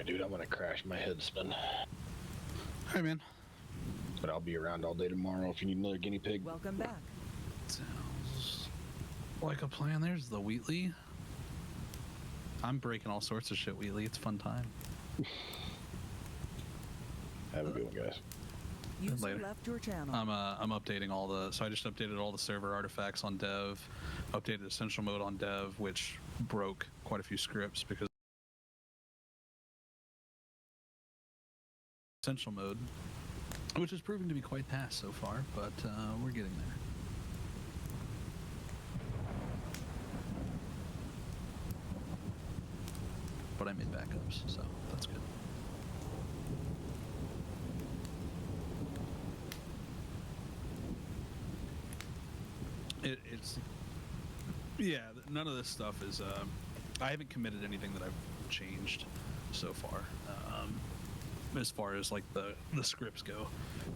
Alright, dude, I'm gonna crash. My head's spin. Hey, man. But I'll be around all day tomorrow if you need another guinea pig. Welcome back. Sounds like a plan. There's the Wheatley. I'm breaking all sorts of shit, Wheatley. It's a fun time. Have a good one, guys. User Later. left your channel. I'm updating all the, so I just updated all the server artifacts on dev, updated essential mode on dev, which broke quite a few scripts because essential mode, which is proving to be quite fast so far, but we're getting there. But I made backups, so that's good. It's yeah, none of this stuff is I haven't committed anything that I've changed so far, as far as like the scripts go.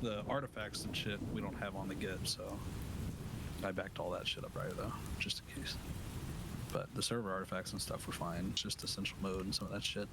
The artifacts and shit we don't have on the Git, so I backed all that shit up right though, just in case. But the server artifacts and stuff were fine. It's just essential mode and some of that shit.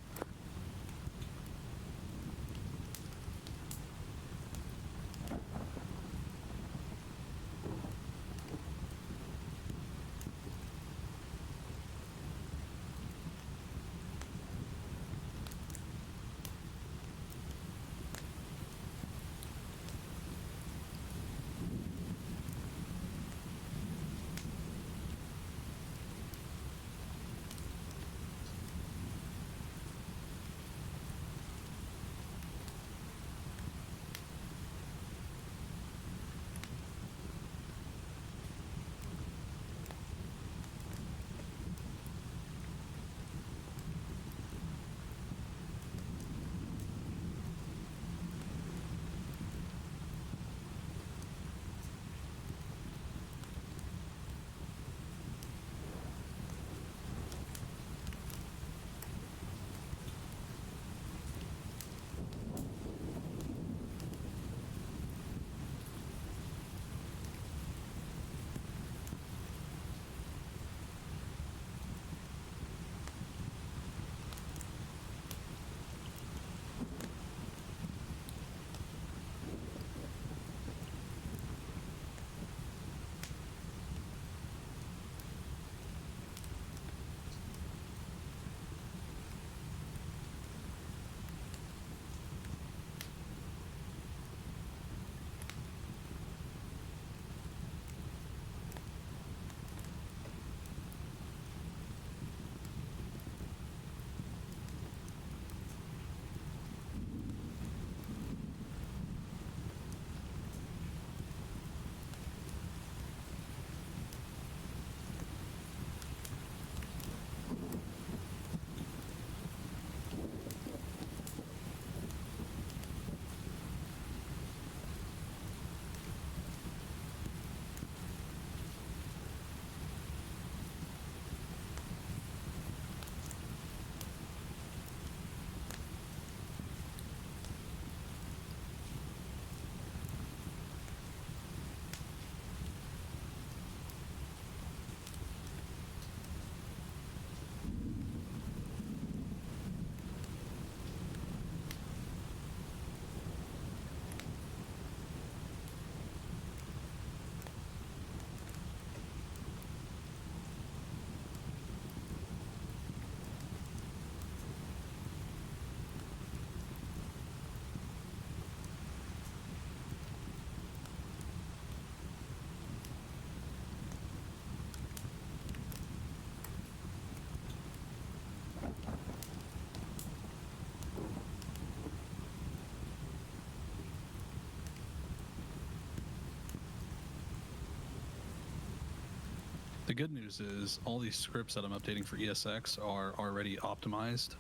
The good news is all these scripts that I'm updating for ESX are already optimized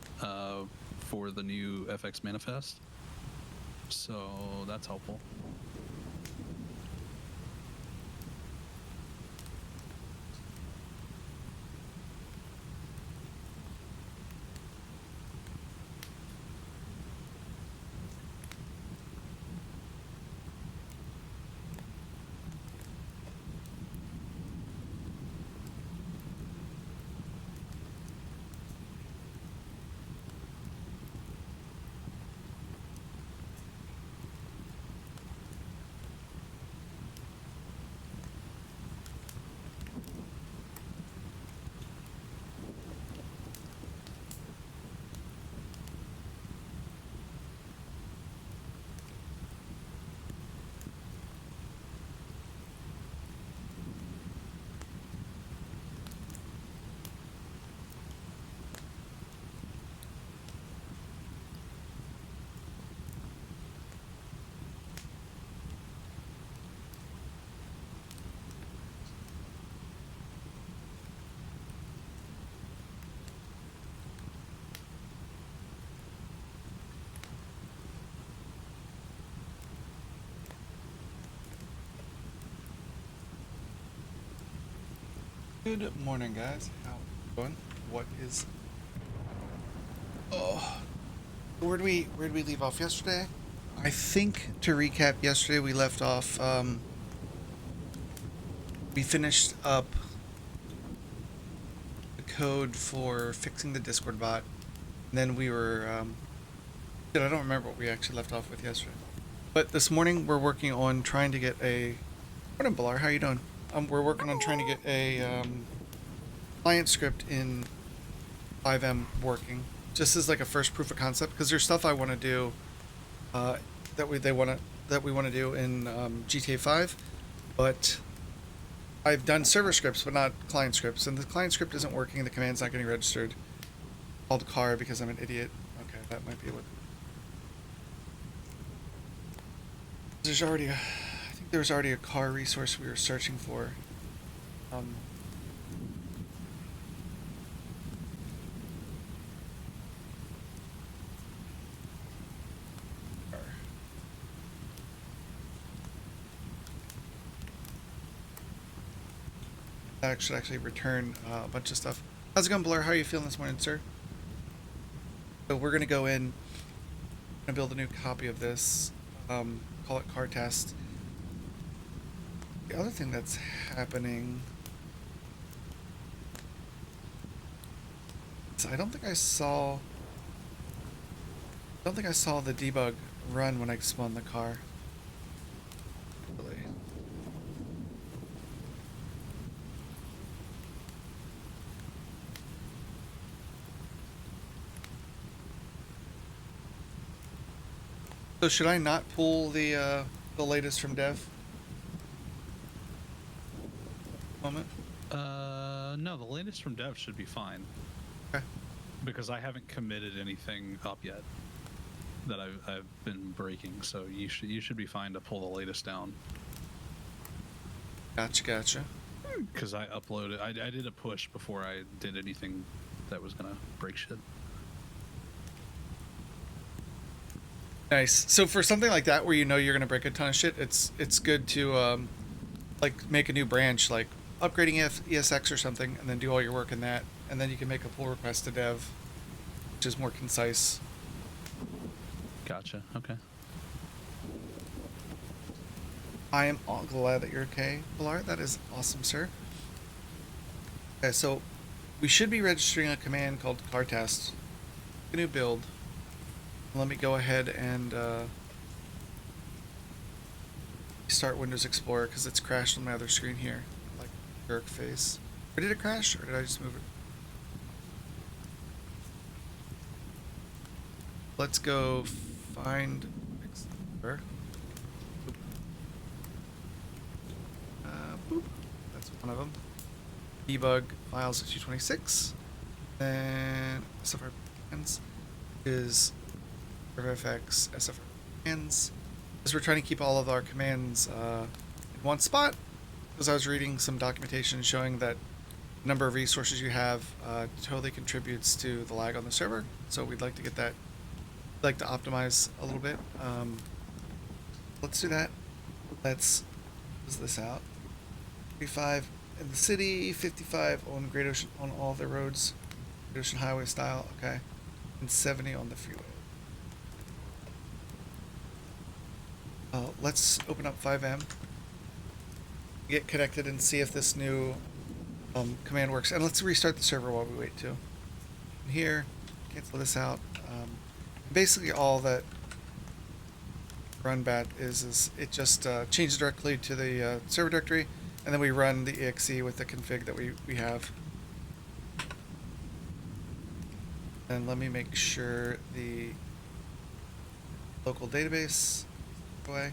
for the new FX manifest, so that's helpful. Good morning, guys. How it going? What is? Oh, where'd we leave off yesterday? I think to recap, yesterday we left off. We finished up the code for fixing the Discord bot. And then we were. I don't remember what we actually left off with yesterday. But this morning we're working on trying to get a. Morning, Bilar. How you doing? We're working on trying to get a client script in 5M working, just as like a first proof of concept, because there's stuff I want to do that we want to do in GTA 5, but I've done server scripts but not client scripts, and the client script isn't working. The command's not getting registered. Called car because I'm an idiot. Okay, that might be what. There's already a. I think there was already a car resource we were searching for. That should actually return a bunch of stuff. How's it going, Blur? How are you feeling this morning, sir? So we're gonna go in and build a new copy of this. Call it car test. The other thing that's happening is I don't think I saw the debug run when I spun the car. Really. So should I not pull the latest from dev? Moment. No, the latest from dev should be fine. Okay. Because I haven't committed anything up yet that I've been breaking, so you should be fine to pull the latest down. Gotcha. Because I uploaded, I did a push before I did anything that was gonna break shit. Nice. So for something like that where you know you're gonna break a ton of shit, it's good to like make a new branch, like upgrading ESX or something, and then do all your work in that, and then you can make a pull request to dev, which is more concise. Gotcha. Okay. I am all glad that you're okay, Bilar. That is awesome, sir. Okay, so we should be registering a command called car test. A new build. Let me go ahead and start Windows Explorer because it's crashed on my other screen here, like jerk face. Or did it crash, or did I just move it? Let's go find Explorer. Boop. That's one of them. Debug files at 226. Then SFRP is FX SFRP commands. As we're trying to keep all of our commands in one spot, because I was reading some documentation showing that the number of resources you have totally contributes to the lag on the server. So we'd like to get that, like to optimize a little bit. Let's do that. Let's close this out. 35 in the city, 55 on Great Ocean on all the roads, Great Ocean Highway style, okay, and 70 on the freeway. Let's open up 5M, get connected, and see if this new command works. And let's restart the server while we wait too. Here, cancel this out. Basically, all that run bat is it just changes directly to the server directory, and then we run the exe with the config that we have. And let me make sure the local database away.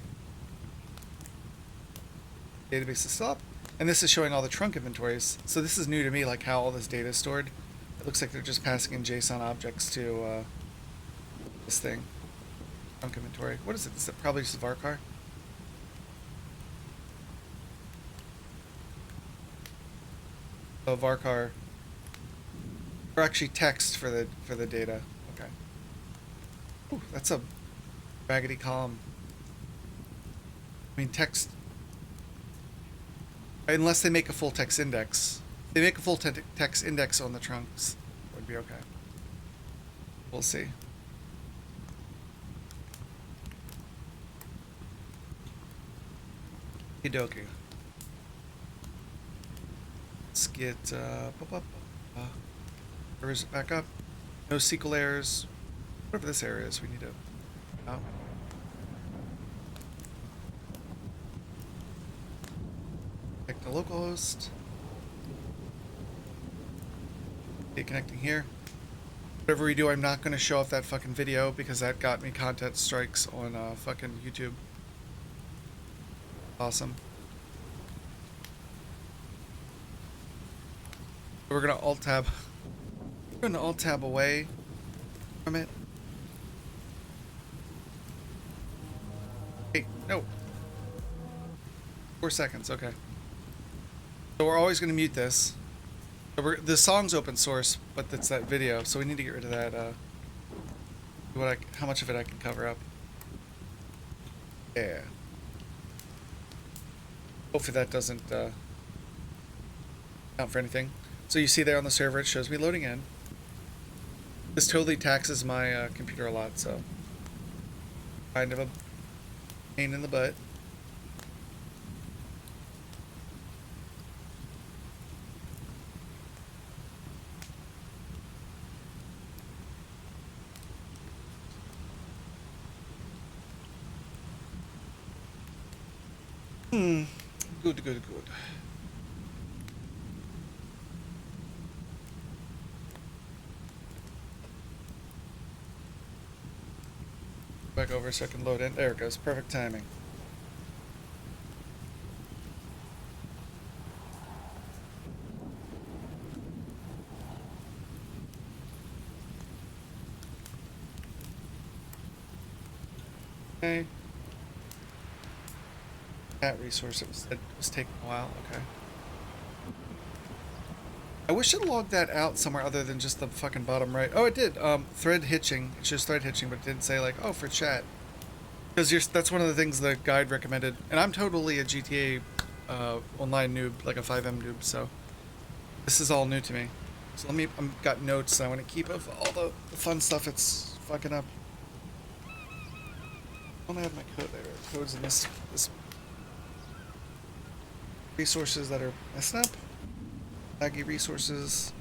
Database is still up, and this is showing all the trunk inventories. So this is new to me, like how all this data is stored. It looks like they're just passing in JSON objects to this thing. Trunk inventory. What is it? Is it probably just a varchar? Oh, varchar. Or actually text for the data. Okay. Ooh, that's a raggedy column. I mean, text. Unless they make a full text index They make a full text index on the trunks. Would be okay. We'll see. Okie. Let's get where is it back up? No SQL errors. Whatever this area is, we need to. Oh. Connect to localhost. Okay, connecting here. Whatever we do, I'm not going to show off that fucking video because that got me content strikes on fucking YouTube. Awesome. We're gonna alt tab. We're gonna alt tab away from it. Hey, no. 4 seconds, okay. So we're always gonna mute this. So the song's open source, but it's that video, so we need to get rid of that. How much of it I can cover up? Yeah. Hopefully that doesn't count for anything. So you see there on the server, it shows me loading in. This totally taxes my computer a lot, so kind of a pain in the butt. Good. Back over so I can load in. There it goes. Perfect timing. Okay. That resource, it was taking a while. Okay. I wish it logged that out somewhere other than just the fucking bottom right. Oh, it did. Thread hitching. It shows thread hitching, but it didn't say like, oh, for chat. Because that's one of the things the guide recommended. And I'm totally a GTA online noob, like a 5M noob. So this is all new to me. So I've got notes I want to keep of all the fun stuff it's fucking up. I don't have my code there. Codes in this resources that are messed up. Laggy resources.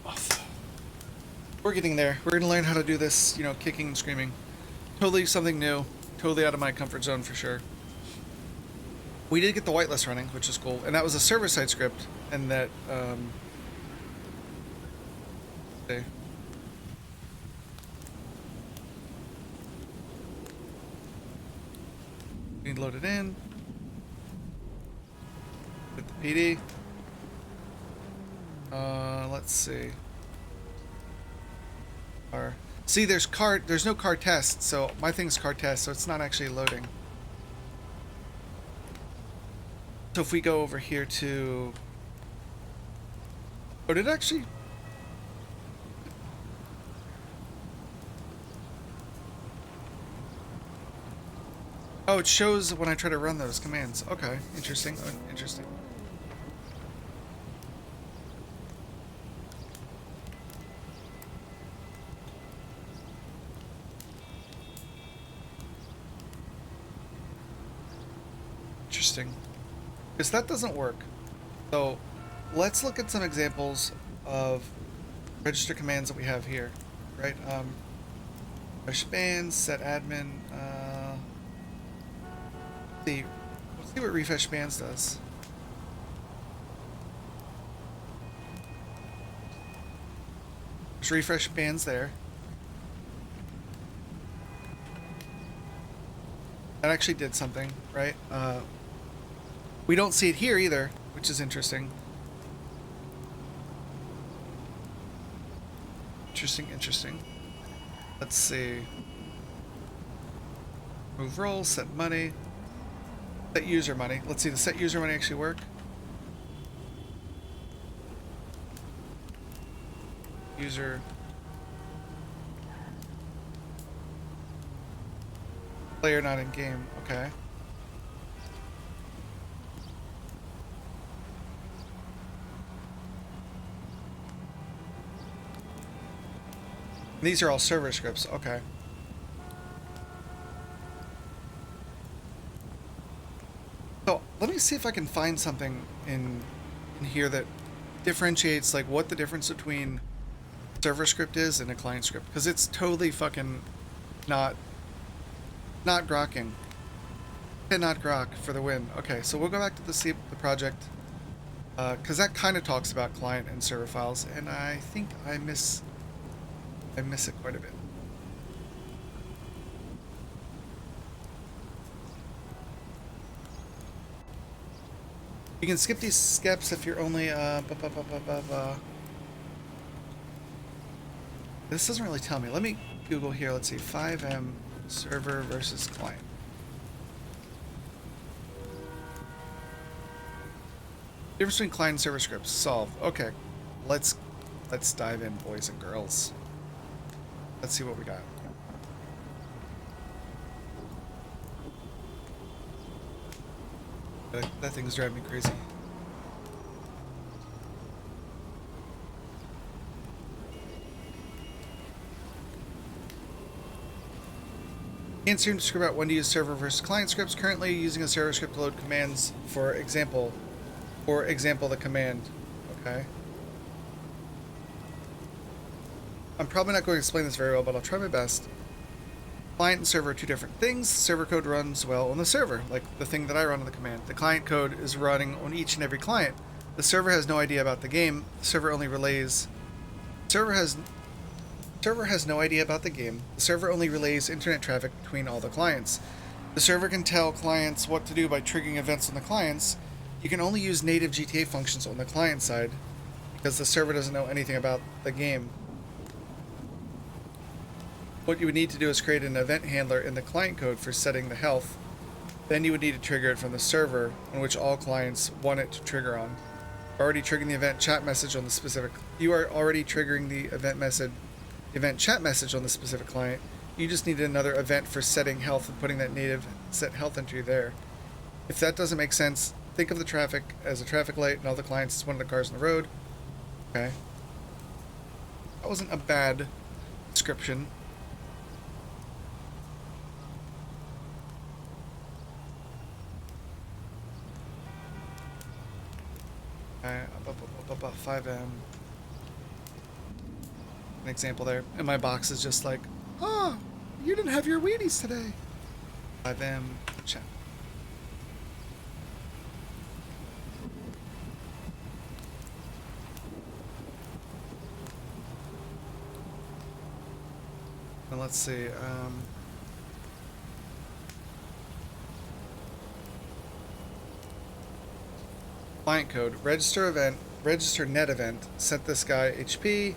Off. We're getting there. We're gonna learn how to do this, you know, kicking and screaming. Totally something new. Totally out of my comfort zone for sure. We did get the whitelist running, which is cool, and that was a server-side script, and that okay. We need to load it in. Get the PD. Let's see. See, there's no car test, so my thing's car test, so it's not actually loading. So if we go over here to... Oh, did it actually... Oh, it shows when I try to run those commands. Okay, interesting. Interesting. Interesting. Because that doesn't work. So let's look at some examples of register commands that we have here, right? Refresh bands, set admin. Let's see what refresh bands does. There's refresh bands there. That actually did something, right? We don't see it here either, which is interesting. Interesting. Let's see. Move roll, set money. Set user money. Let's see, does set user money actually work? user player not in game. Okay. These are all server scripts. Okay. So let me see if I can find something in here that differentiates like what the difference between server script is and a client script, because it's totally fucking not grokking. Cannot grok for the win. Okay, so we'll go back to the project because that kind of talks about client and server files, and I think I miss it quite a bit. You can skip these steps if you're only This doesn't really tell me. Let me Google here. Let's see. 5M server versus client. Difference between client and server scripts solved. Okay. Let's dive in, boys and girls. Let's see what we got. That thing's driving me crazy. Can't seem to script out when to use server versus client scripts. Currently using a server script to load commands, for example, the command. Okay. I'm probably not going to explain this very well, but I'll try my best. Client and server are two different things. Server code runs well on the server, like the thing that I run on the command. The client code is running on each and every client. The server has no idea about the game. The server only relays. Server has no idea about the game. The server only relays internet traffic between all the clients. The server can tell clients what to do by triggering events on the clients. You can only use native GTA functions on the client side because the server doesn't know anything about the game. What you would need to do is create an event handler in the client code for setting the health. Then you would need to trigger it from the server on which all clients want it to trigger on. Already triggering the event chat message on the specific. You are already triggering the event chat message on the specific client. You just need another event for setting health and putting that native set health entry there. If that doesn't make sense, think of the traffic as a traffic light and all the clients as one of the cars on the road. Okay. That wasn't a bad description. About 5M. An example there. And my box is just like, oh, you didn't have your Wheaties today. 5M chat. And let's see. Client code, register event, register net event, set this guy HP,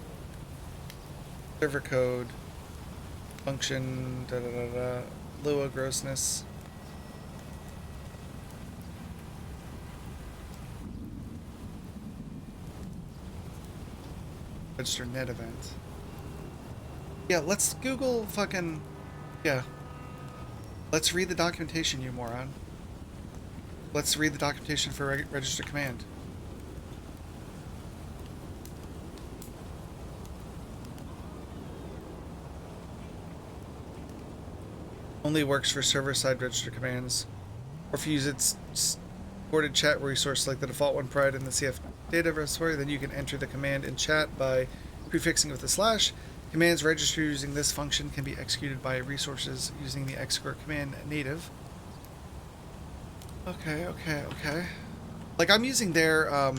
server code, function, Lua grossness. Register net event. Yeah, let's Google fucking, yeah. Let's read the documentation, you moron. Let's read the documentation for register command. Only works for server-side register commands. Or if you use its supported chat resource like the default one provided in the CF data repository, then you can enter the command in chat by prefixing with a slash. Commands registered using this function can be executed by resources using the export command native. Okay. Like, I'm using their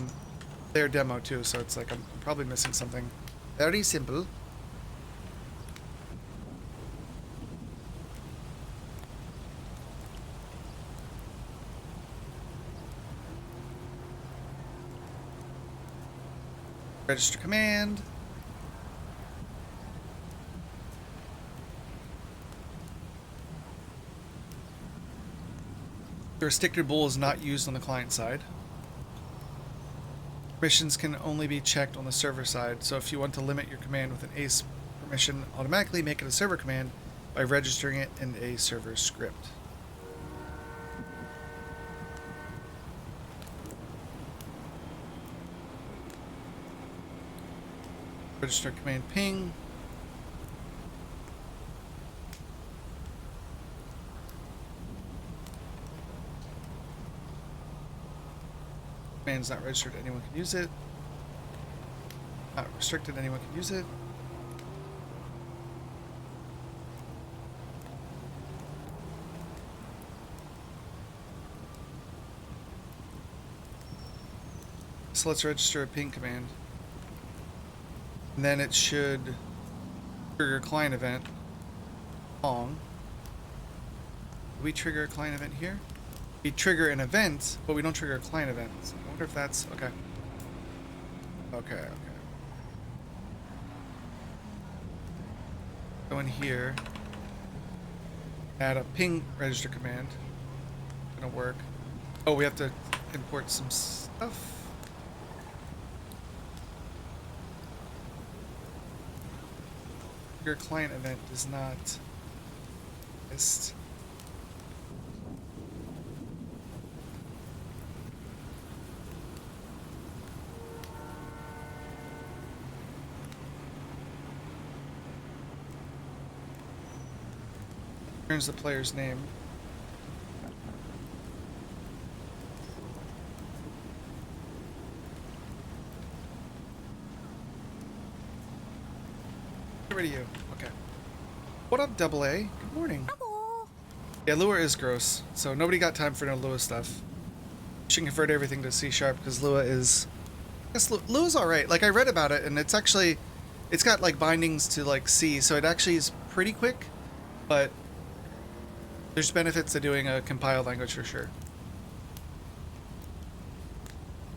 demo too, so it's like I'm probably missing something. Very simple. Register command. The restricted bool is not used on the client side. Permissions can only be checked on the server side. So if you want to limit your command with an ACE permission, automatically make it a server command by registering it in a server script. Register command ping. Command's not registered, anyone can use it. Not restricted, anyone can use it. So let's register a ping command. And then it should trigger a client event. Long. Do we trigger a client event here? We trigger an event, but we don't trigger a client event. So I wonder if that's okay. Okay. Go in here. Add a ping register command. Gonna work. Oh, we have to import some stuff. Your client event does not exist. Turns the player's name. Get rid of you. Okay. What up, Double A? Good morning. Hello. Yeah, Lua is gross, so nobody got time for no Lua stuff. Should convert everything to C# because Lua is... I guess Lua's alright. Like, I read about it, and it's actually... It's got, like, bindings to, like, C, so it actually is pretty quick, but... There's benefits to doing a compiled language for sure.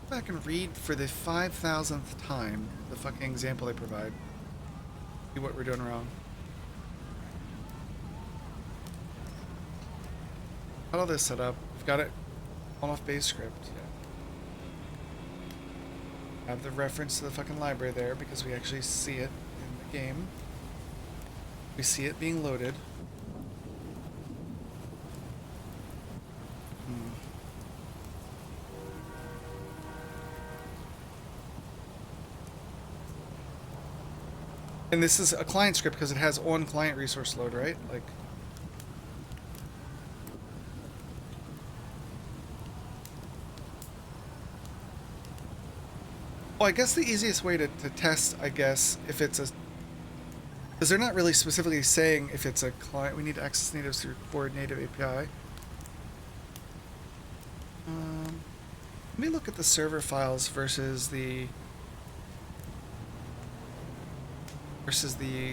Go back and read for the 5,000th time the fucking example they provide. See what we're doing wrong. Got all this set up. We've got it on off base script. Yeah. Have the reference to the fucking library there because we actually see it in the game. We see it being loaded. And this is a client script because it has on client resource load, right? Like, well, I guess the easiest way to test, I guess, if it's a, because they're not really specifically saying if it's a client. We need to access natives through core native API. Let me look at the server files versus the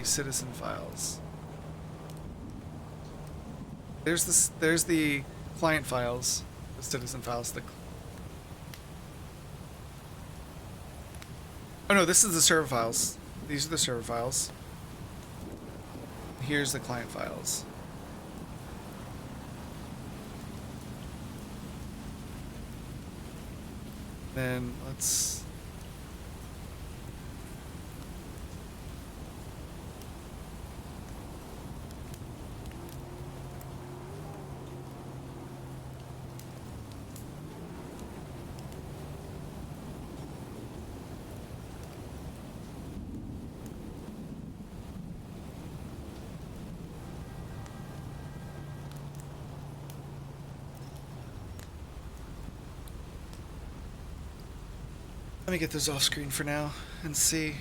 citizen files. There's the client files, the citizen files. Oh no, this is the server files. These are the server files. Here's the client files. Then let's... Let me get those off screen for now and see.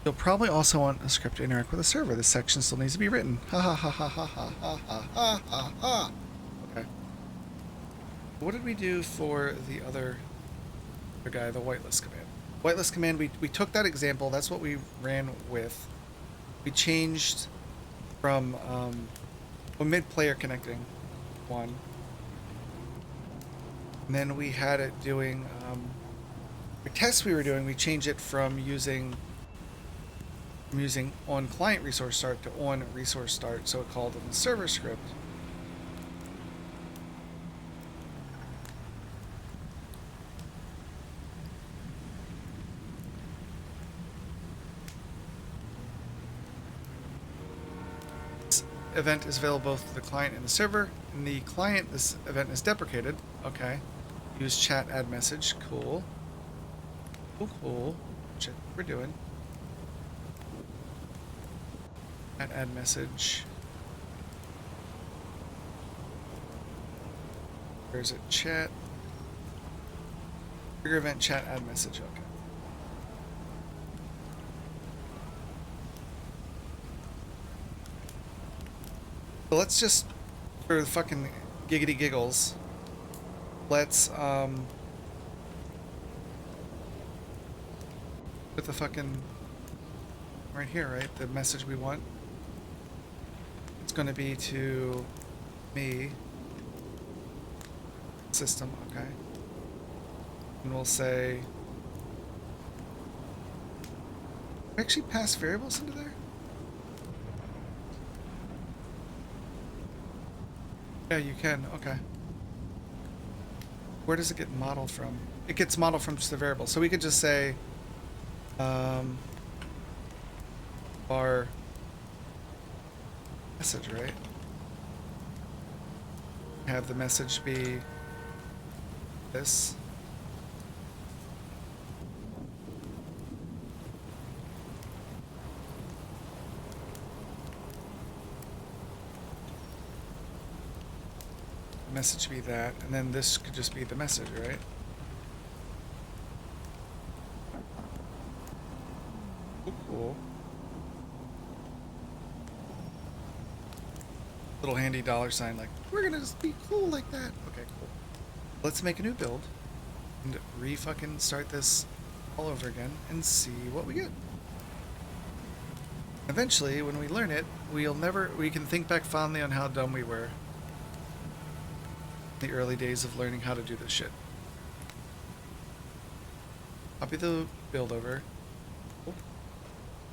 You'll probably also want a script to interact with a server. This section still needs to be written. Ha ha ha ha ha ha ha ha ha ha. Okay. What did we do for the other guy, the whitelist command? Whitelist command, we took that example, that's what we ran with. We changed from mid-player connecting one. And then we had it doing the test we were doing, we changed it from using on client resource start to on resource start, so it called in the server script. Event is available both to the client and the server. In the client, this event is deprecated. Okay. Use chat add message. Cool. Cool. Shit, we're doing. Add message. Where's it? Chat. Trigger event chat add message. Okay. So let's just, for the fucking giggity giggles, let's put the fucking right here, right? The message we want. It's going to be to me system, okay. And we'll say, actually pass variables into there? Yeah, you can. Okay. Where does it get modeled from? It gets modeled from just the variable. So we could just say our message, right? Have the message be this. Message be that, and then this could just be the message, right? Cool. Little handy $sign, like, we're gonna just be cool like that. Okay, cool. Let's make a new build and re-fucking start this all over again and see what we get. Eventually, when we learn it, we can think back fondly on how dumb we were. The early days of learning how to do this shit. Copy the build over. Cool.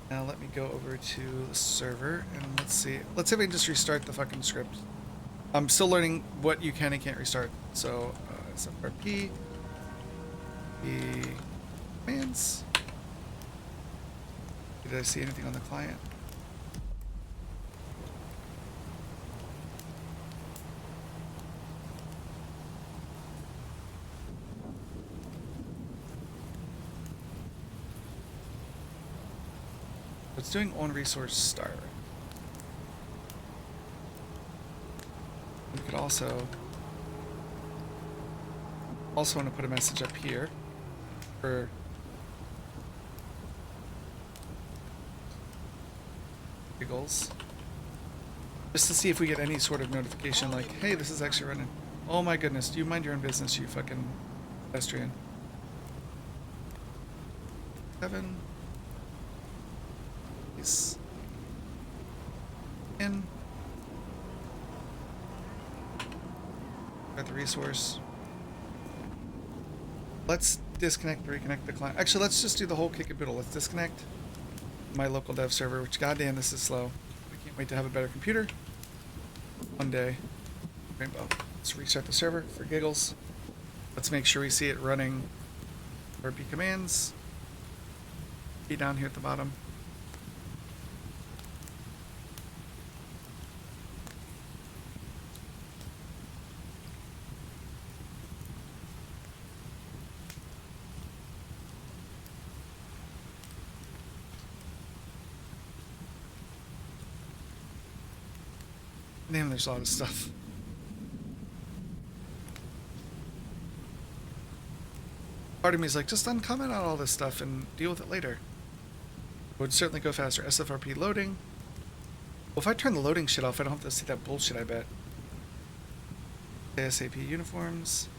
Now let me go over to the server and let's see. Let's see if I can just restart the fucking script. I'm still learning what you can and can't restart. So SFRP the commands. Did I see anything on the client? It's doing on resource start. We could also want to put a message up here for giggles, just to see if we get any sort of notification like, hey, this is actually running. Oh my goodness, do you mind your own business, you fucking pedestrian? 7. In at the resource. Let's disconnect, reconnect the client. Actually, let's just do the whole kick and boodle. Let's disconnect my local dev server, which goddamn this is slow. I can't wait to have a better computer one day. Rainbow. Let's restart the server for giggles. Let's make sure we see it running RP commands. Be down here at the bottom. Damn, there's a lot of stuff. Part of me is like, just uncomment on all this stuff and deal with it later. It would certainly go faster. SFRP loading. Well, if I turn the loading shit off, I don't have to see that bullshit, I bet. ASAP uniforms.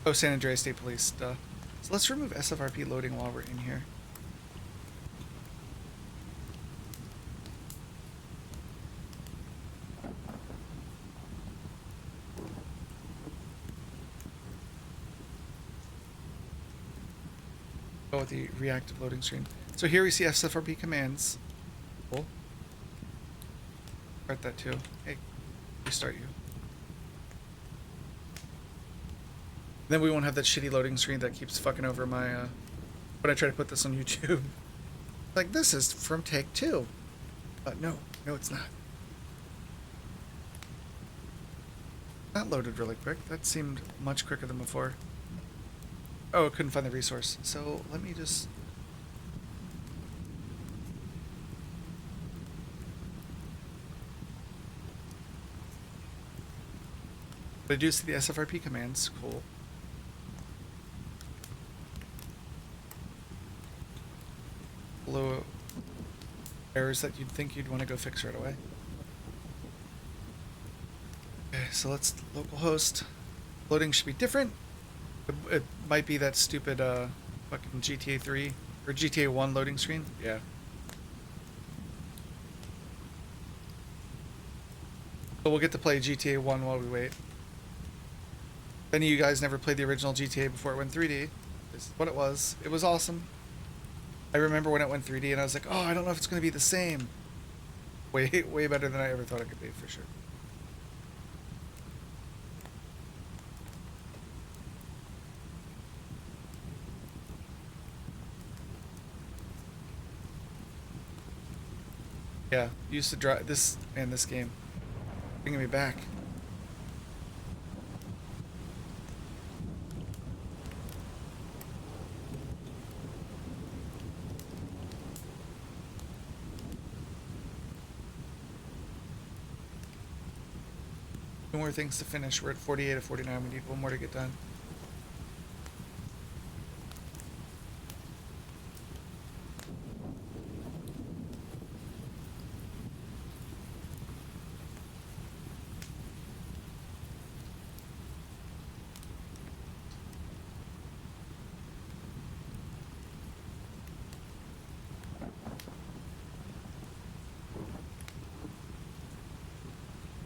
Oh, San Andreas State Police, duh. So let's remove SFRP loading while we're in here. Go with the reactive loading screen. So here we see SFRP commands. Cool. Start that too. Hey, restart you. Then we won't have that shitty loading screen that keeps fucking over my, when I try to put this on YouTube. Like, this is from take 2. No, it's not. That loaded really quick. That seemed much quicker than before. Oh, I couldn't find the resource. So let me just... But I do see the SFRP commands. Cool. Below errors that you'd think you'd want to go fix right away. Okay, so let's localhost. Loading should be different. It might be that stupid fucking GTA 3 or GTA 1 loading screen. Yeah. But we'll get to play GTA 1 while we wait. If any of you guys never played the original GTA before it went 3D, this is what it was. It was awesome. I remember when it went 3D and I was like, oh, I don't know if it's going to be the same. Way better than I ever thought it could be, for sure. Yeah, used to drive this, man, this game. Bringing me back. Two more things to finish. We're at 48 of 49. We need one more to get done.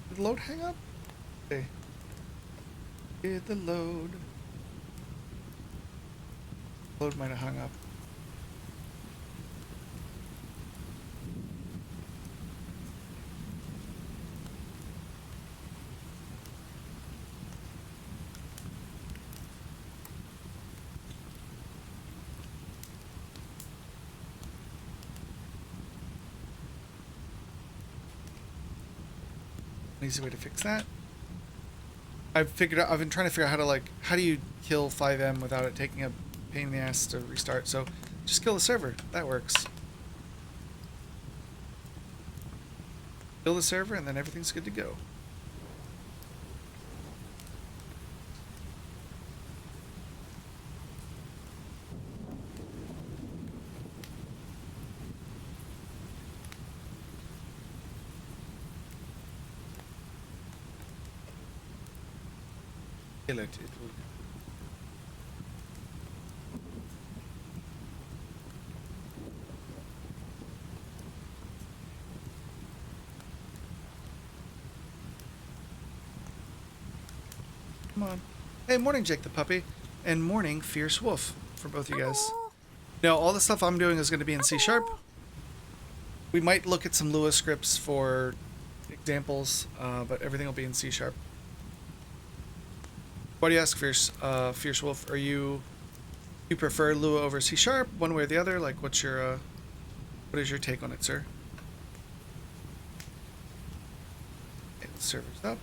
Did the load hang up? Okay. Did the load? Load might have hung up. An easy way to fix that. I've been trying to figure out how do you kill 5M without it taking a pain in the ass to restart. So just kill the server. That works. Kill the server and then everything's good to go. Kill it. It will. Come on. Hey, morning, Jake the puppy, and morning, Fierce Wolf, for both you guys. Now, all the stuff I'm doing is going to be in C#. We might look at some Lua scripts for examples, but everything will be in C#. Why do you ask, Fierce Wolf? You prefer Lua over C#, one way or the other? Like, what is your take on it, sir? Okay, the server's up.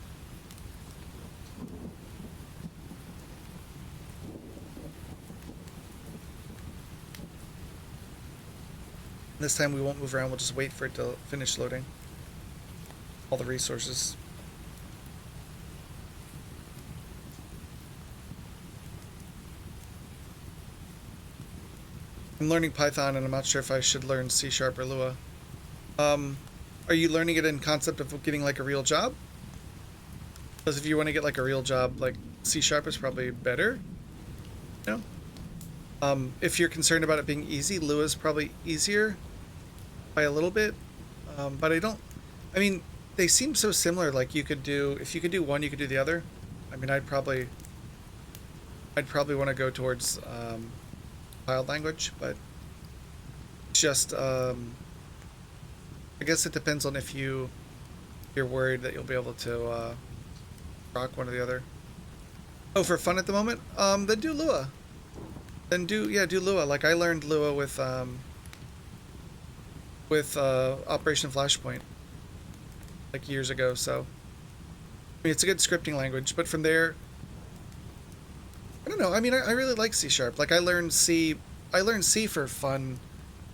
This time we won't move around, we'll just wait for it to finish loading all the resources. I'm learning Python and I'm not sure if I should learn C# or Lua. Are you learning it in concept of getting like a real job? Because if you want to get like a real job, like C# is probably better. You know? If you're concerned about it being easy, Lua is probably easier by a little bit. But I mean, they seem so similar. Like if you could do one, you could do the other. I mean, I'd probably want to go towards compiled language, but it's just I guess it depends on if you're worried that you'll be able to rock one or the other. Oh, for fun at the moment, then do Lua. Then do Lua. Like I learned Lua with Operation Flashpoint like years ago. So I mean, it's a good scripting language, but from there, I don't know. I mean, I really like C#. Like I learned C for fun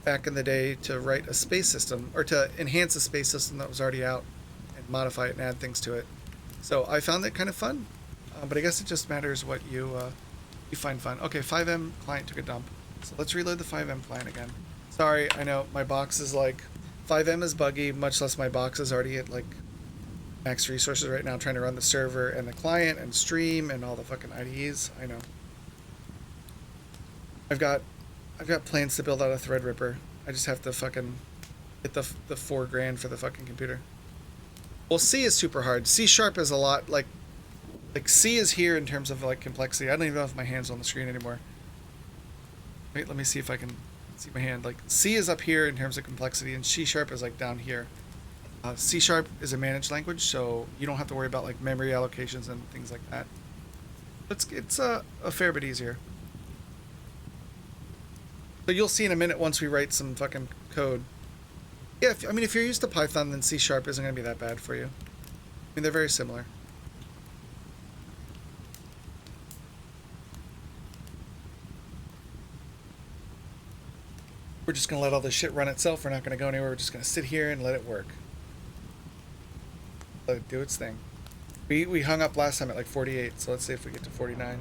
back in the day to write a space system or to enhance a space system that was already out and modify it and add things to it. So I found that kind of fun, but I guess it just matters what you find fun. Okay, 5M client took a dump. So let's reload the 5M client again. Sorry, I know my box is like 5M is buggy, much less my box is already at like max resources right now trying to run the server and the client and stream and all the fucking IDEs. I know. I've got plans to build out a Threadripper. I just have to fucking get the $4,000 for the fucking computer. Well, C is super hard. C# is a lot like C is here in terms of like complexity. I don't even know if my hand's on the screen anymore. Wait, let me see if I can see my hand. Like C is up here in terms of complexity, and C# is like down here. C# is a managed language, so you don't have to worry about like memory allocations and things like that. It's a fair bit easier. So you'll see in a minute once we write some fucking code. Yeah, if you're used to Python, then C# isn't going to be that bad for you. I mean, they're very similar. We're just going to let all this shit run itself. We're not going to go anywhere. We're just going to sit here and let it work. Let it do its thing. We hung up last time at like 48, so let's see if we get to 49.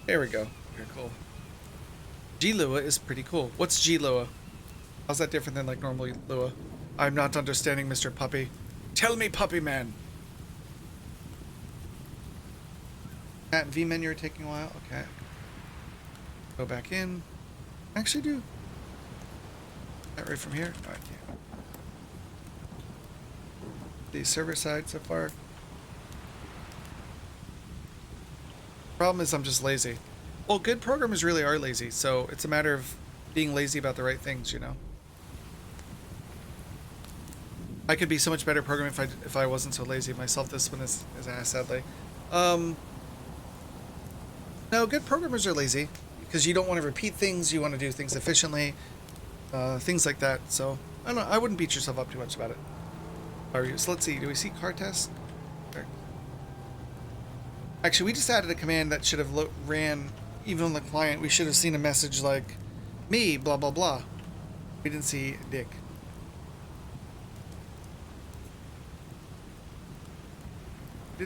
There we go. Very cool. GLua is pretty cool. What's GLua? How's that different than like normal Lua? I'm not understanding, Mr. Puppy. Tell me, Puppy Man. That V menu are taking a while. Okay. Go back in. Actually, do that right from here. All right. Yeah. The server side so far. Problem is I'm just lazy. Well, good programmers really are lazy, so it's a matter of being lazy about the right things, you know. I could be so much better programming if I wasn't so lazy. My self-discipline is ass, sadly. No, good programmers are lazy because you don't want to repeat things. You want to do things efficiently, things like that. So I don't know. I wouldn't beat yourself up too much about it. So let's see. Do we see car test? There. Actually, we just added a command that should have ran even on the client. We should have seen a message like, me, blah, blah, blah. We didn't see Dick. We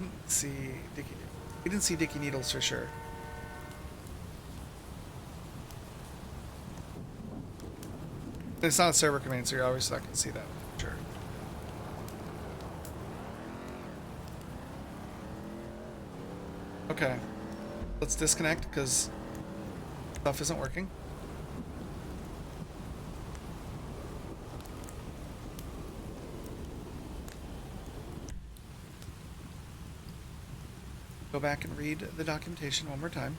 didn't see Dicky Needles for sure. It's not a server command, so you're obviously not going to see that. Sure. Okay. Let's disconnect because stuff isn't working. Go back and read the documentation one more time.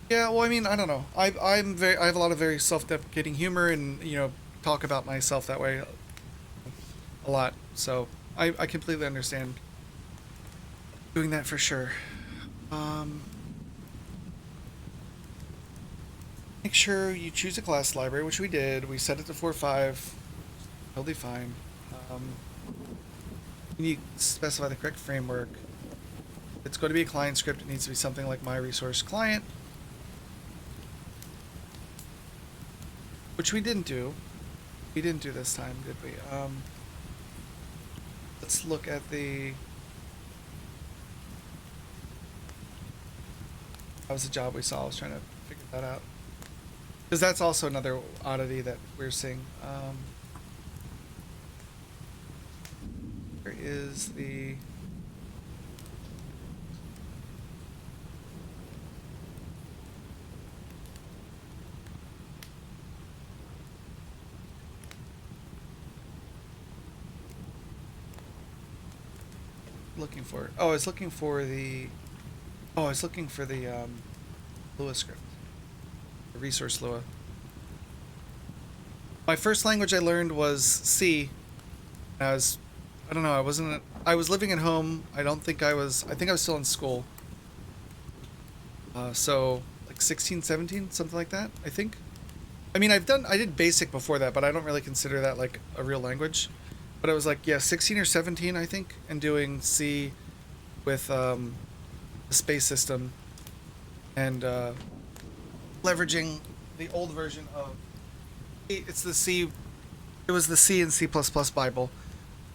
Yeah, well, I mean, I don't know. I have a lot of very self-deprecating humor, and you know, talk about myself that way a lot. So I completely understand doing that for sure. Make sure you choose a class library, which we did. We set it to 4.5. Totally fine. You need to specify the correct framework. If it's going to be a client script, it needs to be something like my resource client, which we didn't do. We didn't do this time, did we? Let's look at the... That was the job we saw. I was trying to figure that out. Because that's also another oddity that we're seeing. Where is the... looking for? Oh, I was looking for the... Oh, I was looking for the Lua script. The resource Lua. My first language I learned was C. I don't know, I was living at home. I think I was still in school. So like 16, 17, something like that, I think. I mean, I did basic before that, but I don't really consider that like a real language. But I was like, yeah, 16 or 17, I think, and doing C with the space system and leveraging the old version of it's the C. It was the C and C++ Bible,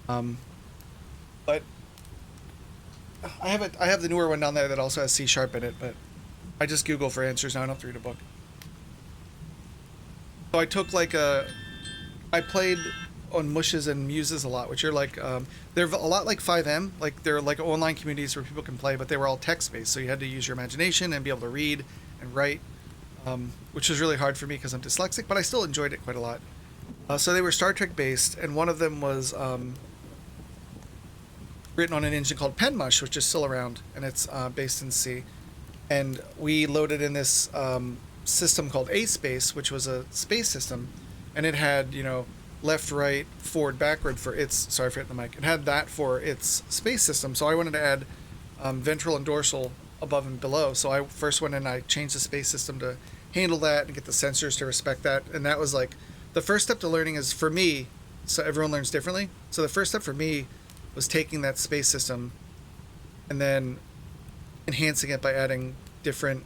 but I have the newer one down there that also has C# in it. But I just Google for answers now. I don't have to read a book. So I took I played on Mushes and Muses a lot, which are like they're a lot like 5M. Like they're like online communities where people can play, but they were all text based, so you had to use your imagination and be able to read and write, which was really hard for me because I'm dyslexic, but I still enjoyed it quite a lot. So they were Star Trek based, and one of them was written on an engine called Penmush, which is still around, and it's based in C. And we loaded in this system called A-Space, which was a space system, and it had, left, right, forward, backward for its... Sorry for hitting the mic. It had that for its space system, so I wanted to add ventral and dorsal above and below. So I first went and I changed the space system to handle that and get the sensors to respect that, and that was like... The first step to learning is, for me, so everyone learns differently, so the first step for me was taking that space system and then enhancing it by adding different,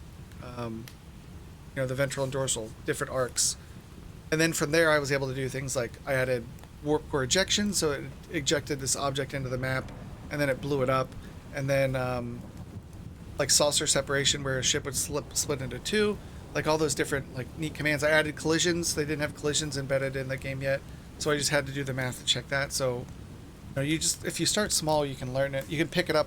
the ventral and dorsal, different arcs. And then from there, I was able to do things like I added warp core ejection, so it ejected this object into the map, and then it blew it up. And then like saucer separation, where a ship would split into two, like all those different like neat commands. I added collisions. They didn't have collisions embedded in the game yet, so I just had to do the math to check that. So if you start small, you can learn it. You can pick it up.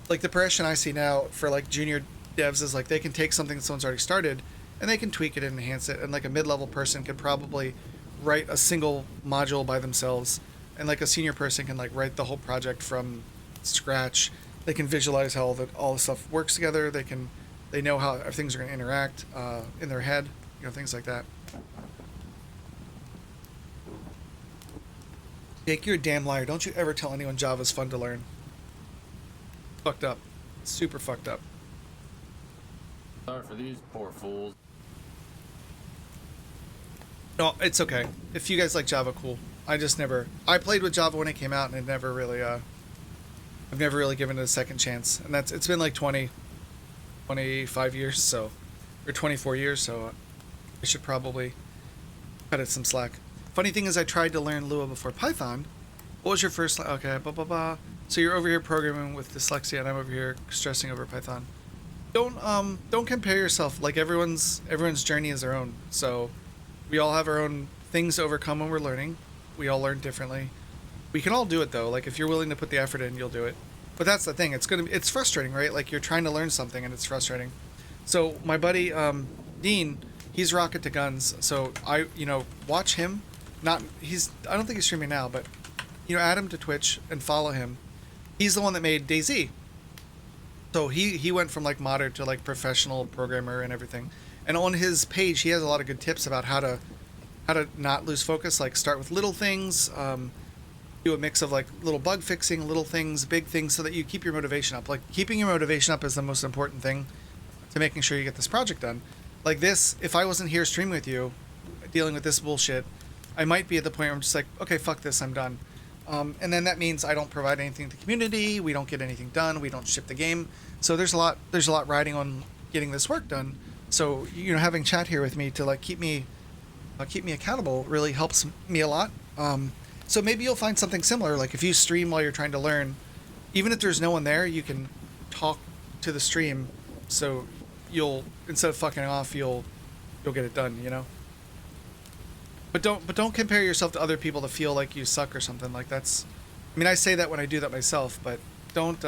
Like the progression I see now for like junior devs is like they can take something that someone's already started and they can tweak it and enhance it. And like a mid-level person could probably write a single module by themselves, and like a senior person can like write the whole project from scratch. They can visualize how all the stuff works together. They know how things are going to interact in their head, things like that. Jake, you're a damn liar. Don't you ever tell anyone Java's fun to learn. Fucked up. Super fucked up. Sorry for these poor fools. No, it's okay. If you guys like Java, cool. I played with Java when it came out, and it never really, I've never really given it a second chance. And it's been like 25 years, or 24 years, so I should probably cut it some slack. Funny thing is, I tried to learn Lua before Python. What was your first... Okay, blah, blah, blah. So you're over here programming with dyslexia, and I'm over here stressing over Python. Don't compare yourself. Like, everyone's journey is their own. So we all have our own things to overcome when we're learning. We all learn differently. We can all do it, though. Like, if you're willing to put the effort in, you'll do it. But that's the thing. It's frustrating, right? Like, you're trying to learn something, and it's frustrating. So my buddy, Dean, he's rocket to guns. So watch him. I don't think he's streaming now, but add him to Twitch and follow him. He's the one that made DayZ. So he went from like modder to like professional programmer and everything. And on his page, he has a lot of good tips about how to not lose focus. Like start with little things, do a mix of like little bug fixing, little things, big things, so that you keep your motivation up. Like keeping your motivation up is the most important thing to making sure you get this project done. Like this, if I wasn't here streaming with you, dealing with this bullshit, I might be at the point where I'm just like, okay, fuck this, I'm done. And then that means I don't provide anything to the community. We don't get anything done. We don't ship the game. So there's a lot riding on getting this work done. So having chat here with me to like keep me accountable really helps me a lot. So maybe you'll find something similar. Like if you stream while you're trying to learn, even if there's no one there, you can talk to the stream. So instead of fucking off, you'll get it done. But don't compare yourself to other people to feel like you suck or something. Like that's, I mean, I say that when I do that myself, but don't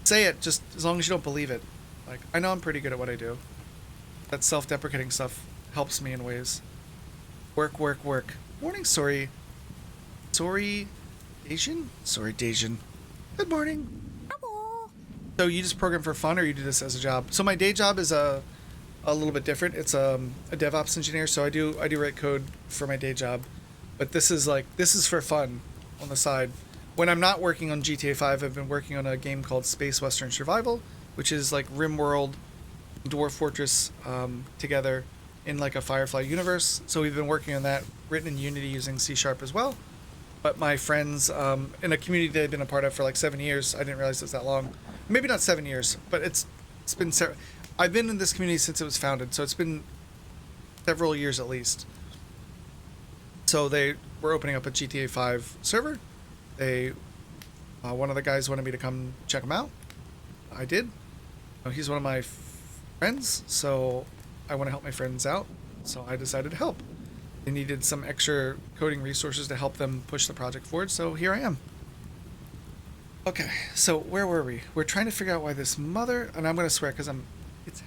say it just as long as you don't believe it. Like, I know I'm pretty good at what I do. That self-deprecating stuff helps me in ways. Work, work, work. Morning, sorry. Sorry, Dacian? Sorry, Dacian. Good morning. Hello. So you just program for fun, or you do this as a job? So my day job is a little bit different. It's a DevOps engineer, so I do write code for my day job. But this is for fun on the side. When I'm not working on GTA 5, I've been working on a game called Space Western Survival, which is like RimWorld, Dwarf Fortress together in like a Firefly universe. So we've been working on that, written in Unity using C# as well. But my friends in a community they've been a part of for like 7 years, I didn't realize it was that long. Maybe not 7 years, but it's been I've been in this community since it was founded, so it's been several years at least. So they were opening up a GTA 5 server. They one of the guys wanted me to come check him out. I did. He's one of my friends, so I want to help my friends out, so I decided to help. They needed some extra coding resources to help them push the project forward, so here I am. Okay, so where were we? We're trying to figure out why this mother, and I'm going to swear because it's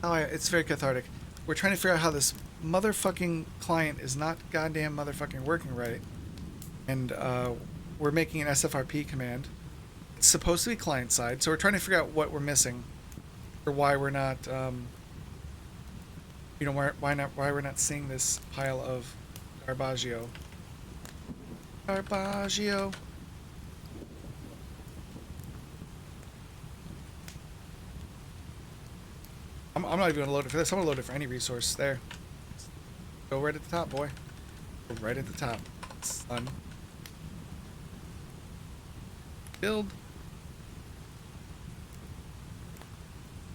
it's very cathartic. We're trying to figure out how this motherfucking client is not goddamn motherfucking working right. And we're making an SFRP command. It's supposed to be client side, so we're trying to figure out what we're missing, or why we're not, why we're not seeing this pile of garbaggio. Garbaggio. I'm not even gonna load it for this. I'm gonna load it for any resource. There. Go right at the top, boy. Go right at the top. Son. Build.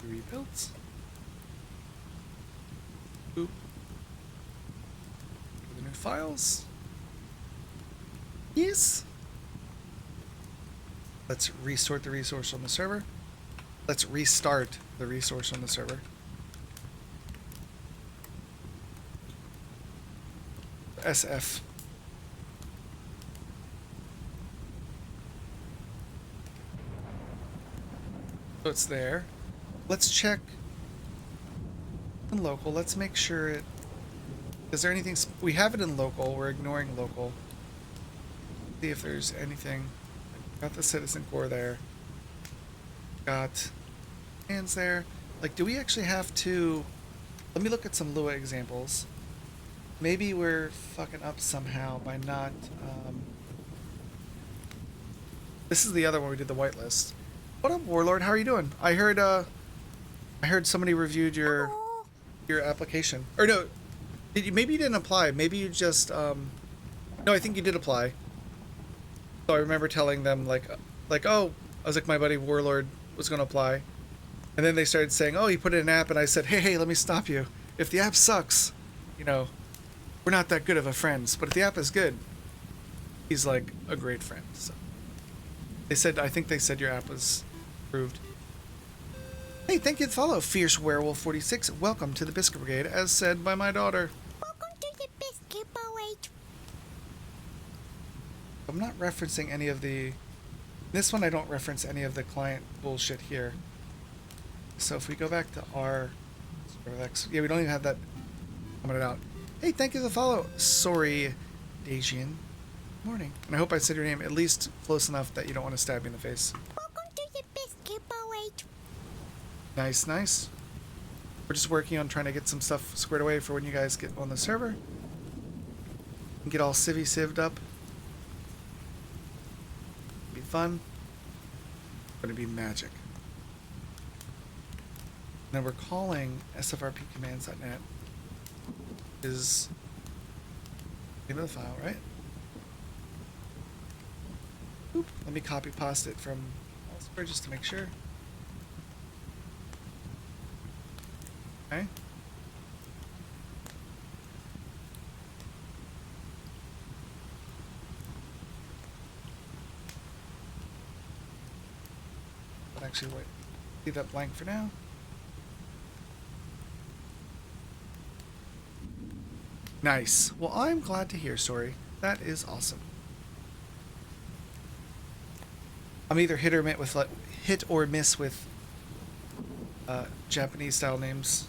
Rebuilds. Oop. The new files. Yes. Let's resort the resource on the server. Let's restart the resource on the server. SF. So it's there. Let's check in local. Let's make sure it... Is there anything... We have it in local. We're ignoring local. See if there's anything. Got the citizen core there. Got hands there. Like, do we actually have to... Let me look at some Lua examples. Maybe we're fucking up somehow by not... This is the other one we did the whitelist. What up, Warlord? How are you doing? I heard somebody reviewed your application. Or no, maybe you didn't apply. Maybe you just no, I think you did apply. So I remember telling them like oh, I was like, my buddy Warlord was going to apply, and then they started saying, oh, he put in an app, and I said, hey, let me stop you. If the app sucks, we're not that good of a friends. But if the app is good, he's like a great friend. So they said, I think they said your app was approved. Hey, thank you for the follow, Fierce Werewolf 46. Welcome to the Biscuit Brigade, as said by my daughter. Welcome to the Biscuit Brigade. I'm not referencing any of the... This one I don't reference any of the client bullshit here. So if we go back to our... Yeah, we don't even have that commented out. Hey, thank you for the follow. Sorry, Dacian. Morning. And I hope I said your name at least close enough that you don't want to stab me in the face. Welcome to the Biscuit Brigade. Nice, nice. We're just working on trying to get some stuff squared away for when you guys get on the server. And get all civved up. Be fun. Gonna be magic. And then we're calling SFRPcommands.net is name of the file, right? Oop, let me copy paste it from elsewhere just to make sure. Okay. But actually, wait. Leave that blank for now. Nice. Well, I'm glad to hear, Story. That is awesome. I'm either hit or miss with Japanese style names.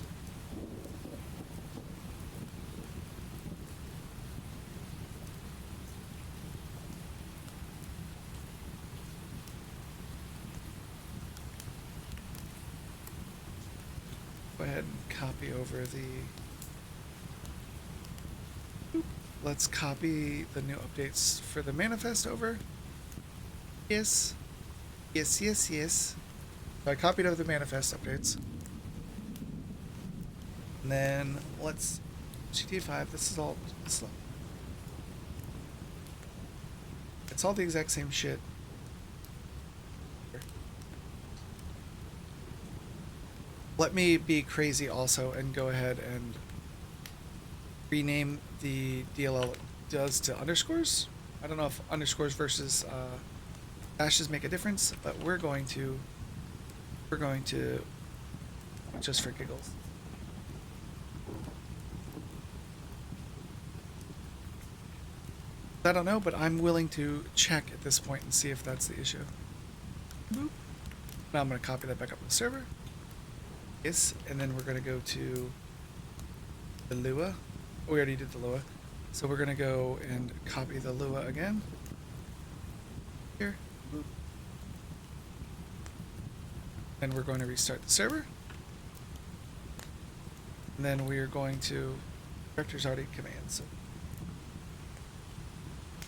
Go ahead and copy over the... Let's copy the new updates for the manifest over. Yes. Yes, yes, yes. So I copied over the manifest updates. And then let's... GTA 5, this is all... It's all the exact same shit. Let me be crazy also and go ahead and rename the DLL does to underscores. I don't know if underscores versus dashes make a difference, but we're going to just for giggles. I don't know, but I'm willing to check at this point and see if that's the issue. Boop. Now I'm going to copy that back up on the server. Yes, and then we're going to go to the Lua. We already did the Lua. So we're going to go and copy the Lua again. Here. Boop. And we're going to restart the server. And then we are going to... Director's already command, so...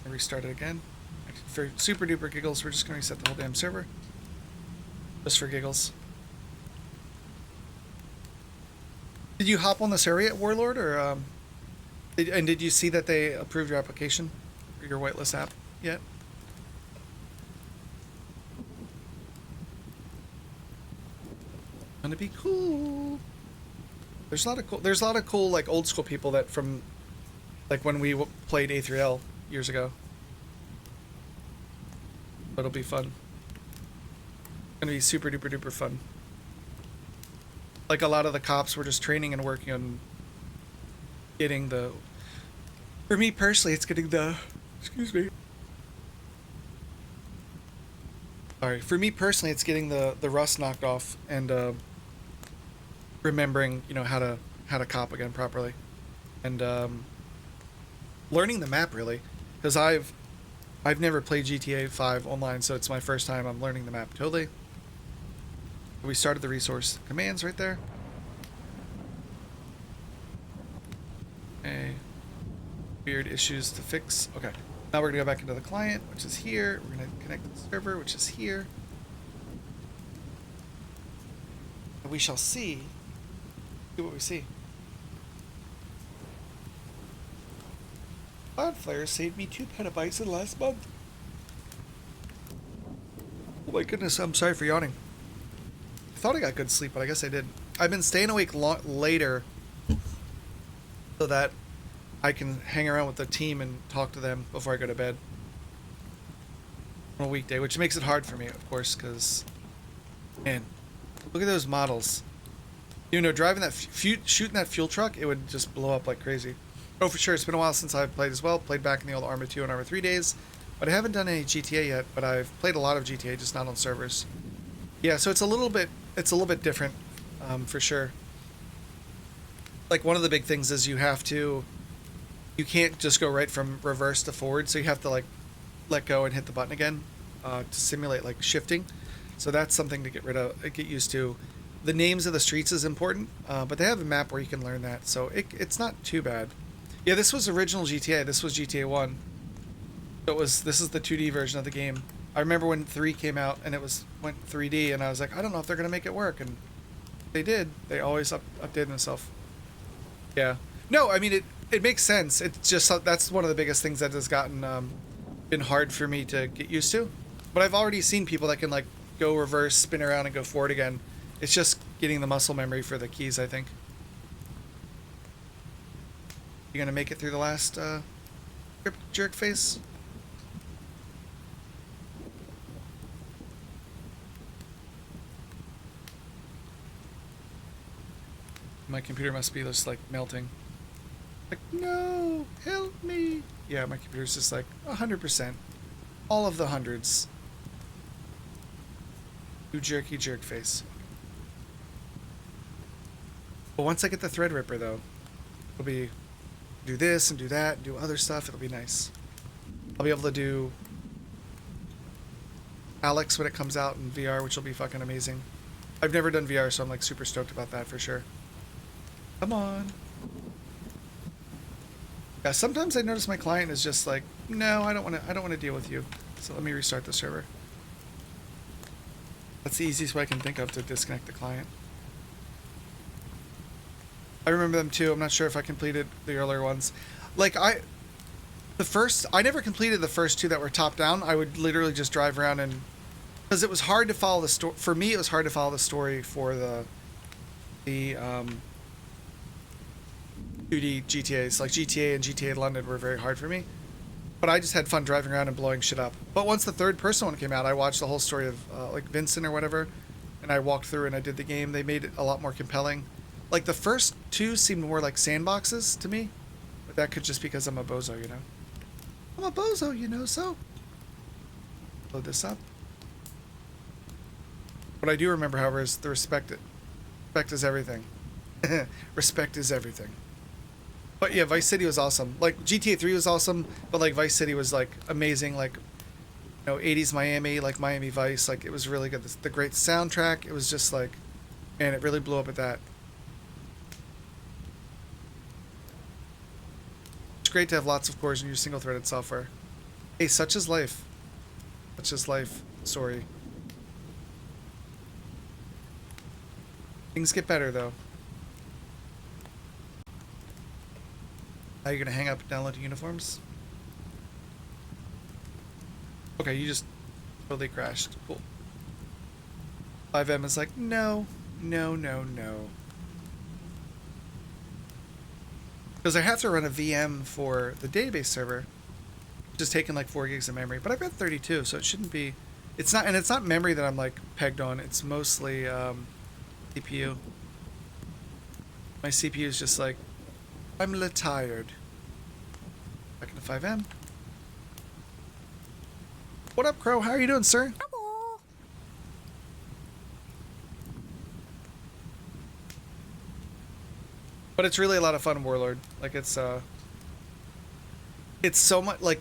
Restart it again. For super duper giggles, we're just going to reset the whole damn server. Just for giggles. Did you hop on the server yet, Warlord, or did you see that they approved your application for your whitelist app yet? Gonna be cool. There's a lot of cool like old school people that from like when we played A3L years ago. But it'll be fun. It's gonna be super duper duper fun. Like a lot of the cops were just training and working on getting the... For me personally, it's getting the... Excuse me. Sorry. For me personally, it's getting the rust knocked off and remembering, you know, how to cop again properly. And learning the map, really. Because I've never played GTA 5 online, so it's my first time. I'm learning the map totally. We started the resource commands right there. Okay. Weird issues to fix. Okay. Now we're going to go back into the client, which is here. We're going to connect to the server, which is here. And we shall see what we see. Cloudflare saved me 2 petabytes in the last month. Oh my goodness, I'm sorry for yawning. I thought I got good sleep, but I guess I didn't. I've been staying awake later so that I can hang around with the team and talk to them before I go to bed on a weekday, which makes it hard for me, of course, because, man, look at those models. You know, driving that, shooting that fuel truck, it would just blow up like crazy. Oh, for sure, it's been a while since I've played as well. Played back in the old Arma 2 and Arma 3 days, but I haven't done any GTA yet, but I've played a lot of GTA, just not on servers. Yeah, so it's a little bit different, for sure. Like, one of the big things is you can't just go right from reverse to forward, so you have to, like, let go and hit the button again to simulate, like, shifting. So that's something to get used to. The names of the streets is important, but they have a map where you can learn that, so it's not too bad. Yeah, this was original GTA. This was GTA 1. So this is the 2D version of the game. I remember when 3 came out and went 3D, and I was like, I don't know if they're gonna make it work, and they did. They always updated themselves. Yeah. No, I mean it makes sense. It's just that's one of the biggest things that has been hard for me to get used to. But I've already seen people that can like go reverse, spin around, and go forward again. It's just getting the muscle memory for the keys, I think. You gonna make it through the last jerk face? My computer must be just like melting. Like, no, help me. Yeah, my computer's just like 100%. All of the hundreds. You jerky jerk face. But once I get the Threadripper, though, it'll be do this and do that and do other stuff. It'll be nice. I'll be able to do Alex when it comes out in VR, which will be fucking amazing. I've never done VR, so I'm like super stoked about that for sure. Come on. Yeah, sometimes I notice my client is just like, no, I don't want to deal with you. So let me restart the server. That's the easiest way I can think of to disconnect the client. I remember them too. I'm not sure if I completed the earlier ones. Like I never completed the first two that were top down. I would literally just drive around and, because it was hard to follow the story. For me, it was hard to follow the story for the 2D GTAs. Like GTA and GTA London were very hard for me. But I just had fun driving around and blowing shit up. But once the third person one came out, I watched the whole story of like Vincent or whatever, and I walked through and I did the game. They made it a lot more compelling. Like the first two seemed more like sandboxes to me, but that could just because I'm a bozo, you know. I'm a bozo, you know. So load this up. What I do remember, however, is the respect. Respect is everything. Respect is everything. But yeah, Vice City was awesome. Like GTA 3 was awesome, but like Vice City was like amazing. Like, you know, 80s Miami, like Miami Vice. Like it was really good. The great soundtrack. It was just like, man, it really blew up at that. It's great to have lots of cores in your single-threaded software. Hey, such is life. Such is life. Sorry. Things get better though. Are you gonna hang up and download the uniforms? Okay, you just totally crashed. Cool. 5M is like, no, no, no, no. Because I have to run a VM for the database server, just taking like 4 gigs of memory. But I've got 32, so it shouldn't be. It's not, and it's not memory that I'm like pegged on. It's mostly CPU. My CPU is just like, I'm a little tired. Back into 5M. What up, Crow? How are you doing, sir? Hello. But it's really a lot of fun, Warlord. Like it's so much like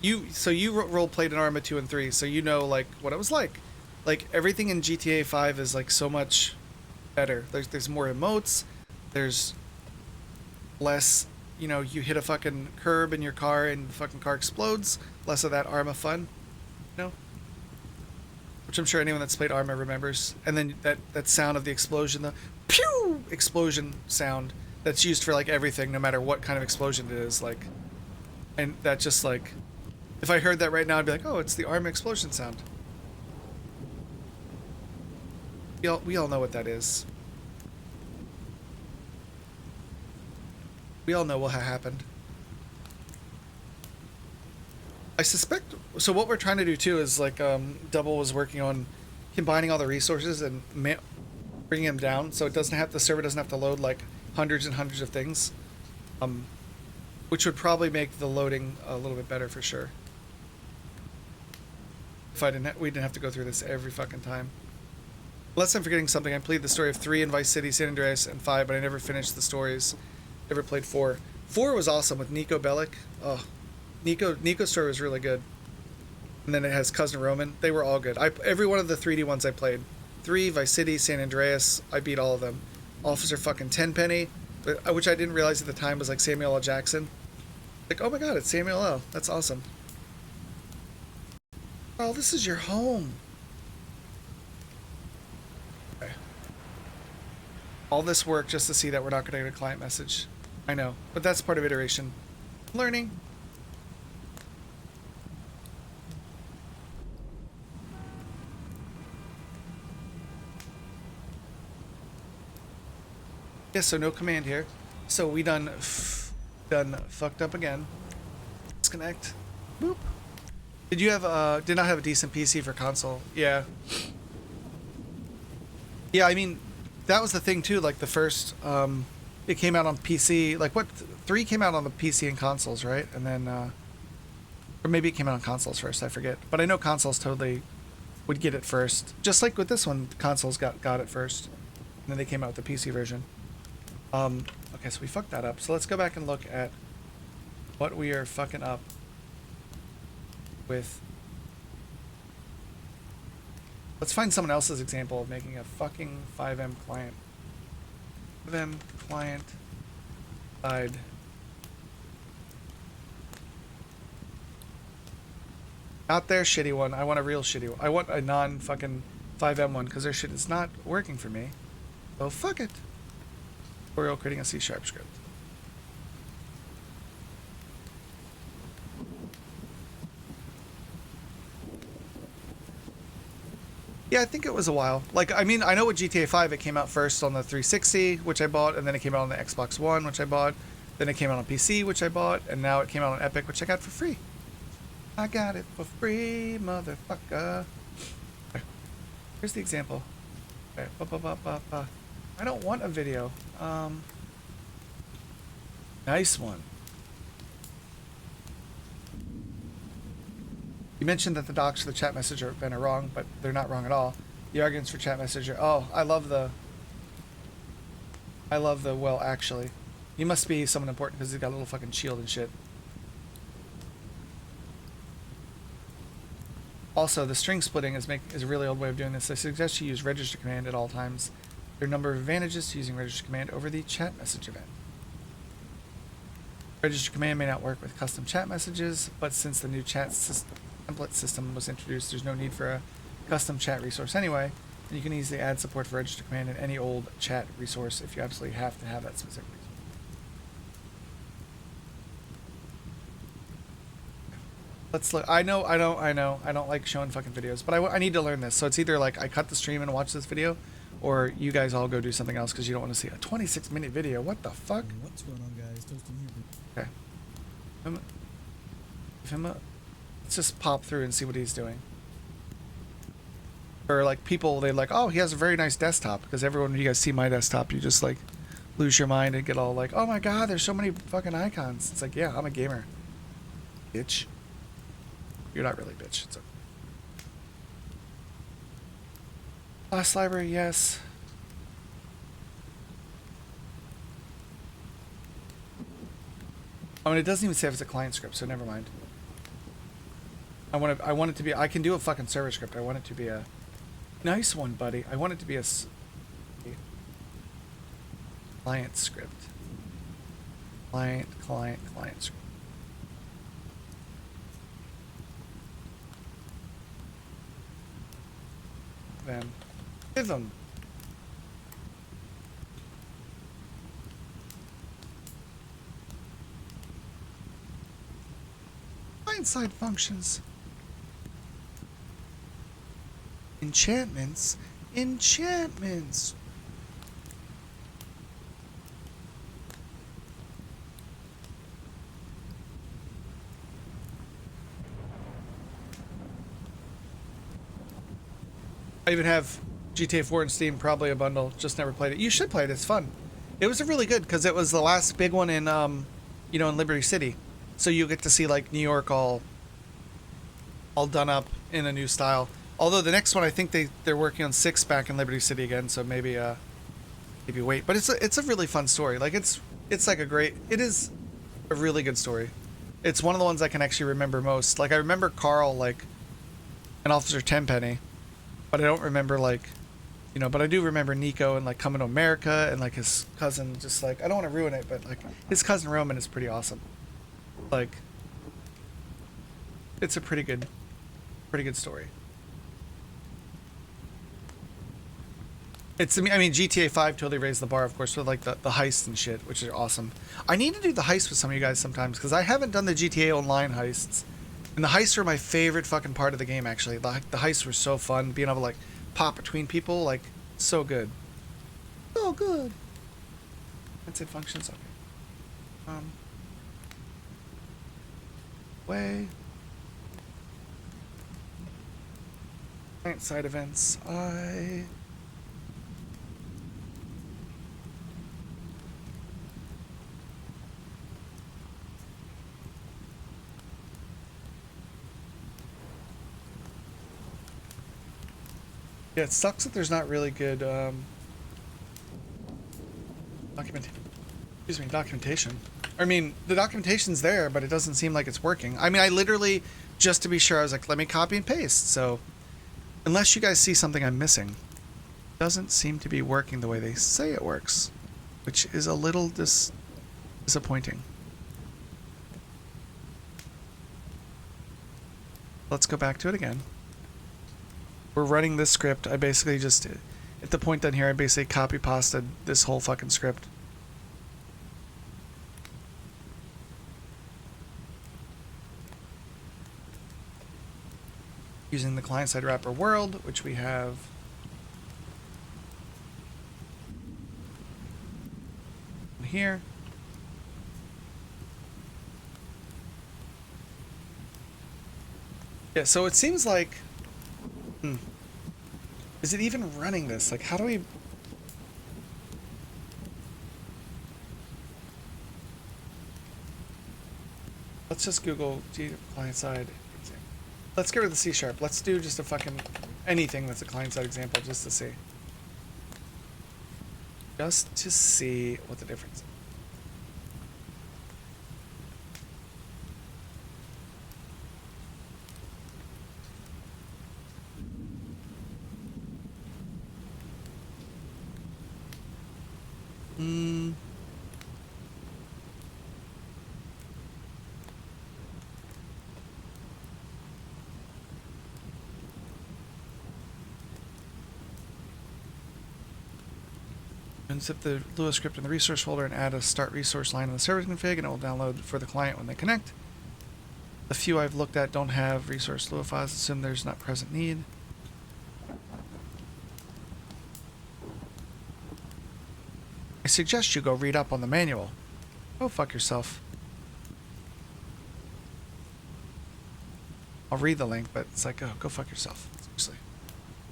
you role played in Arma 2 and 3, so you know like what it was like. Like everything in GTA 5 is like so much better. There's more emotes. There's less, you know, you hit a fucking curb in your car and the fucking car explodes. Less of that Arma fun, you know? Which I'm sure anyone that's played Arma remembers. And then that sound of the explosion, the pew explosion sound that's used for like everything, no matter what kind of explosion it is. Like, and that just like, if I heard that right now, I'd be like, oh, it's the Arma explosion sound. We all know what that is. We all know what happened. I suspect. So what we're trying to do too is like Double was working on combining all the resources and bringing them down, so it doesn't have, the server doesn't have to load like hundreds and hundreds of things, which would probably make the loading a little bit better for sure. If we didn't have to go through this every fucking time. Unless I'm forgetting something, I played the story of 3 in Vice City, San Andreas, and 5, but I never finished the stories. Never played 4. 4 was awesome with Nico Bellic. Oh, Nico's story was really good. And then it has Cousin Roman. They were all good. Every one of the 3D ones I played. 3, Vice City, San Andreas, I beat all of them. Officer fucking Tenpenny, which I didn't realize at the time was like Samuel L. Jackson. Like, oh my god, it's Samuel L. That's awesome. Oh, this is your home. Okay. All this work just to see that we're not going to get a client message. I know, but that's part of iteration. Learning. Yeah, so no command here. So we done fucked up again. Disconnect. Boop. Did you have did not have a decent PC for console? Yeah. Yeah, I mean, that was the thing too, like the first it came out on PC. Like what? 3 came out on the PC and consoles, right? And then, or maybe it came out on consoles first. I forget. But I know consoles totally would get it first. Just like with this one, consoles got it first, and then they came out with the PC version. Okay, so we fucked that up. So let's go back and look at what we are fucking up with. Let's find someone else's example of making a fucking 5M client. 5M client side. Not their shitty one. I want a real shitty one. I want a non-fucking 5M one because their shit is not working for me. So fuck it. Tutorial creating a C# script. Yeah, I think it was a while. Like, I mean, I know with GTA 5, it came out first on the 360, which I bought, and then it came out on the Xbox One, which I bought. Then it came out on PC, which I bought, and now it came out on Epic, which I got for free. I got it for free, motherfucker. Okay. Here's the example. Okay. I don't want a video. Nice one. You mentioned that the docs for the chat messenger event are wrong, but they're not wrong at all. The arguments for chat messenger. Oh, I love the, well, actually. He must be someone important because he's got a little fucking shield and shit. Also, the string splitting is a really old way of doing this. I suggest you use register command at all times. There are a number of advantages to using register command over the chat message event. Register command may not work with custom chat messages, but since the new template system was introduced, there's no need for a custom chat resource anyway, and you can easily add support for register command in any old chat resource if you absolutely have to have that specific resource. Let's look. I know. I don't like showing fucking videos, but I need to learn this. So it's either like I cut the stream and watch this video, or you guys all go do something else because you don't want to see a 26-minute video. What the fuck? What's going on, guys? Toasting here. Okay. Let's just pop through and see what he's doing. Or like people, they like, oh, he has a very nice desktop, because everyone, when you guys see my desktop, you just like lose your mind and get all like, oh my god, there's so many fucking icons. It's like, yeah, I'm a gamer, bitch. You're not really, bitch. It's okay. Class library, yes. I mean, it doesn't even say if it's a client script, so never mind. I want it to be. I can do a fucking server script. I want it to be a nice one, buddy. I want it to be a client script. Client script. Then give them. Client-side functions. Enchantments. Enchantments. I even have GTA 4 and Steam, probably a bundle. Just never played it. You should play it. It's fun. It was really good because it was the last big one in, you know, in Liberty City. So you get to see like New York all done up in a new style. Although the next one, I think they're working on 6 back in Liberty City again. So maybe wait. But it's a really fun story. Like it is a really good story. It's one of the ones I can actually remember most. Like I remember Carl like an Officer Tenpenny. But I don't remember, like, you know, but I do remember Nico and, like, Coming to America and, like, his cousin just, like, I don't want to ruin it, but, like, his cousin Roman is pretty awesome. Like, it's a pretty good story. It's, I mean, GTA 5 totally raised the bar, of course, with, like, the heists and shit, which are awesome. I need to do the heists with some of you guys sometimes, because I haven't done the GTA Online heists. And the heists were my favorite fucking part of the game, actually. The heists were so fun. Being able to, like, pop between people, like, so good. So good. That's it, functions. Okay. Way. Client-side events. Yeah, it sucks that there's not really good documentation. I mean, the documentation's there, but it doesn't seem like it's working. I mean, I literally, just to be sure, I was like, let me copy and paste. So, unless you guys see something I'm missing, it doesn't seem to be working the way they say it works, which is a little disappointing. Let's go back to it again. We're running this script. I basically just, at the point down here, I basically copy pasted this whole fucking script. Using the client-side wrapper world, which we have here. Yeah, so it seems like, is it even running this? Like, how do we? Let's just Google client-side. Let's get rid of the C#. Let's do just a fucking anything that's a client-side example just to see. Just to see what the difference is. Zip the Lua script in the resource folder and add a start resource line in the server config, and it will download for the client when they connect. The few I've looked at don't have resource Lua files. Assume there's not present need. I suggest you go read up on the manual. Go fuck yourself. I'll read the link, but it's like, oh, go fuck yourself. Seriously.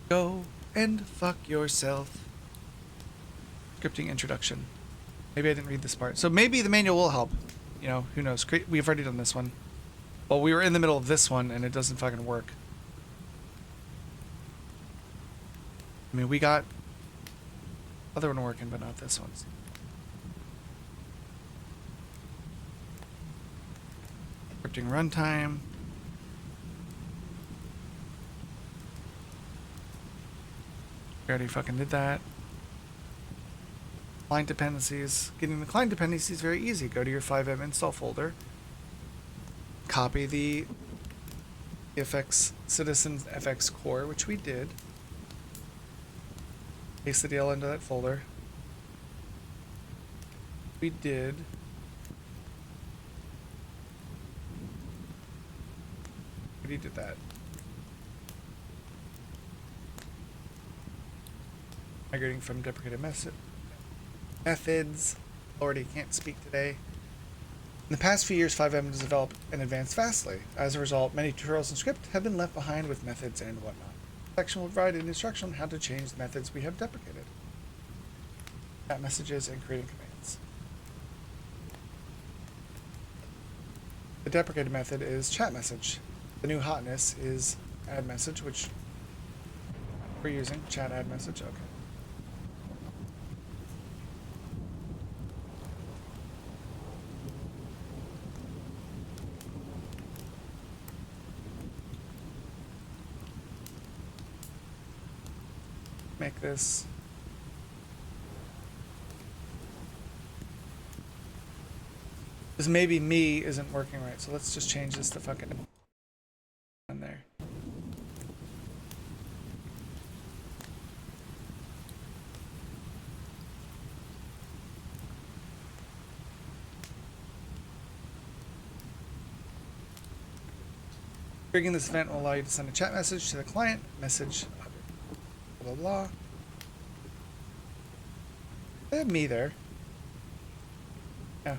Go and fuck yourself. Scripting introduction. Maybe I didn't read this part. So maybe the manual will help. You know, who knows? We've already done this one. Well, we were in the middle of this one and it doesn't fucking work. I mean, we got other one working, but not this one. Scripting runtime. We already fucking did that. Client dependencies. Getting the client dependencies is very easy. Go to your 5M install folder. Copy the FX Citizen FX core, which we did. Paste the DL into that folder. We did. We did that. Migrating from deprecated methods. Already can't speak today. In the past few years, 5M has developed and advanced vastly. As a result, many tutorials and script have been left behind with methods and whatnot. The section will provide an instruction on how to change the methods we have deprecated. Chat messages and creating commands. The deprecated method is chat message. The new hotness is add message, which we're using. Chat add message. Okay. Make this because maybe me isn't working right, so let's just change this to fucking on there. Triggering this event will allow you to send a chat message to the client. Message blah blah blah. They have me there. Yeah.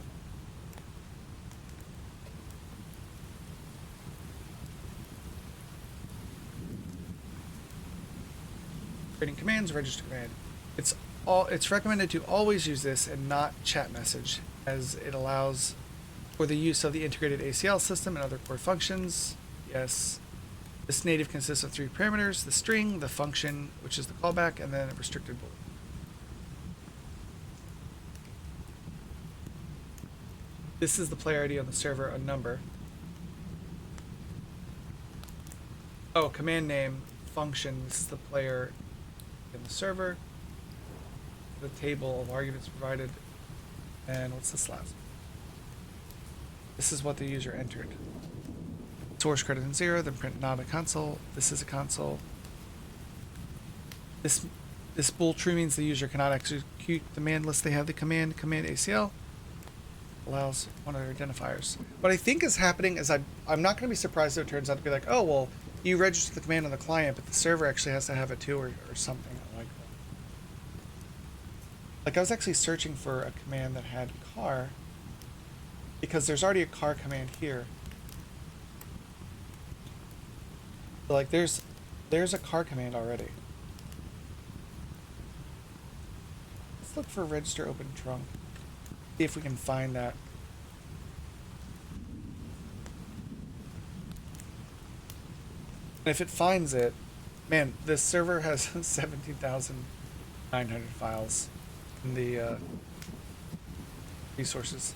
Creating commands, register command. It's recommended to always use this and not chat message, as it allows for the use of the integrated ACL system and other core functions. Yes. This native consists of 3 parameters: the string, the function, which is the callback, and then a restricted boolean. This is the player ID on the server, a number. Oh, command name, function, this is the player in the server. The table of arguments provided. And what's this last? This is what the user entered. Source greater than 0, then print not a console. This is a console. This bool true means the user cannot execute the command unless they have the command ACL. Allows one of their identifiers. What I think is happening is I'm not going to be surprised if it turns out to be like, oh, well, you register the command on the client, but the server actually has to have it too, or something like that. Like, I was actually searching for a command that had car, because there's already a car command here. So, like, there's a car command already. Let's look for register open trunk. See if we can find that. And if it finds it, man, this server has 17,900 files in the resources.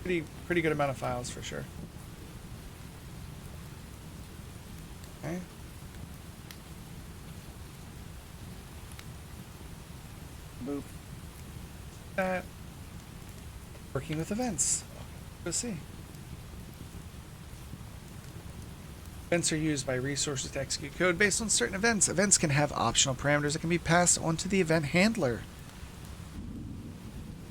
Pretty good amount of files for sure. Okay. Boop. That. Working with events. Let's see. Events are used by resources to execute code based on certain events. Events can have optional parameters that can be passed onto the event handler.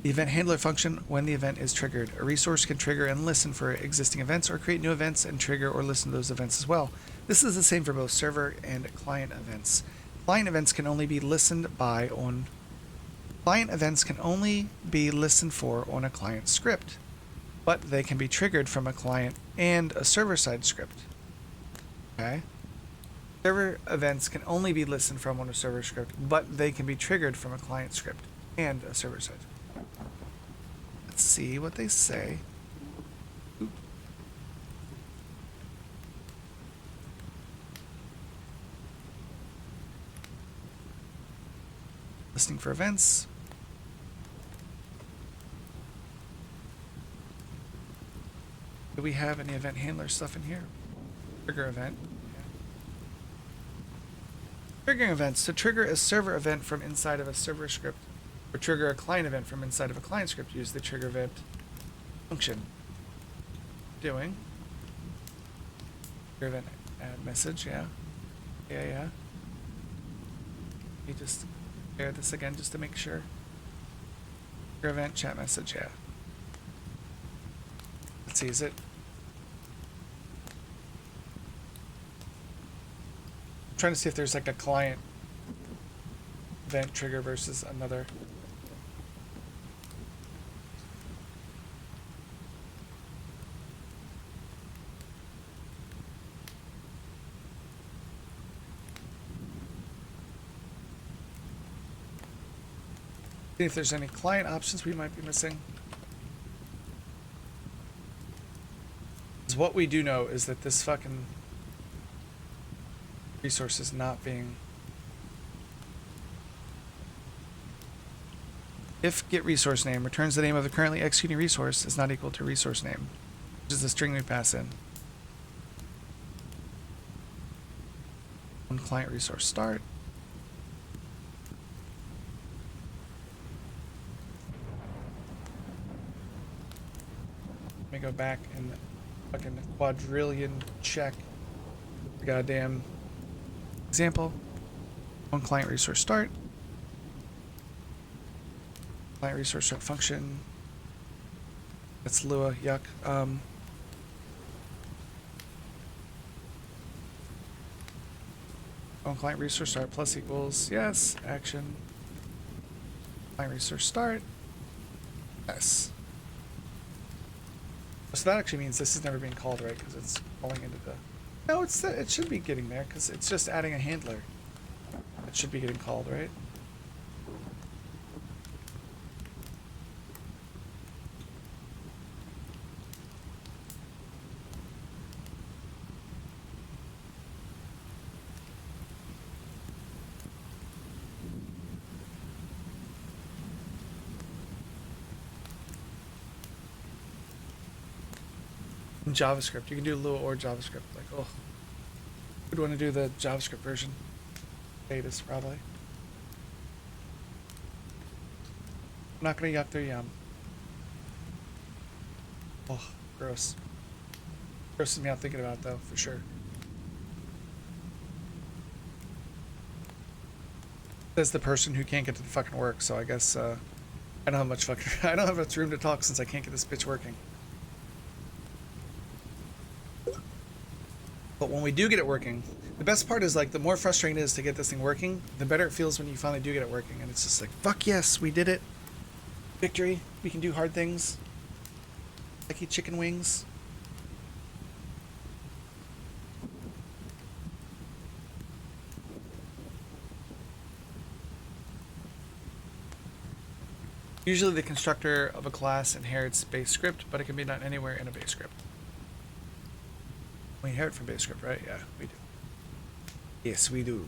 The event handler function when the event is triggered. A resource can trigger and listen for existing events or create new events and trigger or listen to those events as well. This is the same for both server and client events. Client events can only be listened by on Client events can only be listened for on a client script, but they can be triggered from a client and a server-side script. Okay? Server events can only be listened from on a server script, but they can be triggered from a client script and a server-side. Let's see what they say. Oop. Listening for events. Do we have any event handler stuff in here? Trigger event. Yeah. Triggering events. To trigger a server event from inside of a server script, or trigger a client event from inside of a client script, use the trigger event function. Doing. Trigger event add message, yeah. Yeah. Let me just share this again just to make sure. Trigger event chat message, yeah. Let's see, is it? I'm trying to see if there's like a client event trigger versus another. See if there's any client options we might be missing. What we do know is that this fucking resource is not being... If get resource name returns the name of the currently executing resource is not equal to resource name, which is the string we pass in. On client resource start. Let me go back and fucking quadrillion check the goddamn example. On client resource start. Client resource start function. That's Lua, yuck. On client resource start plus equals yes, action. Client resource start. Yes. So that actually means this is never being called, right? Because it's calling into the... No, it should be getting there, because it's just adding a handler. It should be getting called, right? In JavaScript, you can do Lua or JavaScript. Like, oh, would want to do the JavaScript version. Betas probably. I'm not gonna yuck their yum. Oh, gross. Grosses me out thinking about it though, for sure. Says the person who can't get to the fucking work, so I guess I don't have much fucking I don't have much room to talk since I can't get this bitch working. But when we do get it working, the best part is like the more frustrating it is to get this thing working, the better it feels when you finally do get it working. And it's just like, fuck yes, we did it. Victory. We can do hard things. Like eat chicken wings. Usually the constructor of a class inherits base script, but it can be done anywhere in a base script. We inherit from base script, right? Yeah, we do. Yes, we do.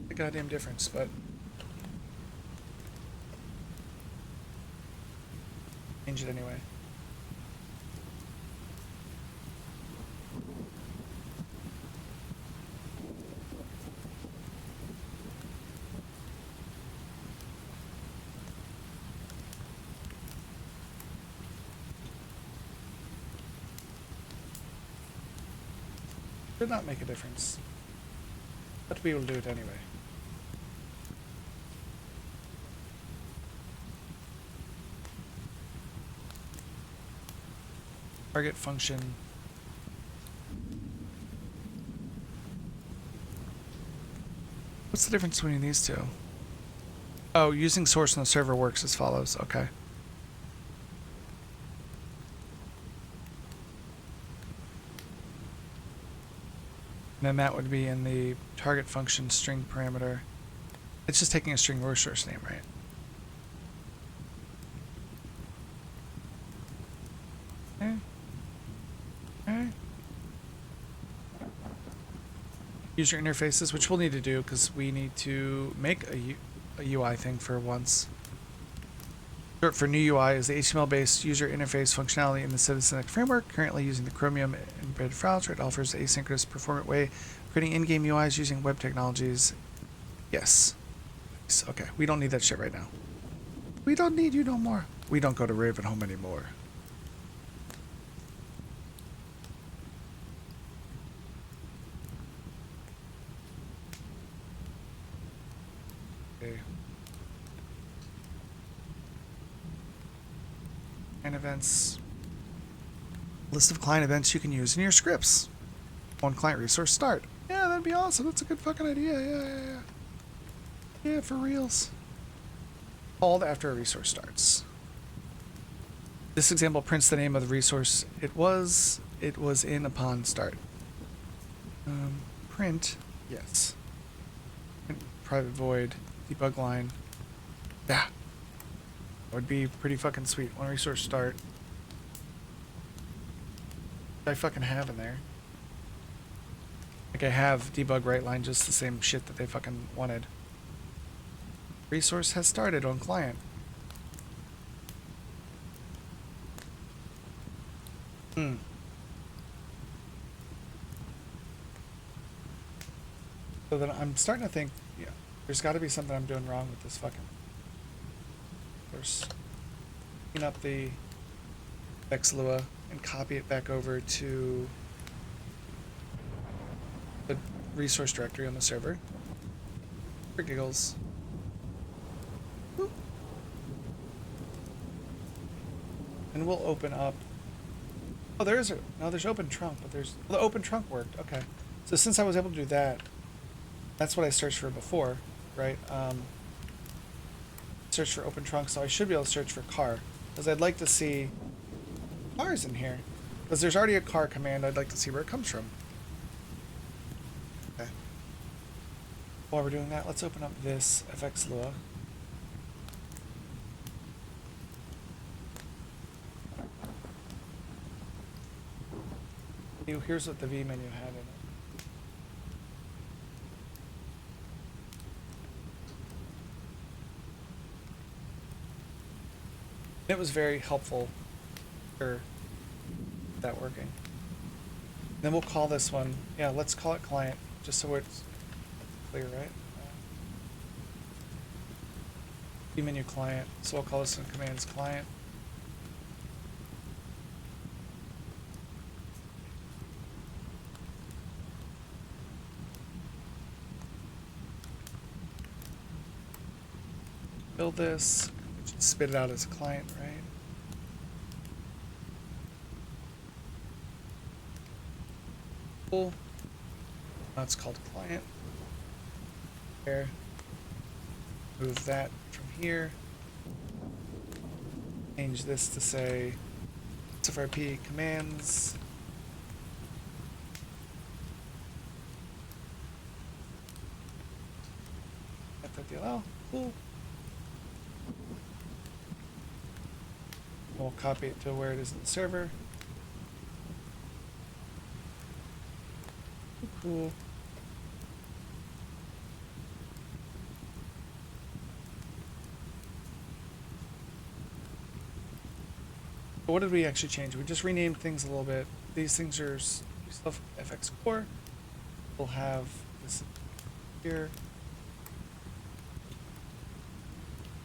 The goddamn difference, but change it anyway. Did not make a difference, but we will do it anyway. Target function. What's the difference between these two? Oh, using source on the server works as follows. Okay. And then that would be in the target function string parameter. It's just taking a string resource name, right? Okay. Okay. User interfaces, which we'll need to do because we need to make a UI thing for once. Short for new UI is the HTML-based user interface functionality in the Citizen framework, currently using the Chromium embedded browser. It offers an asynchronous, performant way of creating in-game UIs using web technologies. Yes. Okay, we don't need that shit right now. We don't need you no more. We don't go to Ravenholm anymore. Okay. Client events. List of client events you can use in your scripts. One client resource start. Yeah, that'd be awesome. That's a good fucking idea. Yeah. Yeah, for reals. Called after a resource starts. This example prints the name of the resource it was in upon start. Print, yes. Print private void, debug line. Yeah. That would be pretty fucking sweet. One resource start. I fucking have in there. Like I have debug write line, just the same shit that they fucking wanted. Resource has started on client. So then I'm starting to think, yeah, there's got to be something I'm doing wrong with this fucking. First, clean up the Lua and copy it back over to the resource directory on the server. For giggles. Boop. And we'll open up. Oh, there's open trunk, but well, the open trunk worked. Okay. So since I was able to do that, that's what I searched for before, right? Search for open trunk, so I should be able to search for car, because I'd like to see cars in here, because there's already a car command. I'd like to see where it comes from. Okay. While we're doing that, let's open up this FX Lua. Here's what the V menu had in it. It was very helpful for that working. Then we'll call this one, yeah, let's call it client, just so it's clear, right? Menu client, so we'll call this one commands client. Build this, spit it out as a client, right? Cool. Now it's called client. There. Move that from here. Change this to say SFRP commands. FFDLL. Cool. We'll copy it to where it is in the server. Cool. What did we actually change? We just renamed things a little bit. These things are stuff FX core. We'll have this here.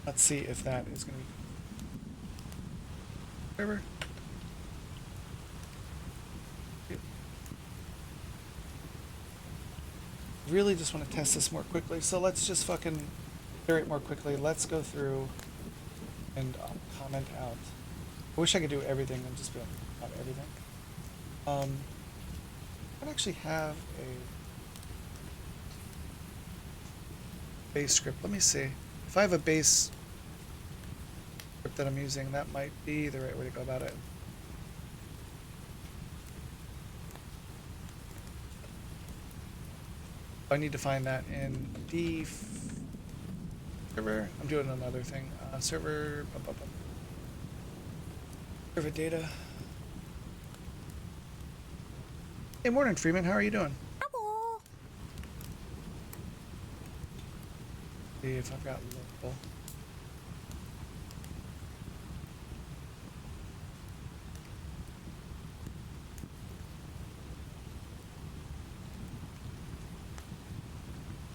Let's see if that is going to be server. Really just want to test this more quickly, so let's just fucking iterate more quickly. Let's go through and comment out. I wish I could do everything and just be like, not everything. I actually have a base script. Let me see. If I have a base script that I'm using, that might be the right way to go about it. I need to find that in the server. I'm doing another thing. Server. Server data. Hey, morning, Freeman. How are you doing? Hello. See if I've got local.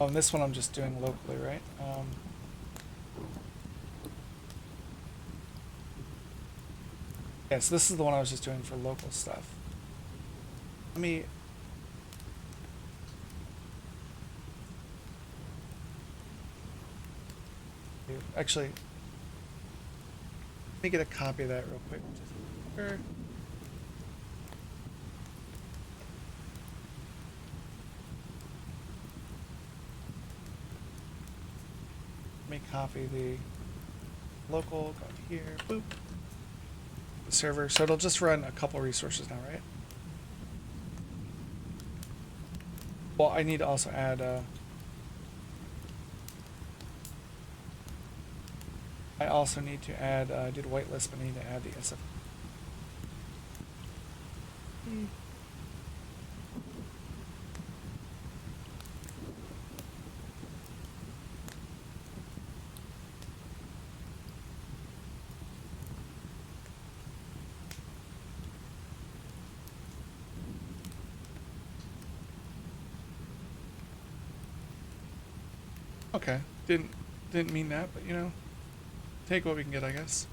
Oh, and this one I'm just doing locally, right? Yes, this is the one I was just doing for local stuff. Let me... Actually, let me get a copy of that real quick. Sure. Let me copy the local, go here, boop. The server, so it'll just run a couple resources now, right? Well, I need to also add I also need to add, I did whitelist, but I need to add the SF. Okay, didn't mean that, but you know, take what we can get, I guess.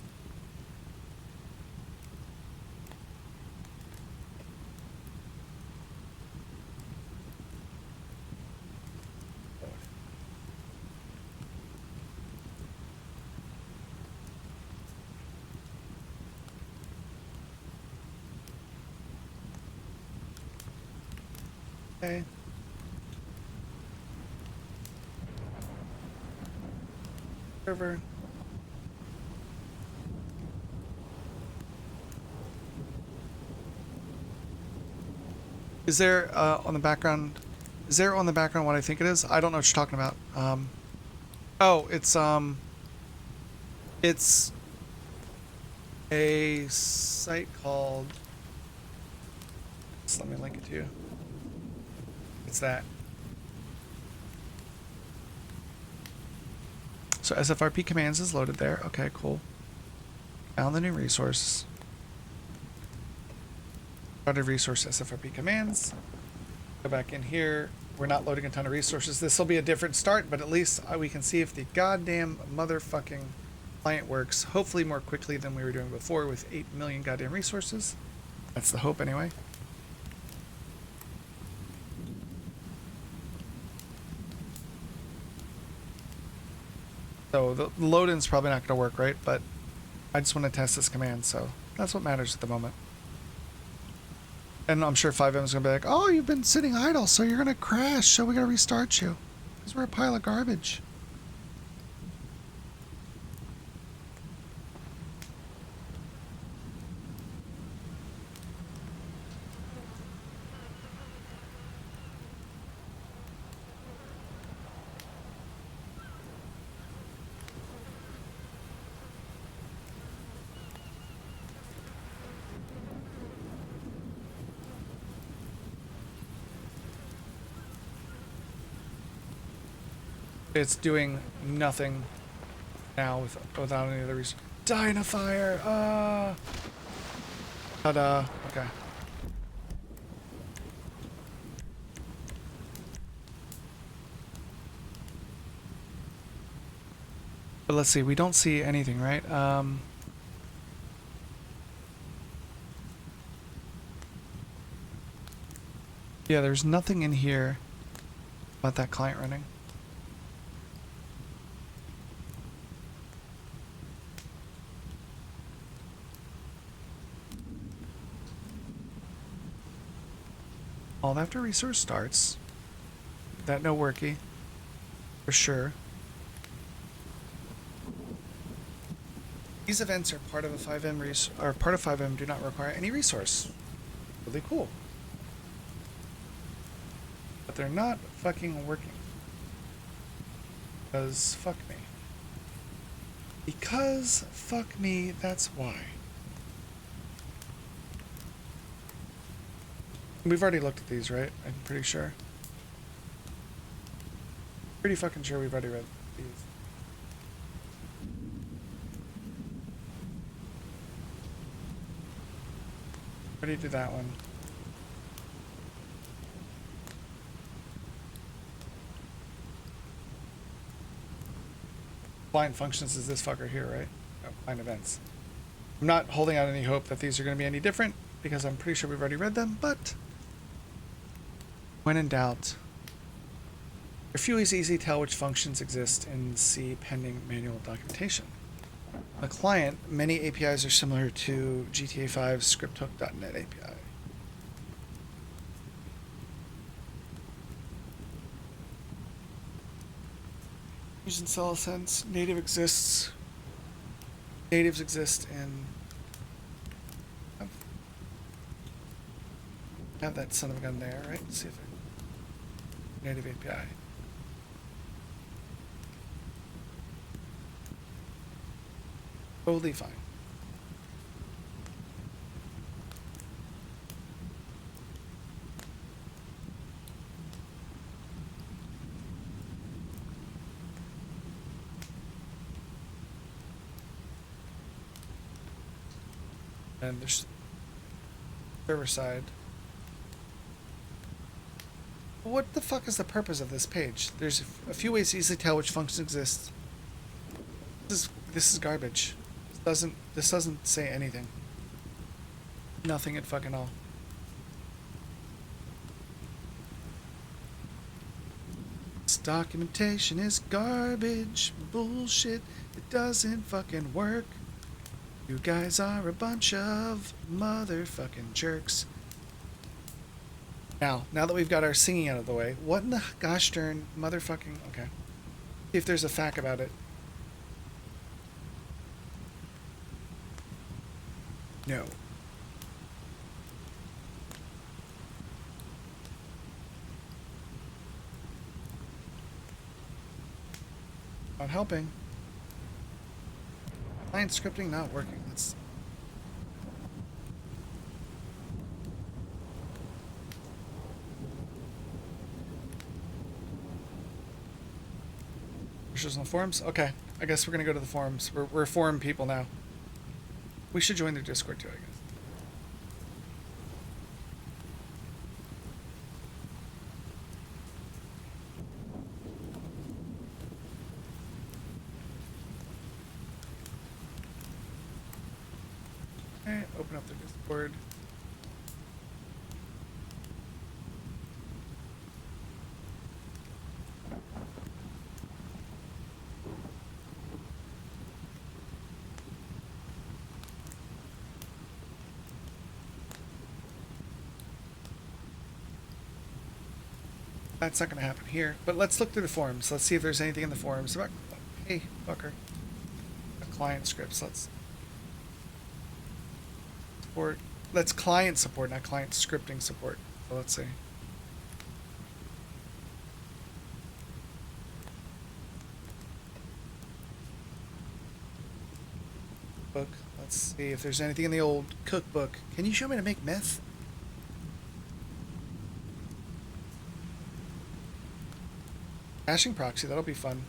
Okay. Server. Is there on the background? Is there on the background what I think it is? I don't know what you're talking about. Oh, it's a site called. Just let me link it to you. It's that. So SFRP commands is loaded there. Okay, cool. Found the new resource. Started resource SFRP commands. Go back in here. We're not loading a ton of resources. This will be a different start, but at least we can see if the goddamn motherfucking client works. Hopefully more quickly than we were doing before with 8 million goddamn resources. That's the hope anyway. So the load-in's probably not going to work, right? But I just want to test this command, so that's what matters at the moment. And I'm sure 5M is going to be like, oh, you've been sitting idle, so you're going to crash, so we got to restart you. Because we're a pile of garbage. It's doing nothing now without any other reason. Die in a fire! Ta-da. Okay. But let's see, we don't see anything, right? Yeah, there's nothing in here about that client running. All after resource starts. That no worky. For sure. These events are part of a 5M or part of 5M do not require any resource. Really cool. But they're not fucking working. Because fuck me. Because fuck me, that's why. We've already looked at these, right? I'm pretty sure. Pretty fucking sure we've already read these. Already did that one. Client functions is this fucker here, right? Oh, client events. I'm not holding out any hope that these are going to be any different because I'm pretty sure we've already read them, but when in doubt, there are few ways to easily tell which functions exist in C pending manual documentation. On the client, many APIs are similar to GTA 5's scripthook.net API. Using CellSense, natives exist in. Have that son of a gun there, right? Let's see if I native API. Totally fine. And there's server side. What the fuck is the purpose of this page? There's a few ways to easily tell which functions exist. This is garbage. This doesn't say anything. Nothing at fucking all. This documentation is garbage, bullshit. It doesn't fucking work. You guys are a bunch of motherfucking jerks. Now that we've got our singing out of the way, what in the gosh darn motherfucking... Okay. See if there's a fact about it. No. Not helping. Client scripting not working. Let's... Wishes on the forums? Okay. I guess we're gonna go to the forums. We're forum people now. We should join their Discord too, I guess. Okay, open up their Discord. That's not going to happen here. But let's look through the forums. Let's see if there's anything in the forums about. Hey, fucker. Client scripts. Let's support. Let's client support, not client scripting support. So let's see. Book. Let's see if there's anything in the old cookbook. Can you show me how to make meth? Hashing proxy, that'll be fun.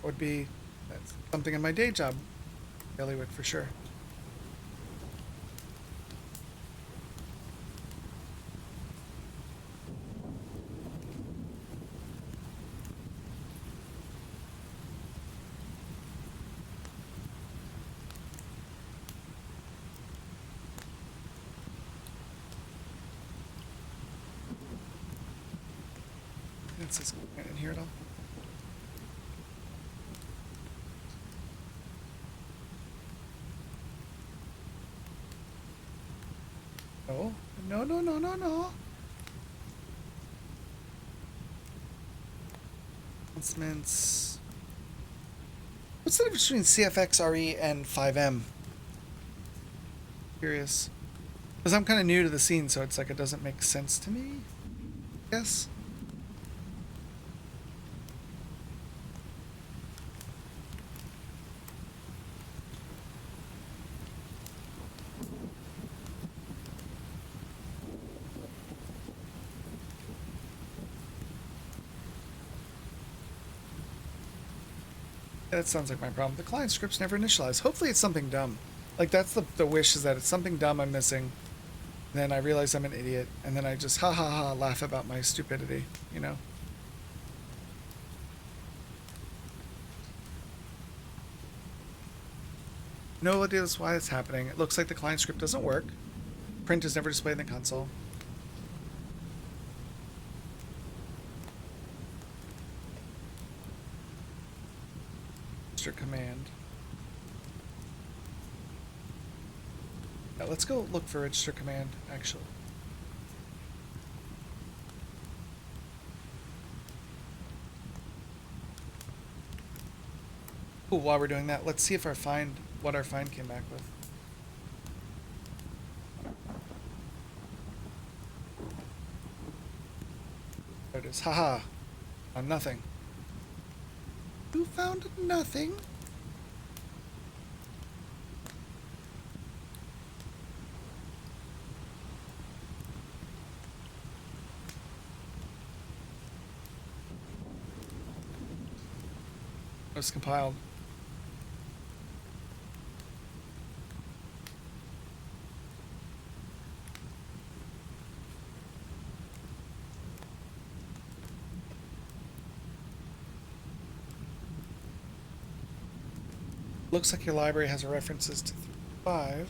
Would be that's something in my day job. Bailiwick for sure. Is this in here at all? No, no, no, no, no. Announcements. What's the difference between CFX RE and 5M? Curious. Because I'm kind of new to the scene, so it's like it doesn't make sense to me. Yes. That sounds like my problem. The client scripts never initialize. Hopefully it's something dumb. Like that's the wish, is that it's something dumb I'm missing. Then I realize I'm an idiot, and then I just ha ha ha laugh about my stupidity, you know? No idea why it's happening. It looks like the client script doesn't work. Print is never displayed in the console. Command. Yeah, let's go look for register command, actually. Ooh, while we're doing that, let's see if what our find came back with. There it is. Haha. Nothing. You found nothing? It was compiled. Looks like your library has references to 5.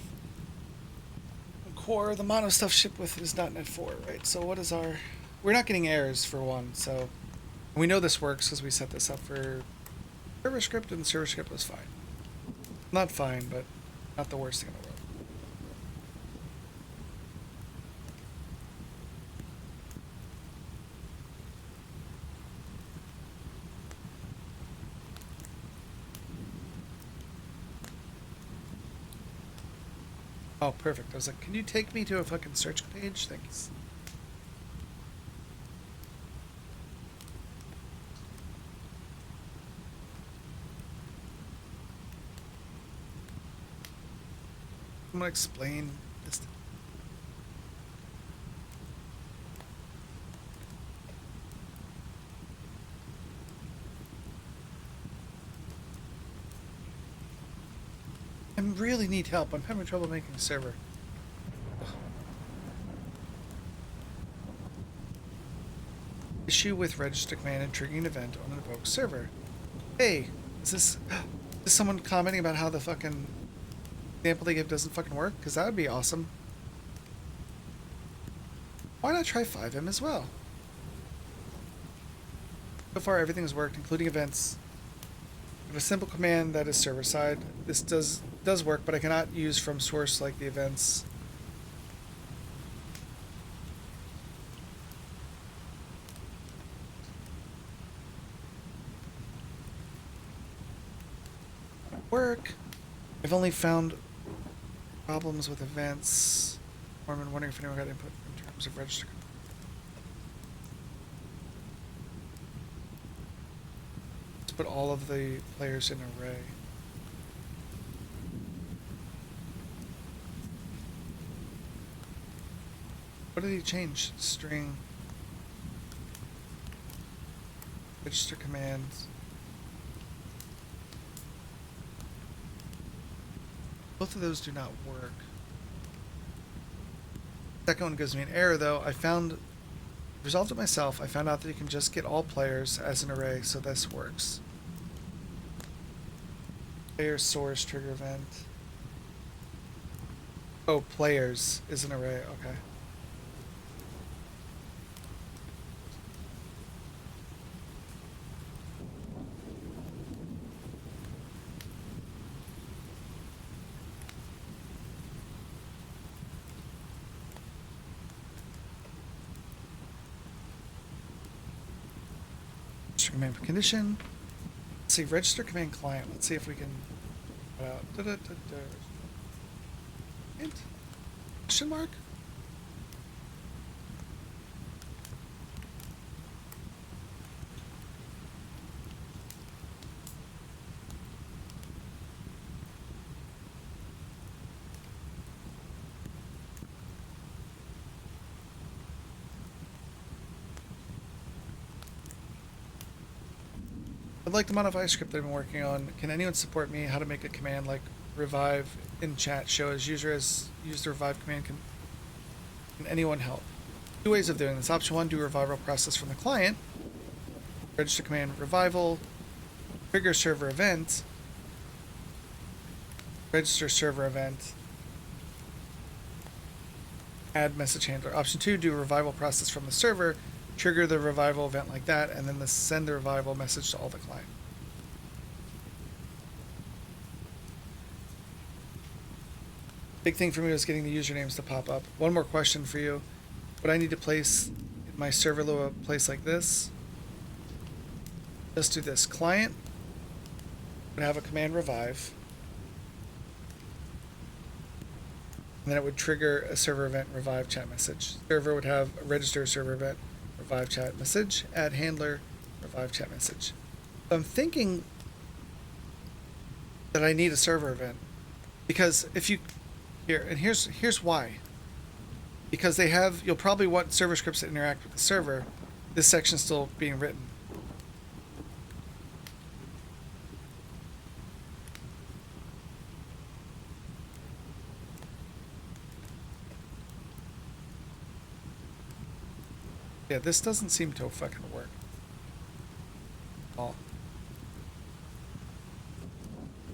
Core, the mono stuff shipped with is .NET 4, right? So what is our... We're not getting errors for one, so... We know this works because we set this up for server script, and the server script was fine. Not fine, but not the worst thing in the world. Oh, perfect. I was like, can you take me to a fucking search page? Thanks. I'm gonna explain this. I really need help. I'm having trouble making a server. Issue with register command and triggering an event on an evoked server. Hey, is this someone commenting about how the fucking example they give doesn't fucking work? Because that would be awesome. Why not try FiveM as well? So far everything has worked, including events. I have a simple command that is server side. This does work, but I cannot use from source like the events. Work. I've only found problems with events. I'm wondering if anyone got input in terms of register. Let's put all of the players in array. What did he change? String. Register commands. Both of those do not work. Second one gives me an error though. Resolved it myself. I found out that you can just get all players as an array, so this works. Player source trigger event. Oh, players is an array, okay. Command for condition. Let's see, register command client. Let's see if we can Hint? Question mark? I'd like to modify a script that I've been working on. Can anyone support me how to make a command like revive in chat show as user has used the revive command? Can anyone help? Two ways of doing this. Option one, do a revival process from the client. Register command revival. Trigger server event. Register server event. Add message handler. Option two, do a revival process from the server. Trigger the revival event like that, and then send the revival message to all the client. Big thing for me was getting the usernames to pop up. One more question for you. Would I need to place my server Lua place like this? Just do this. Client would have a command revive. And then it would trigger a server event revive chat message. Server would have a register server event revive chat message, add handler, revive chat message. So I'm thinking that I need a server event because if you here's why. Because you'll probably want server scripts that interact with the server. This section's still being written. Yeah, this doesn't seem to fucking work. Oh.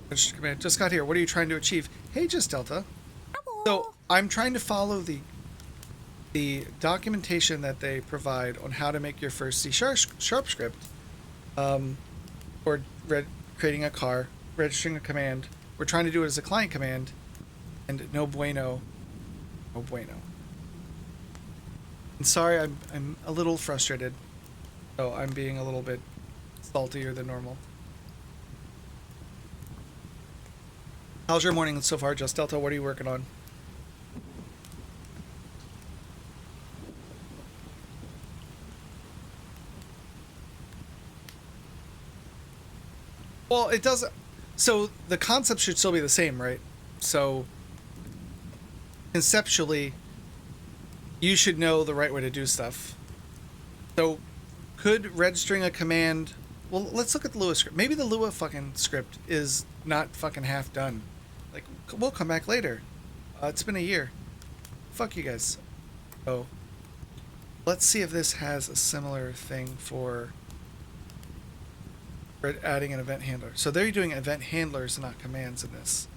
Register command. Just got here. What are you trying to achieve? Hey, just Delta. So I'm trying to follow the documentation that they provide on how to make your first C# script, or creating a car, registering a command. We're trying to do it as a client command, and no bueno, no bueno. And sorry, I'm a little frustrated. So I'm being a little bit saltier than normal. How's your morning so far, Just Delta? What are you working on? Well, it doesn't. So the concept should still be the same, right? So conceptually, you should know the right way to do stuff. So could registering a command... Well, let's look at the Lua script. Maybe the Lua fucking script is not fucking half done. Like, we'll come back later. It's been a year. Fuck you guys. So, let's see if this has a similar thing for adding an event handler. So they're doing event handlers, not commands in this.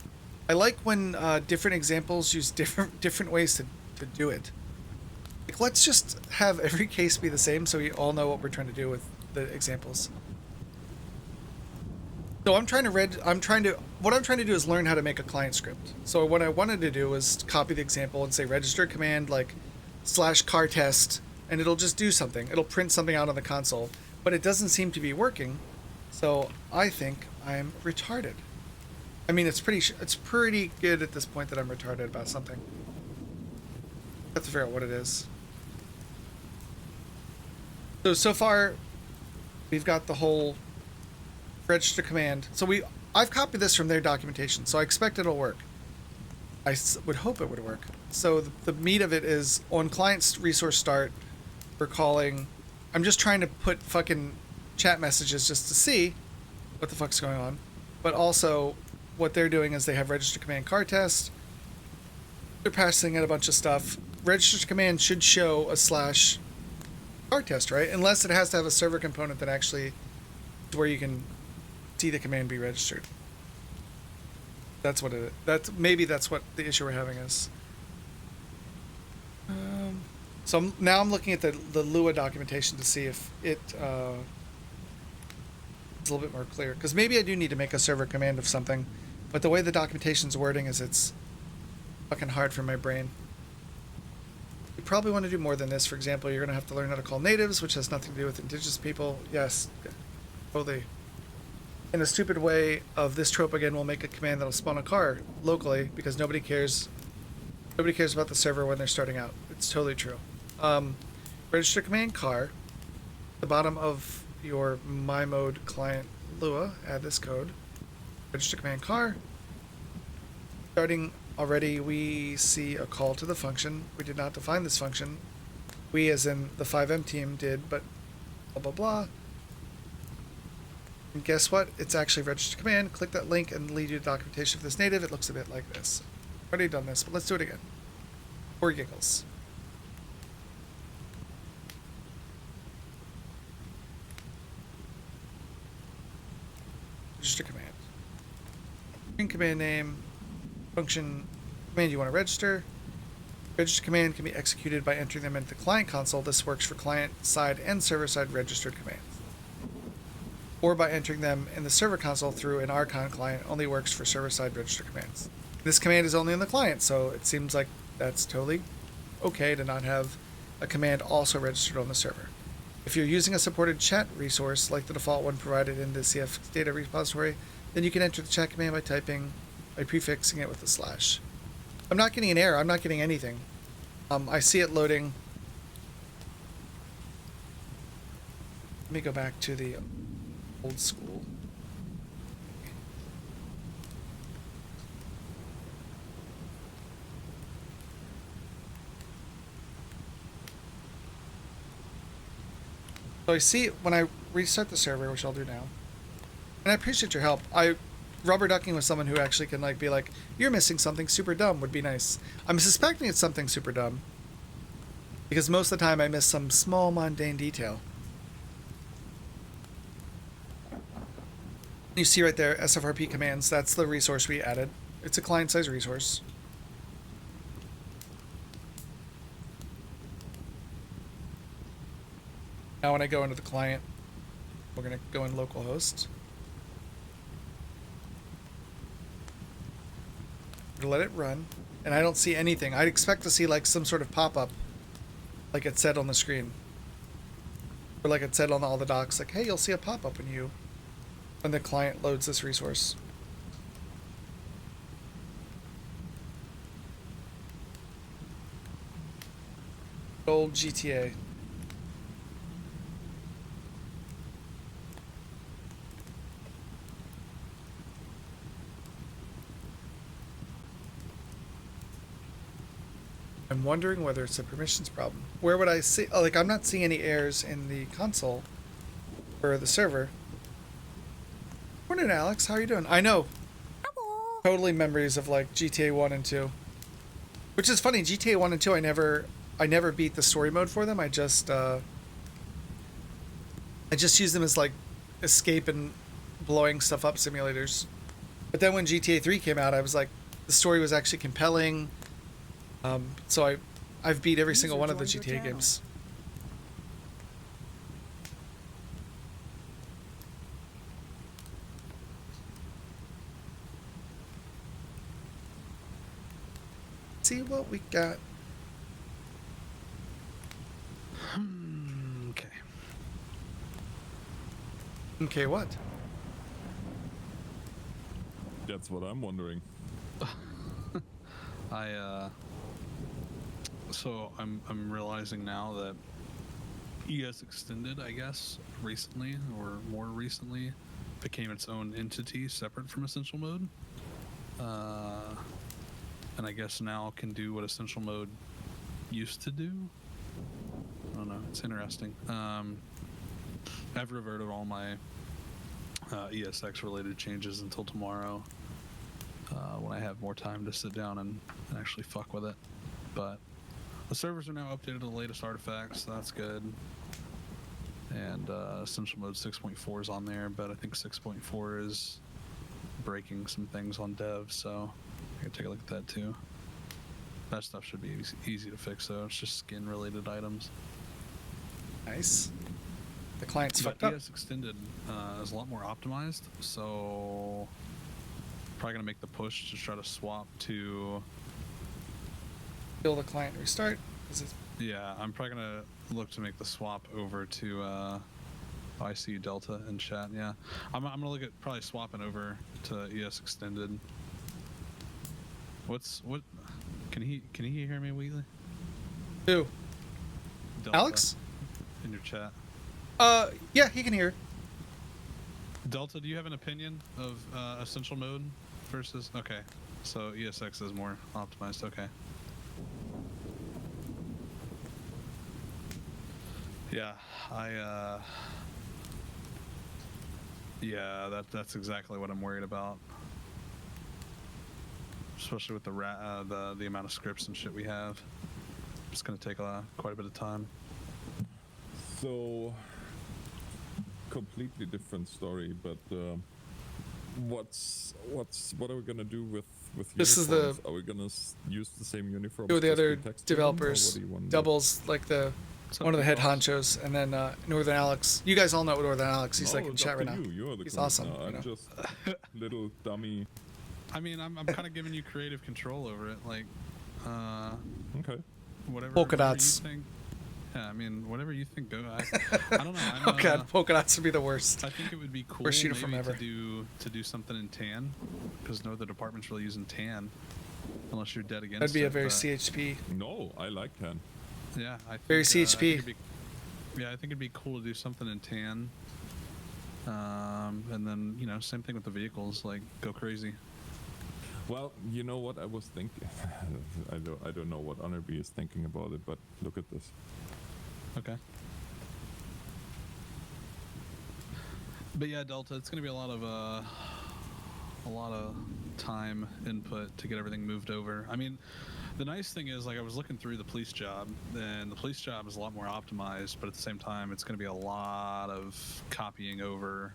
I like when different examples use different ways to do it. Like, let's just have every case be the same so we all know what we're trying to do with the examples. So what I'm trying to do is learn how to make a client script. So what I wanted to do was copy the example and say register command like /car test, and it'll just do something. It'll print something out on the console, but it doesn't seem to be working. So I think I'm retarded. I mean, it's pretty good at this point that I'm retarded about something. I have to figure out what it is. So far, we've got the whole register command. So I've copied this from their documentation, so I expect it'll work. I would hope it would work. So the meat of it is on client's resource start, we're calling. I'm just trying to put fucking chat messages just to see what the fuck's going on. But also, what they're doing is they have register command car test. They're passing in a bunch of stuff. Register command should show a /car test, right? Unless it has to have a server component that actually is where you can see the command be registered. That's what it is. Maybe that's what the issue we're having is. So now I'm looking at the Lua documentation to see if it is a little bit more clear. Because maybe I do need to make a server command of something, but the way the documentation's wording is it's fucking hard for my brain. You probably want to do more than this. For example, you're going to have to learn how to call natives, which has nothing to do with indigenous people. Yes, totally. In a stupid way of this trope again, we'll make a command that'll spawn a car locally because nobody cares. Nobody cares about the server when they're starting out. It's totally true. Register command car. The bottom of your my mode client Lua, add this code. Register command car. Starting already, we see a call to the function. We did not define this function. We, as in the 5M team, did, but blah blah blah. And guess what? It's actually register command. Click that link and lead you to documentation for this native. It looks a bit like this. Already done this, but let's do it again. For giggles. Register command. In command name, function, command you want to register. Register command can be executed by entering them into the client console. This works for client side and server side registered commands. Or by entering them in the server console through an Archon client. Only works for server side register commands. This command is only in the client, so it seems like that's totally okay to not have a command also registered on the server. If you're using a supported chat resource, like the default one provided in the CF data repository, then you can enter the chat command by prefixing it with a /. I'm not getting an error. I'm not getting anything. I see it loading. Let me go back to the old school. So I see when I restart the server, which I'll do now, and I appreciate your help. Rubber ducking with someone who actually can be like, you're missing something super dumb would be nice. I'm suspecting it's something super dumb because most of the time I miss some small mundane detail. You see right there, SFRP commands, that's the resource we added. It's a client-size resource. Now when I go into the client, we're going to go in localhost. Let it run, and I don't see anything. I'd expect to see some sort of pop-up, like it said on the screen. Or like it said on all the docs, hey, you'll see a pop-up when the client loads this resource. Old GTA. I'm wondering whether it's a permissions problem. Where would I see, I'm not seeing any errors in the console or the server. Morning, Alex. How are you doing? I know. Hello. totally memories of like GTA 1 and 2. Which is funny, GTA 1 and 2 I never beat the story mode for them. I just use them as like escape and blowing stuff up simulators. But then when GTA 3 came out, I was like, the story was actually compelling. So I've beat every single one of the GTA games. See what we got. Okay. Okay, what? That's what I'm wondering. So I'm realizing now that ES Extended, I guess, recently or more recently, became its own entity separate from Essential Mode. And I guess now can do what Essential Mode used to do. I don't know. It's interesting. I've reverted all my ESX related changes until tomorrow, when I have more time to sit down and actually fuck with it. But the servers are now updated to the latest artifacts, so that's good. And Essential Mode 6.4 is on there, but I think 6.4 is breaking some things on dev, so I can take a look at that too. That stuff should be easy to fix though. It's just skin related items. Nice. The client's But fucked up. ES Extended is a lot more optimized, so probably gonna make the push to try to swap to. Kill the client and restart. Yeah, I'm probably gonna look to make the swap over to. I see you, Delta in chat. Yeah, I'm gonna look at probably swapping over to ES Extended. What? Can he hear me, Wheatley? Who? Delta, Alex? in your chat. Yeah, he can hear. Delta, do you have an opinion of Essential Mode versus? Okay, so ESX is more optimized. Okay. Yeah, yeah, that's exactly what I'm worried about. Especially with the amount of scripts and shit we have. It's gonna take quite a bit of time. So, completely different story, but what are we gonna do with This is uniforms? the- Are we gonna use the same uniform? Two of the other developers, doubles like the one of the head honchos, and then Northern Alex. You guys all know Northern Alex. He's like in chat right now. You're the He's awesome. commissioner. You know? I'm just little dummy. I mean, I'm kind of giving you creative control over it, like, Okay. whatever. Polka whatever dots. You think. Yeah, I mean, whatever you think. Go. I don't know. Oh god, polka dots would be the worst. I think it would be cool Worst maybe uniform ever. to do something in tan, because no other department's really using tan, unless you're dead against That'd be it, a very but- CHP. No, I like tan. Yeah, I think, Very I think CHP. I think it'd be cool to do something in tan. And then same thing with the vehicles, like go crazy. Well, you know what I was thinking. I don't know what Honorby is thinking about it, but look at this. Okay. But yeah, Delta, it's gonna be a lot of time input to get everything moved over. I mean, the nice thing is, like, I was looking through the police job, and the police job is a lot more optimized, but at the same time, it's gonna be a lot of copying over,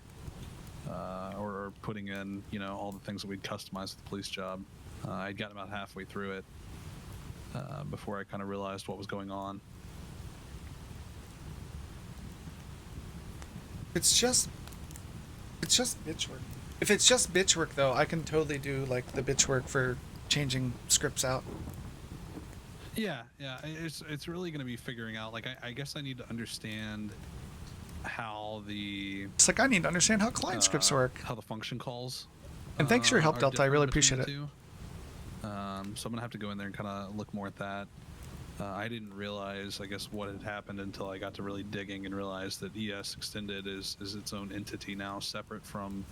or putting in, all the things that we'd customize with the police job. I'd gotten about halfway through it before I kind of realized what was going on. It's just bitch work. If it's just bitch work though, I can totally do like the bitch work for changing scripts out. Yeah. It's really going to be figuring out. Like, I guess I need to understand how the It's like I need to understand how client scripts work. how the function calls. And thanks for your help, are Delta. I really different appreciate between it. the two. So I'm gonna have to go in there and kind of look more at that. I didn't realize, I guess, what had happened until I got to really digging and realized that ES Extended is its own entity now, separate from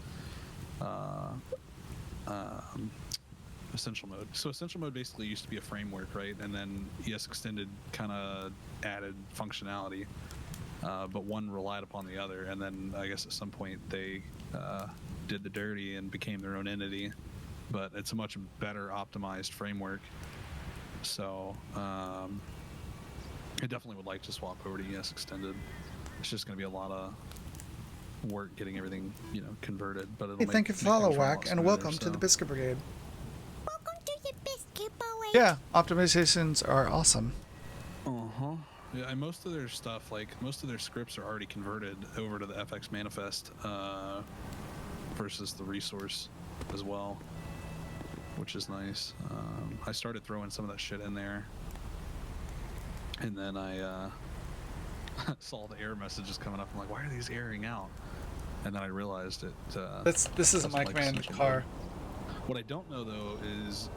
Essential Mode. So Essential Mode basically used to be a framework, right? And then ES Extended kind of added functionality, but one relied upon the other. And then I guess at some point they did the dirty and became their own entity. but it's a much better optimized framework. So I definitely would like to swap over to ES Extended. It's just going to be a lot of work getting everything, converted. But it'll Hey, thank you for follow, Whack, and welcome to the Biscuit Brigade. Welcome to the biscuit boy. Yeah, optimizations are awesome. Uh-huh. Yeah, and most of their stuff, most of their scripts are already converted over to the FX manifest versus the resource as well, which is nice. I started throwing some of that shit in there, and then I saw the error messages coming up. I'm like, why are these erroring out? And then I realized it. This isn't my command essential car. mode. What I don't know though is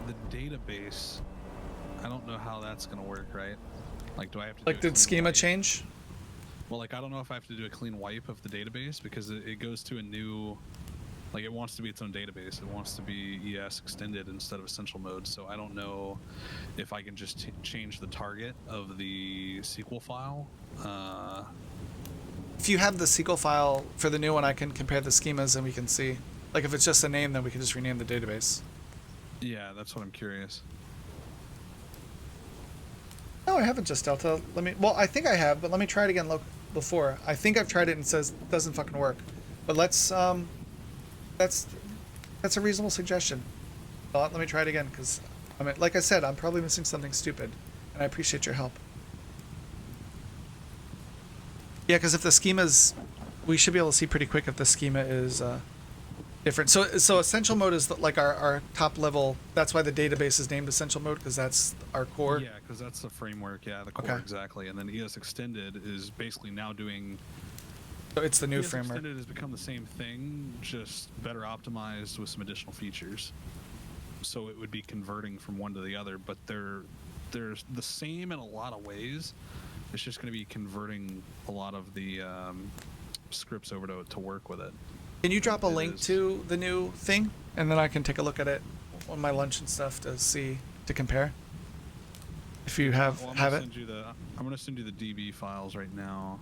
the database. I don't know how that's gonna work, right? Like, do I have to? Like, did schema change? Well, I don't know if I have to do a clean wipe of the database because it goes to a new. Like, it wants to be its own database. It wants to be ES extended instead of essential mode. So I don't know if I can just change the target of the SQL file. If you have the SQL file for the new one, I can compare the schemas and we can see. Like, if it's just a name, then we can just rename the database. Yeah, that's what I'm curious. No, I haven't just Delta. Well, I think I have, but let me try it again before. I think I've tried it and it says it doesn't fucking work. But let's, that's a reasonable suggestion. Let me try it again, because, like I said, I'm probably missing something stupid, and I appreciate your help. Yeah, because if the schema's, we should be able to see pretty quick if the schema is different. So essential mode is like our top level. That's why the database is named essential mode, because that's our core. Yeah, because that's the framework. Yeah, the core, Okay. exactly. And then ES extended is basically now doing. So it's the new ES framework. extended has become the same thing, just better optimized with some additional features. So it would be converting from one to the other, but they're the same in a lot of ways. It's just going to be converting a lot of the scripts over to work with it. Can you drop a It link is. to the new thing, and then I can take a look at it on my lunch and stuff to compare? If you have Well, I'm it. going to send you the DB files right now.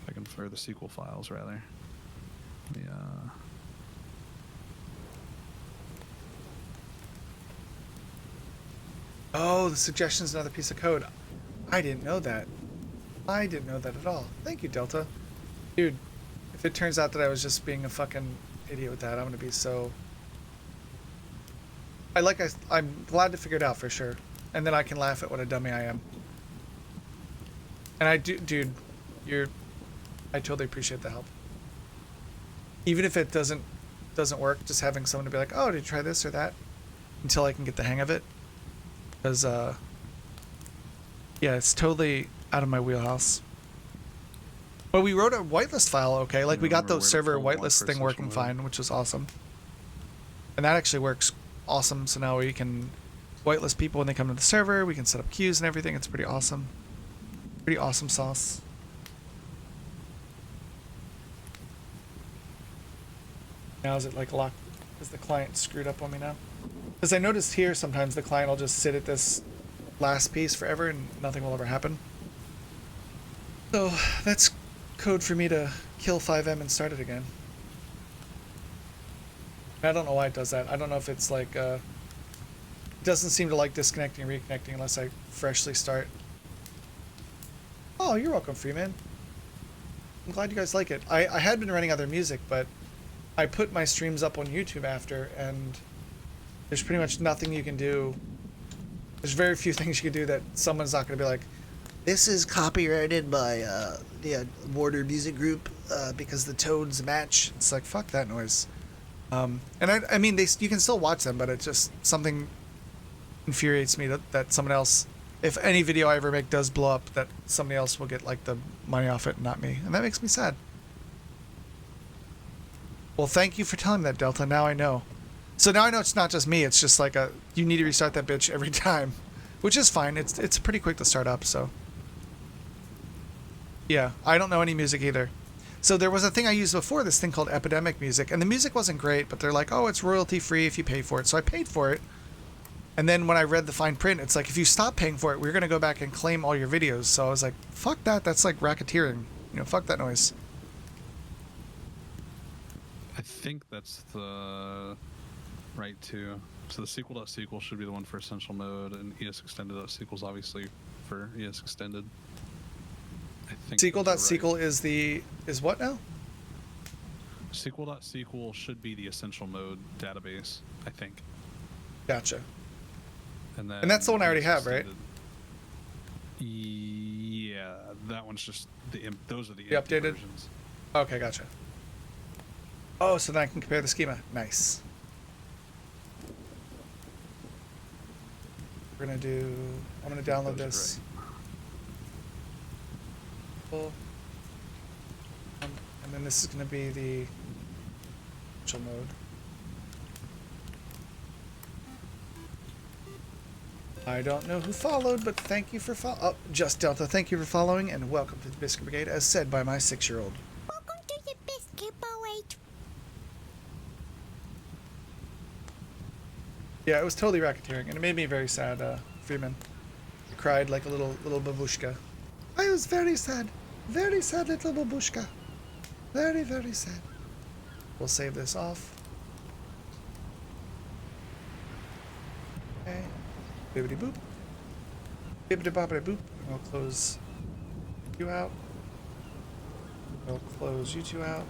If I can, or the SQL files rather. Yeah. Oh, the suggestion is another piece of code. I didn't know that. I didn't know that at all. Thank you, Delta. Dude, if it turns out that I was just being a fucking idiot with that, I'm gonna be so... I'm glad to figure it out for sure. And then I can laugh at what a dummy I am. And I do, dude, I totally appreciate the help. Even if it doesn't work, just having someone to be like, oh, did you try this or that? Until I can get the hang of it. Because, yeah, it's totally out of my wheelhouse. But we wrote a whitelist file, okay? Like, we got remember the where to server pull one whitelist for thing working essential mode. fine, which was awesome. And that actually works awesome. So now we can whitelist people when they come to the server. We can set up queues and everything. It's pretty awesome. Pretty awesome sauce. Now is it like locked? Is the client screwed up on me now? Because I noticed here sometimes the client will just sit at this last piece forever and nothing will ever happen. So that's code for me to kill 5M and start it again. I don't know why it does that. I don't know if it's like, it doesn't seem to like disconnecting and reconnecting unless I freshly start. Oh, you're welcome, Freeman. I'm glad you guys like it. I had been running other music, but I put my streams up on YouTube after, and there's pretty much nothing you can do. There's very few things you can do that someone's not going to be like, this is copyrighted by the Warder Music Group because the tones match. It's like, fuck that noise. And I mean, you can still watch them, but it just something infuriates me that someone else, if any video I ever make does blow up, that somebody else will get like the money off it and not me. And that makes me sad. Well, thank you for telling me that, Delta. Now I know. So now I know it's not just me. It's just like you need to restart that bitch every time, which is fine. It's pretty quick to start up. So yeah, I don't know any music either. So there was a thing I used before, this thing called Epidemic Music, and the music wasn't great, but they're like, oh, it's royalty free if you pay for it. So I paid for it. And then when I read the fine print, it's like, if you stop paying for it, we're going to go back and claim all your videos. So I was like, fuck that. That's like racketeering. Fuck that noise. I think that's the right to. So the SQL.SQL should be the one for essential mode, and ES_extended.SQL is obviously for ES_extended. I think SQL.SQL is what now? SQL.SQL should be the essential mode database, I think. Gotcha. And that's the one I already have, right? Yeah, that one's just those are the updated versions. Okay, gotcha. Oh, so then I can compare the schema. Nice. I'm gonna download this. Cool. And then this is gonna be the essential mode. I don't know who followed, but thank you for Just Delta, thank you for following, and welcome to the Biscuit Brigade, as said by my 6-year-old. Welcome to the biscuit parade. Yeah, it was totally racketeering, and it made me very sad, Freeman. I cried like a little babushka. I was very sad little babushka. Very, very sad. We'll save this off. Okay. Bibbidi boop. Bibbidi bobbidi boop. And we'll close you out. We'll close you two out.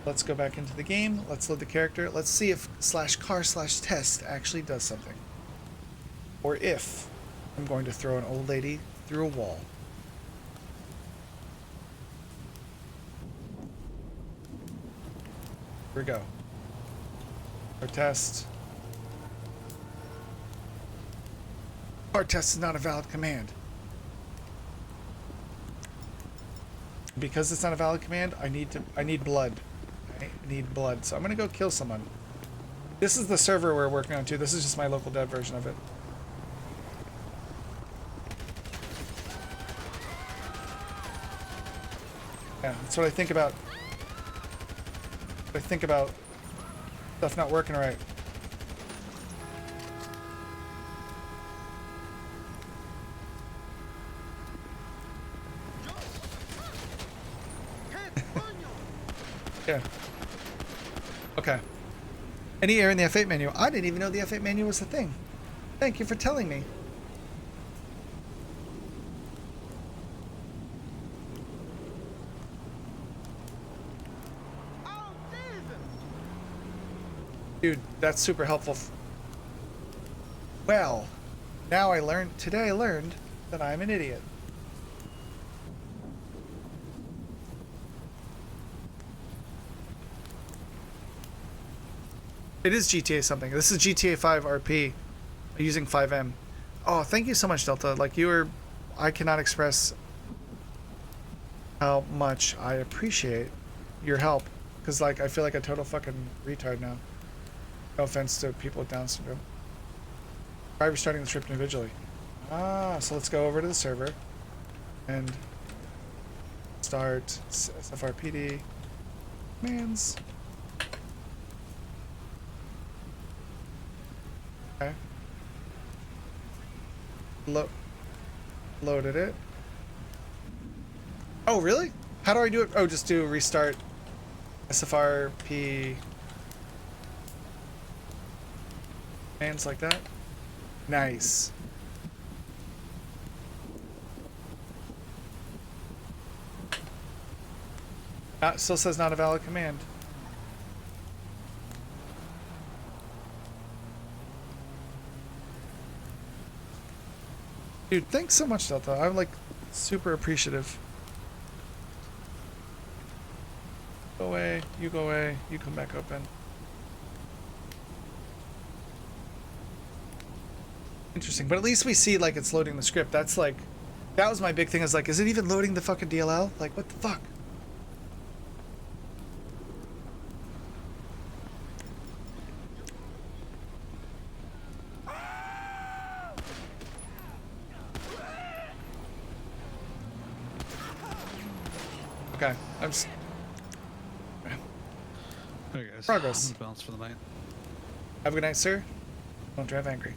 Let's go back into the game. Let's load the character. Let's see if /car/test actually does something. Or if I'm going to throw an old lady through a wall. Here we go. Our test. Our test is not a valid command. Because it's not a valid command, I need blood. I need blood. So I'm gonna go kill someone. This is the server we're working on too. This is just my local dev version of it. Yeah, that's what I think about. What I think about stuff not working right. Yeah. Okay. Any error in the F8 menu? I didn't even know the F8 menu was a thing. Thank you for telling me. Dude, that's super helpful. Well, today I learned that I'm an idiot. It is GTA something. This is GTA 5 RP using 5M. Oh, thank you so much, Delta. Like, I cannot express how much I appreciate your help. Because, like, I feel like a total fucking retard now. No offense to people with Down syndrome. Try restarting the script individually. So let's go over to the server and start SFRPD commands. Okay. Loaded it. Oh, really? How do I do it? Oh, just do restart SFRP commands like that. Nice. Still says not a valid command. Dude, thanks so much, Delta. I'm like super appreciative. Go away, you come back open. Interesting, but at least we see like it's loading the script. That's like, that was my big thing, is like, is it even loading the fucking DLL? Like, what the fuck? Okay, Okay, guys. Progress. I'm balanced for the night. Have a good night, sir. Don't drive angry.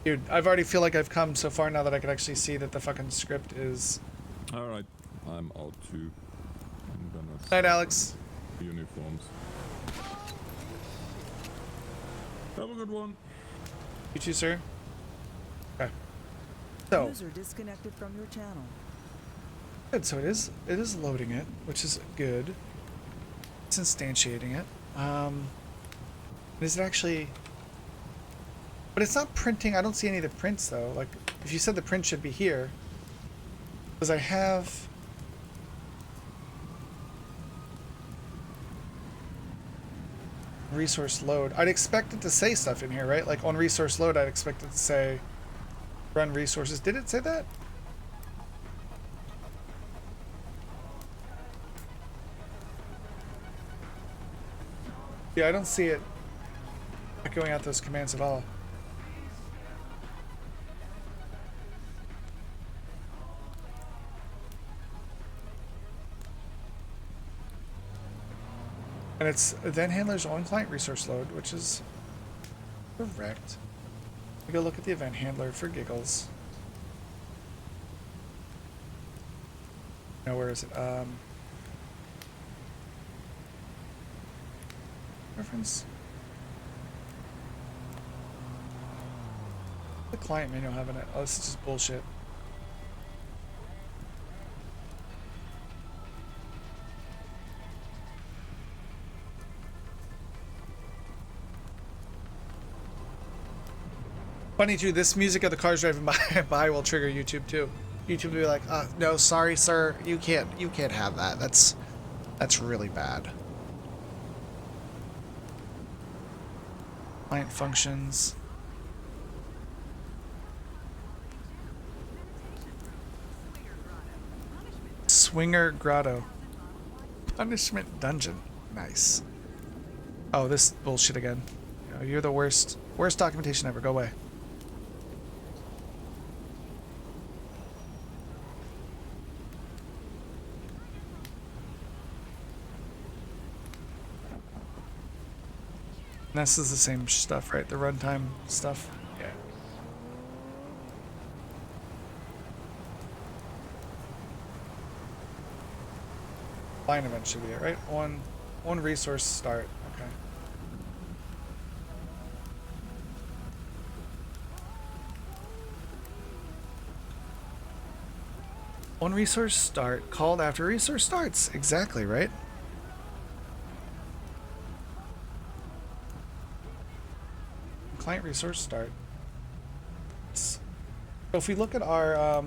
Dude, I've already feel like I've come so far now that I can actually see that the fucking script is All right, I'm out too. I'm gonna Night, Alex. uniforms. Have a good one. You too, sir. Okay. So User disconnected from your channel. good. So it is loading it, which is good. It's instantiating it. Is it actually? But it's not printing. I don't see any of the prints though. Like if you said the print should be here, because I have. Resource load. I'd expect it to say stuff in here, right? Like on resource load, I'd expect it to say run resources. Did it say that? Yeah, I don't see it echoing out those commands at all. And it's event handler's on client resource load, which is correct. We go look at the event handler for giggles. Now, where is it? Reference. The client manual having it. Oh, this is just bullshit. Funny too, this music of the cars driving by will trigger YouTube too. YouTube will be like, no, sorry, sir, you can't have that. That's really bad. Client functions. Swinger Grotto. Punishment Dungeon. Nice. Oh, this bullshit again. You know, you're the worst documentation ever. Go away. And this is the same stuff, right? The runtime stuff. Yeah. Line event should be it, right? One resource start. Okay. One resource start called after resource starts. Exactly, right? Client resource start. So if we look at our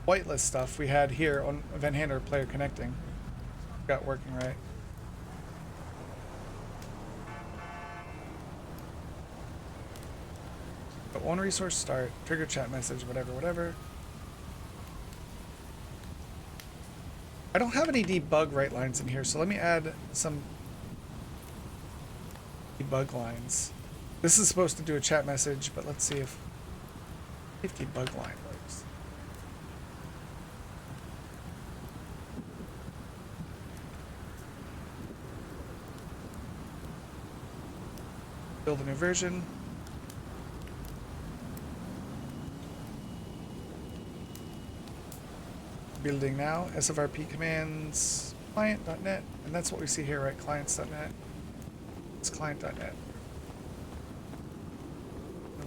whitelist stuff we had here on event handler player connecting, got working right. But one resource start, trigger chat message, whatever. I don't have any debug write lines in here, so let me add some debug lines. This is supposed to do a chat message, but let's see if debug line works. Build a new version. Building now. SFRP commands client.net, and that's what we see here, right? Clients.net. It's client.net.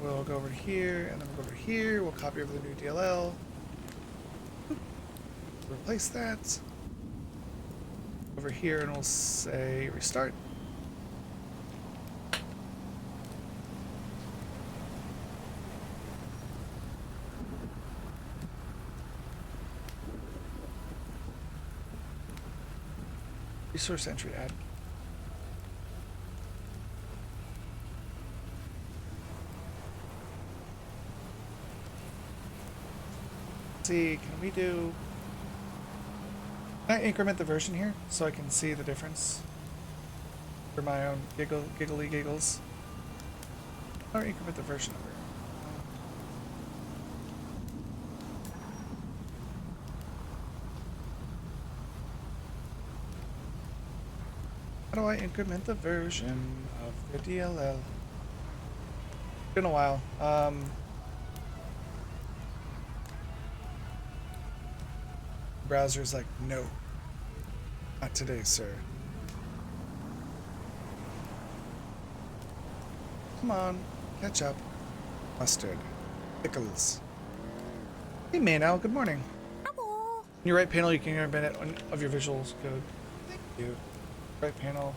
We'll go over to here, and then we'll go over here. We'll copy over the new DLL. Replace that. Over here, and we'll say restart. Resource entry add. See, can we do... Can I increment the version here so I can see the difference for my own giggly giggles? Or increment the version over here. How do I increment the version of the DLL? Been a while. browser's like, no. Not today, sir. Come on. Ketchup. Mustard. Pickles. Hey, Maynow. Good morning. Hello. In your right panel, you can hear a minute of your visuals code. Thank you. Right panel.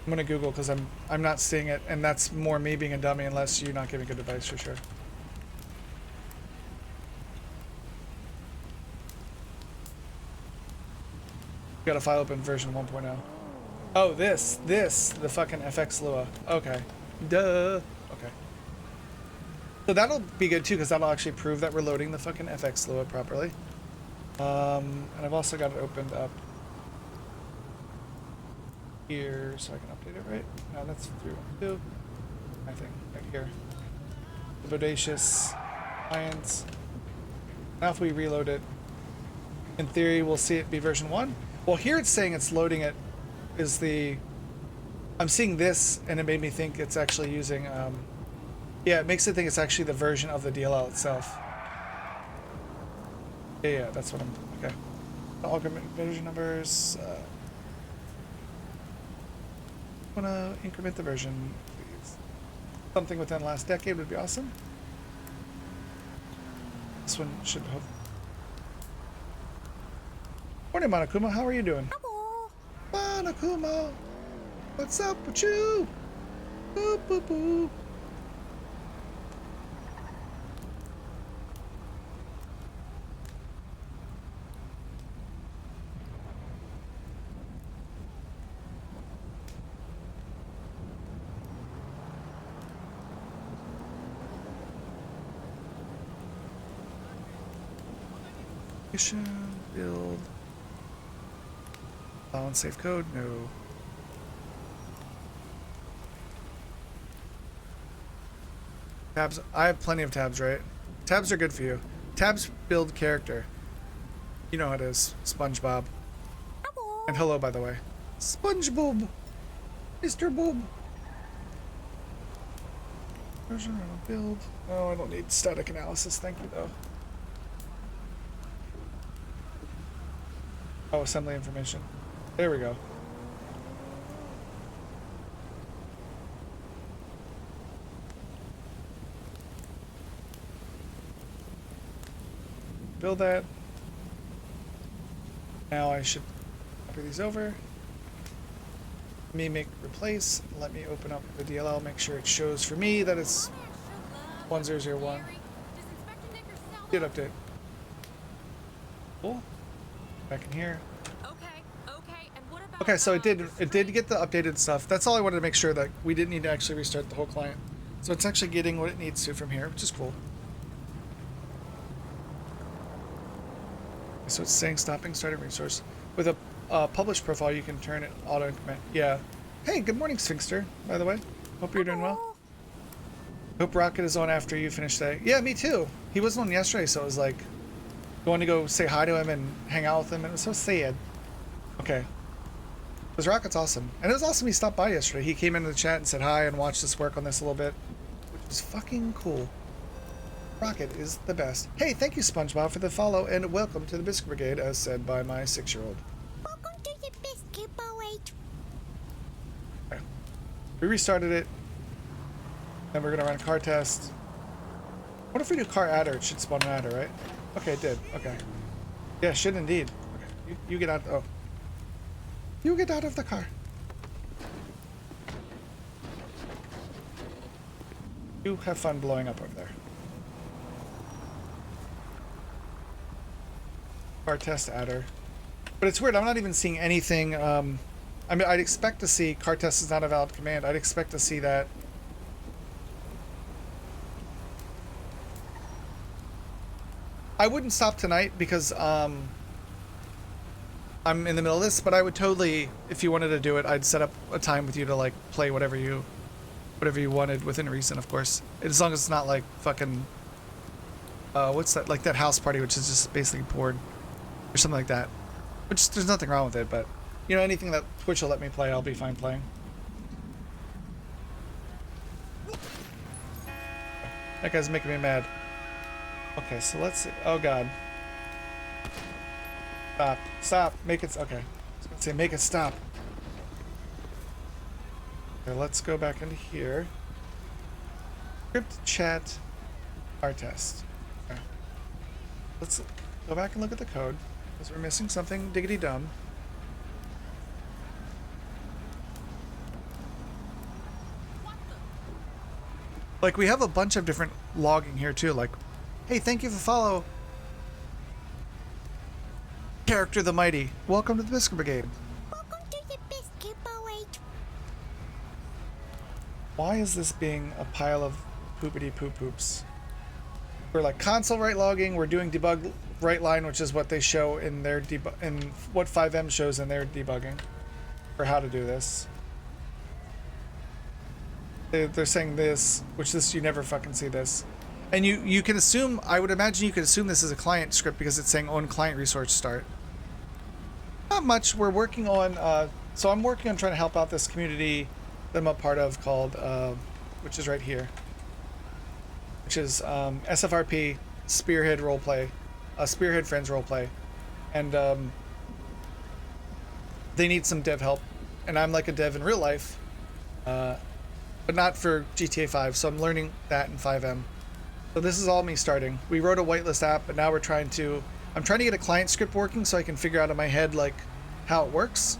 I'm gonna Google because I'm not seeing it, and that's more me being a dummy unless you're not giving good advice for sure. Got a file open version 1.0. Oh, this, the fucking FX Lua. Okay. Duh. Okay. So that'll be good too, because that'll actually prove that we're loading the fucking FX Lua properly. And I've also got it opened up here so I can update it, right? No, that's 3.2. I think right here. The Bodacious Lions. Now if we reload it, in theory we'll see it be version 1. Well, here it's saying it's loading it is the... I'm seeing this and it made me think it's actually using... yeah, it makes it think it's actually the version of the DLL itself. Yeah, that's what I'm... Okay. Augment version numbers... I want to increment the version, please. Something within the last decade would be awesome. This one should hope. Morning, Monokuma. How are you doing? Hello. Monokuma, what's up with you? Boop, boop, boop. Build. Balance safe code? No. Tabs. I have plenty of tabs, right? Tabs are good for you. Tabs build character. You know how it is. SpongeBob. Hello. And hello, by the way. SpongeBob. Mr. Bob. Version build. Oh, I don't need static analysis. Thank you, though. Oh, assembly information. There we go. Build that. Now I should copy these over. Let me make replace. Let me open up the DLL, make sure it shows for me that it's 1001. Good update. Cool. Back in here. Okay, so it did get the updated stuff. That's all I wanted to make sure, that we didn't need to actually restart the whole client. So it's actually getting what it needs to from here, which is cool. So it's saying stopping starting resource. With a published profile, you can turn it auto increment. Yeah. Hey, good morning, Sphinxter, by the way. Hope you're doing well. Hope Rocket is on after you finish today. Yeah, me too. He wasn't on yesterday, so it was like going to go say hi to him and hang out with him. It was so sad. Okay. Because Rocket's awesome. And it was awesome he stopped by yesterday. He came into the chat and said hi and watched us work on this a little bit, which was fucking cool. Rocket is the best. Hey, thank you, SpongeBob, for the follow, and welcome to the Biscuit Brigade, as said by my 6-year-old. Welcome to the Biscuit Brigade. Okay. We restarted it. Then we're going to run a car test. What if we do car adder? It should spawn an adder, right? Okay, it did. Okay. Yeah, it should indeed. Okay. You get out. Oh. You get out of the car. You have fun blowing up over there. Car test adder. But it's weird, I'm not even seeing anything. I mean, I'd expect to see car test is not a valid command. I'd expect to see that. I wouldn't stop tonight because I'm in the middle of this, but I would totally, if you wanted to do it, I'd set up a time with you to like play whatever you wanted within reason, of course. As long as it's not like fucking, what's that, like that house party, which is just basically porn or something like that. Which there's nothing wrong with it, but You know, anything that Twitch will let me play, I'll be fine playing. That guy's making me mad. Okay, so let's see. Oh god. Stop. Stop. Make it. Okay. I was gonna say make it stop. Okay, let's go back into here. Script chat R test. Okay. Let's go back and look at the code because we're missing something diggity dumb. Like, we have a bunch of different logging here too, like, hey, thank you for follow Character the Mighty. Welcome to the Biscuit Brigade. Welcome to the Biscuit Brigade. Why is this being a pile of poopity poop poops? We're like console write logging, we're doing debug write line, which is what they show in their debug, in what 5M shows in their debugging for how to do this. They're saying this, which this, you never fucking see this. And you can assume, I would imagine you could assume this is a client script because it's saying own client resource start. Not much. We're working on, so I'm working on trying to help out this community that I'm a part of called, which is right here, which is SFRP Spearhead Roleplay, Spearhead Friends Roleplay. And they need some dev help. And I'm like a dev in real life. But not for GTA 5, so I'm learning that in 5M. So this is all me starting. We wrote a whitelist app, but now I'm trying to get a client script working so I can figure out in my head like how it works.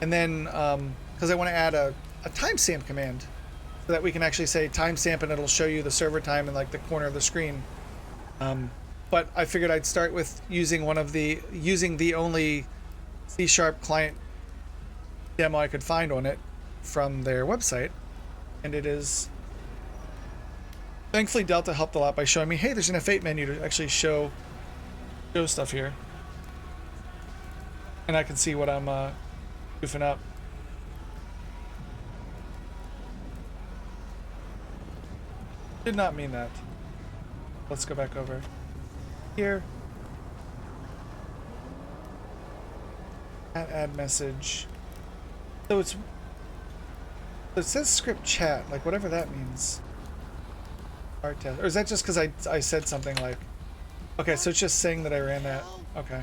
And then, because I want to add a timestamp command so that we can actually say timestamp and it'll show you the server time in like the corner of the screen. But I figured I'd start with using using the only C# client demo I could find on it from their website. And it is, thankfully Delta helped a lot by showing me, hey, there's an F8 menu to actually show stuff here. And I can see what I'm goofing up. Did not mean that. Let's go back over here. Add message. So it says script chat, like whatever that means. R test. Or is that just because I said something like... Okay, so it's just saying that I ran that. Okay.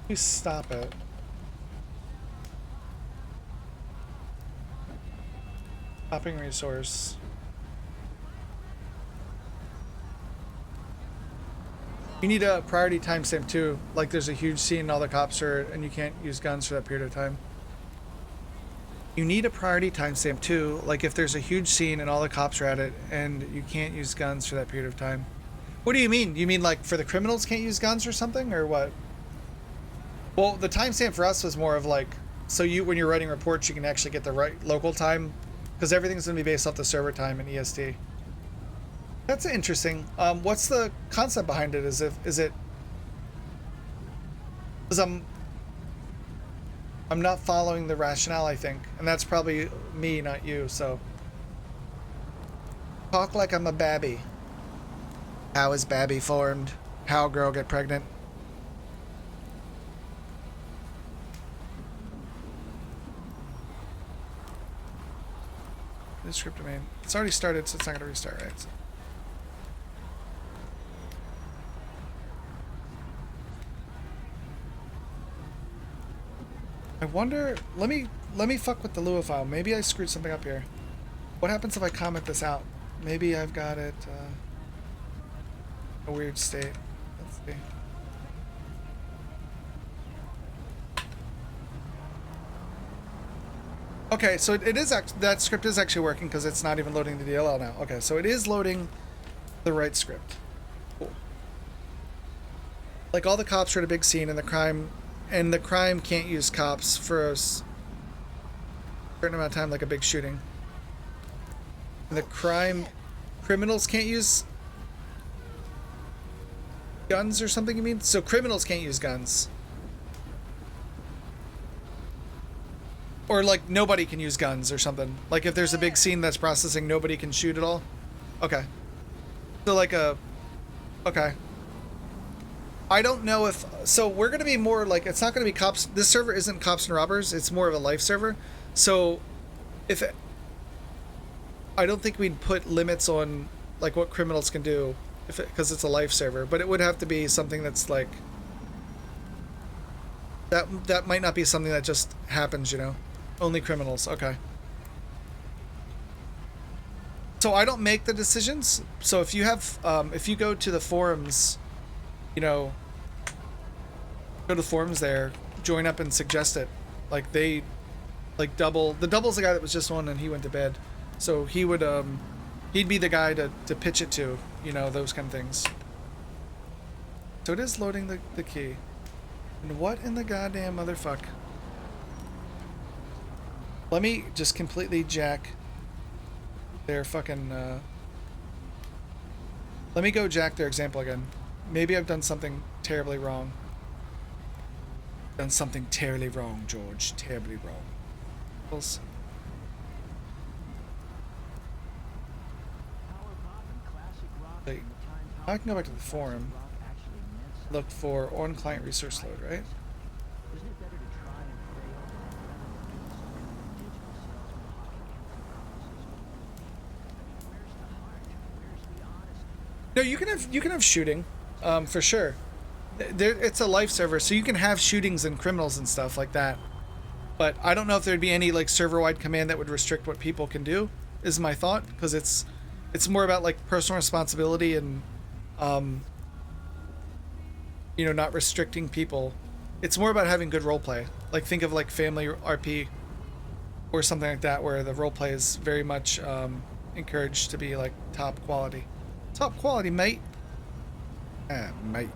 Please stop it. Stopping resource. You need a priority timestamp too. Like there's a huge scene and all the cops are, and you can't use guns for that period of time. You need a priority timestamp too. Like if there's a huge scene and all the cops are at it and you can't use guns for that period of time. What do you mean? You mean like for the criminals can't use guns or something, or what? Well, the timestamp for us was more of like, so when you're writing reports, you can actually get the right local time, because everything's going to be based off the server time in EST. That's interesting. What's the concept behind it? Is it? Because I'm not following the rationale, I think, and that's probably me, not you. So talk like I'm a babby. How is babby formed? How girl get pregnant? This script domain. It's already started, so it's not going to restart, right? So. I wonder, let me fuck with the Lua file. Maybe I screwed something up here. What happens if I comment this out? Maybe I've got it a weird state. Let's see. Okay, so it is that script is actually working because it's not even loading the DLL now. Okay, so it is loading the right script. Cool. Like all the cops are at a big scene and the crime can't use cops for a certain amount of time, like a big shooting. And the criminals can't use guns or something, you mean? So criminals can't use guns. Or like nobody can use guns or something. Like if there's a big scene that's processing, nobody can shoot at all. Okay. So like a, okay. I don't know if, so we're going to be more like, it's not going to be cops. This server isn't cops and robbers. It's more of a life server. So if it, I don't think we'd put limits on like what criminals can do if it, because it's a life server, but it would have to be something that's like, that might not be something that just happens, you know, only criminals. Okay. So I don't make the decisions. So if you have, if you go to the forums, you know, go to the forums there, join up and suggest it. Like they, like double, the double's the guy that was just on and he went to bed. So he would, he'd be the guy to pitch it to, you know, those kind of things. So it is loading the key. And what in the goddamn motherfuck? Let me just completely jack their fucking, let me go jack their example again. Maybe I've done something terribly wrong. Done something terribly wrong, George. Terribly wrong. Wait, I can go back to the forum. Look for on-client resource load, right? No, you can have shooting, for sure. It's a life server, so you can have shootings and criminals and stuff like that. But I don't know if there'd be any like server-wide command that would restrict what people can do. Is my thought, because it's more about like personal responsibility and you know, not restricting people. It's more about having good roleplay. Like think of like Family RP or something like that, where the roleplay is very much encouraged to be like top quality. Top quality, mate. Ah, mate.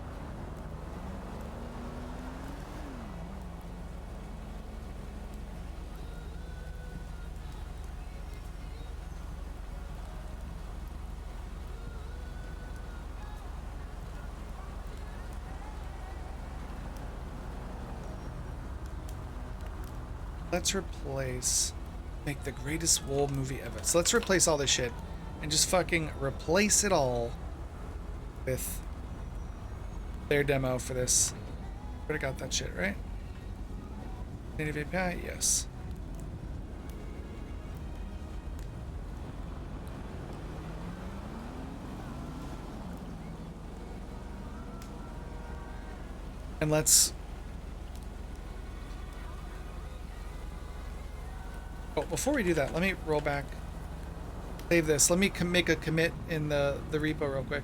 Let's replace, make the greatest war movie ever. So let's replace all this shit and just fucking replace it all with their demo for this. Would have got that shit, right? Native API, yes. And let's, oh, before we do that, let me roll back. Save this. Let me make a commit in the repo real quick,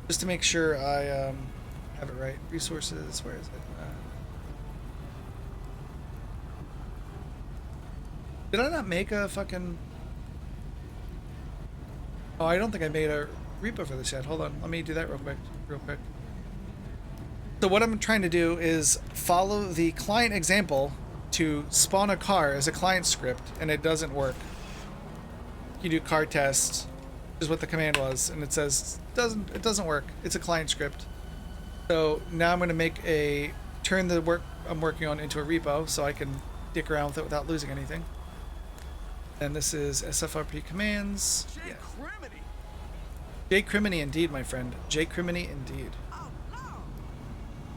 just to make sure I have it right. Resources. Where is it? Did I not make a fucking? Oh, I don't think I made a repo for this yet. Hold on. Let me do that real quick. So what I'm trying to do is follow the client example to spawn a car as a client script, and it doesn't work. You do car test, is what the command was, and it says it doesn't work. It's a client script. So now I'm going to make turn the work I'm working on into a repo, so I can dick around with it without losing anything. And this is SFRP commands. Yeah. J-Criminy indeed, my friend. J-Criminy indeed.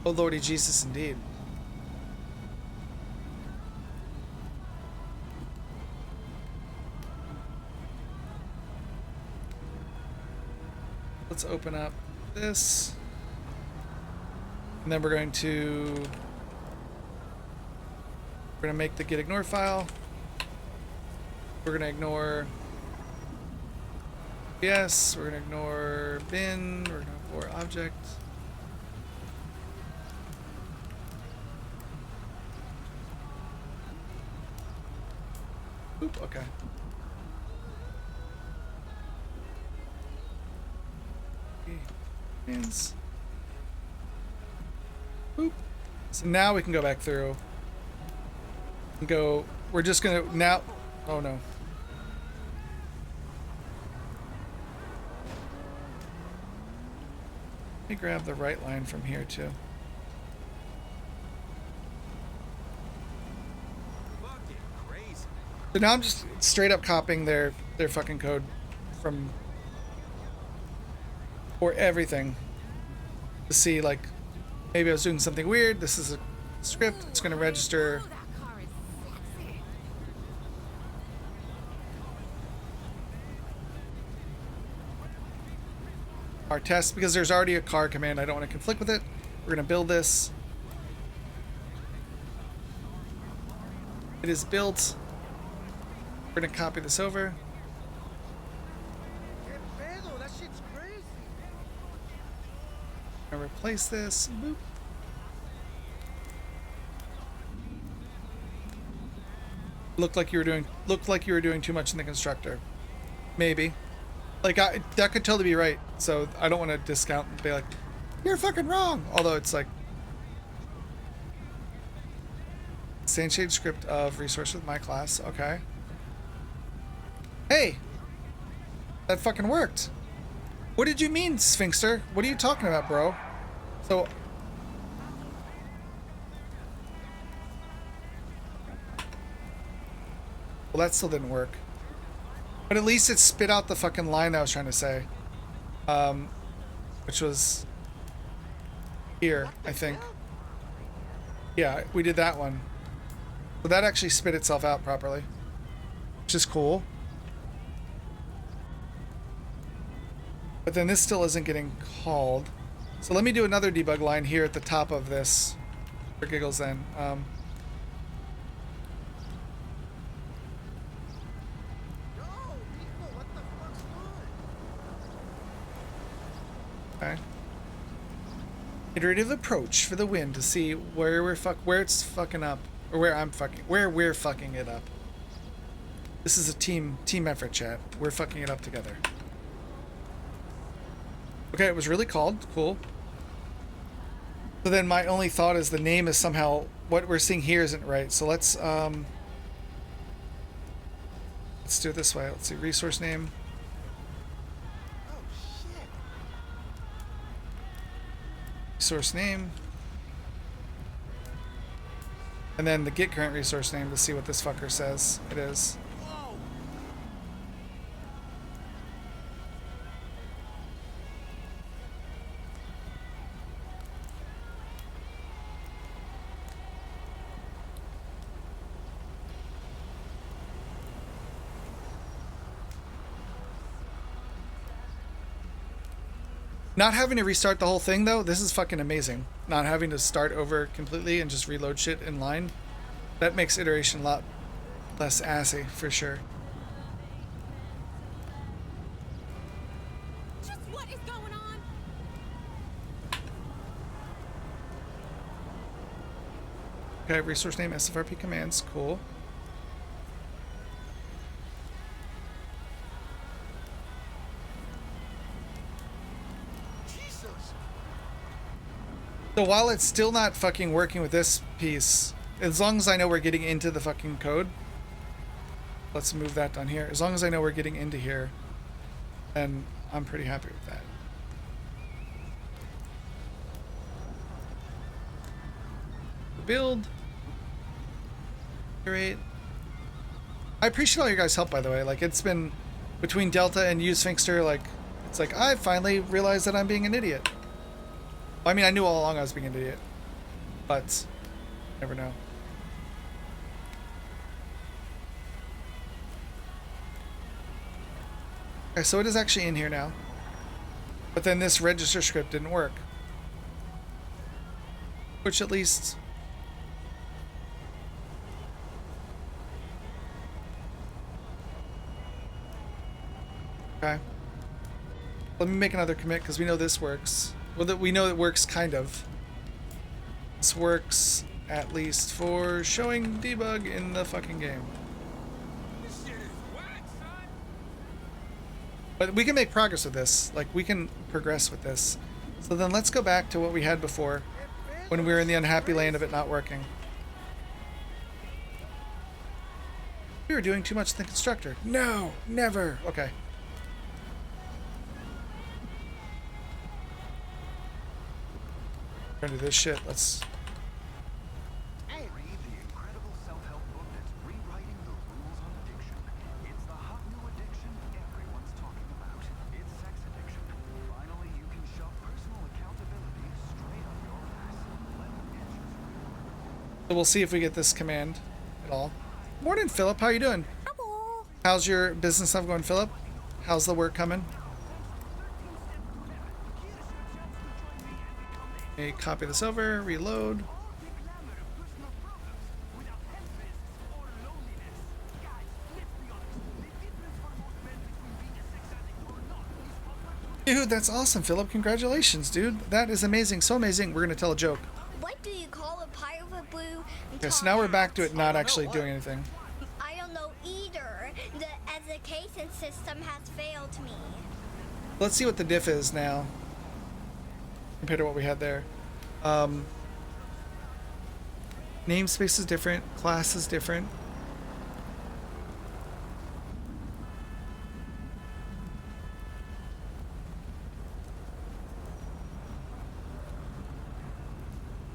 Oh Lordy Jesus indeed. Let's open up this, and then we're going to make the get ignore file. We're gonna ignore yes. We're gonna ignore bin. We're gonna ignore object. Oop. Okay. Hands. Boop. So now we can go back through and go. We're just gonna now. Oh no. Let me grab the right line from here too. So now I'm just straight up copying their fucking code from for everything to see like maybe I was doing something weird. This is a script. It's going to register. Our test because there's already a car command. I don't want to conflict with it. We're going to build this. It is built. We're going to copy this over. And replace this. Boop. Looked like you were doing too much in the constructor. Maybe. Like that could totally be right. So I don't want to discount and be like, you're fucking wrong. Although it's like Sandshade script of resource with my class. Okay. Hey, that fucking worked. What did you mean, Sphinxter? What are you talking about, bro? So well, that still didn't work. But at least it spit out the fucking line I was trying to say. Which was here, I think. Yeah, we did that one. So that actually spit itself out properly. Which is cool. But then this still isn't getting called. So let me do another debug line here at the top of this. For giggles then. Okay. Iterative approach for the win to see where it's fucking up, or where we're fucking it up. This is a team effort, chat. We're fucking it up together. Okay, it was really called. Cool. So then my only thought is the name is somehow what we're seeing here isn't right. So let's do it this way. Let's see, resource name. Resource name, and then the get current resource name to see what this fucker says it is. Not having to restart the whole thing, though, this is fucking amazing. Not having to start over completely and just reload shit in line. That makes iteration a lot less assy, for sure. Just what is going on? Okay, resource name, SFRP commands, cool. So while it's still not fucking working with this piece, as long as I know we're getting into the fucking code, let's move that down here. As long as I know we're getting into here, then I'm pretty happy with that. Build. Great. I appreciate all your guys' help, by the way. Like, it's been between Delta and you, Sphinxter, like, it's like I finally realized that I'm being an idiot. I mean, I knew all along I was being an idiot, but never know. Okay, so it is actually in here now. But then this register script didn't work. Which at least... Okay. Let me make another commit because we know this works. Well, that we know it works kind of. This works at least for showing debug in the fucking game. But we can make progress with this. Like, we can progress with this. So then let's go back to what we had before when we were in the unhappy land of it not working. We were doing too much in the constructor. No, never. Okay. We're gonna do this shit. Let's. Read the incredible self-help book that's rewriting the rules on the So we'll see if we get this command at all. Morning, Philip. How you doing? Hello. How's your business stuff going, Philip? How's the work coming? Okay, copy this over, reload. Dude, that's awesome, Philip. Congratulations, dude. That is amazing. So amazing. We're going to tell a joke. What do you call a pirate with blue? Okay, so now we're back to it not actually doing anything. I don't know either. The education system has failed me. Let's see what the diff is now compared to what we had there. Namespace is different. Class is different.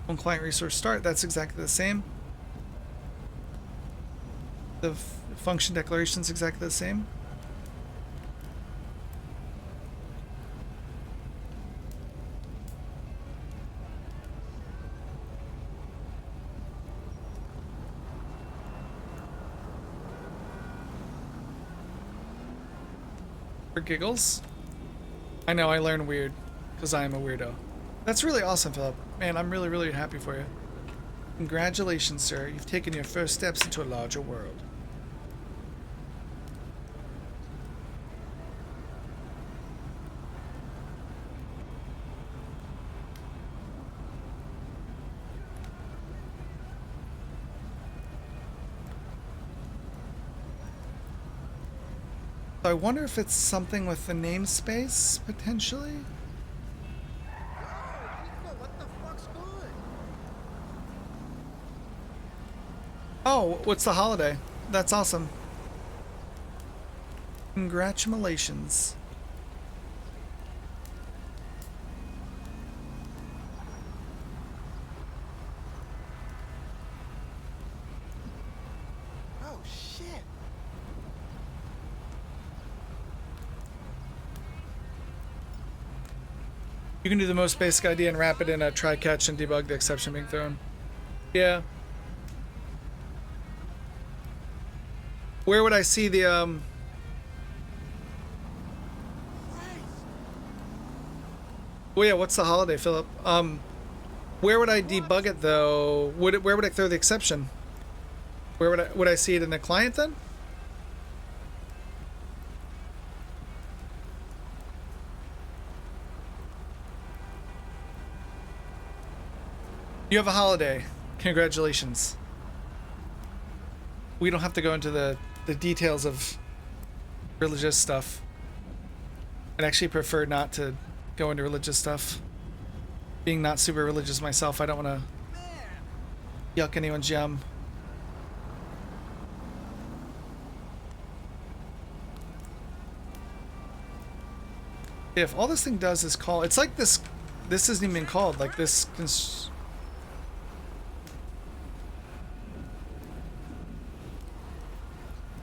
Home client resource start. That's exactly the same. The function declaration is exactly the same. For giggles. I know I learn weird because I am a weirdo. That's really awesome, Philip. Man, I'm really, really happy for you. Congratulations, sir. You've taken your first steps into a larger world. So I wonder if it's something with the namespace, potentially? Oh, what's the holiday? That's awesome. Congratulations. Oh shit. You can do the most basic idea and wrap it in a try catch and debug the exception being thrown. Yeah. Where would I see the Oh yeah, what's the holiday, Philip? Where would I debug it though? Where would I throw the exception? Where would I see it in the client then? You have a holiday. Congratulations. We don't have to go into the details of religious stuff. I'd actually prefer not to go into religious stuff. Being not super religious myself, I don't want to yuck anyone's yum. If all this thing does is call, it's like this isn't even called, like this.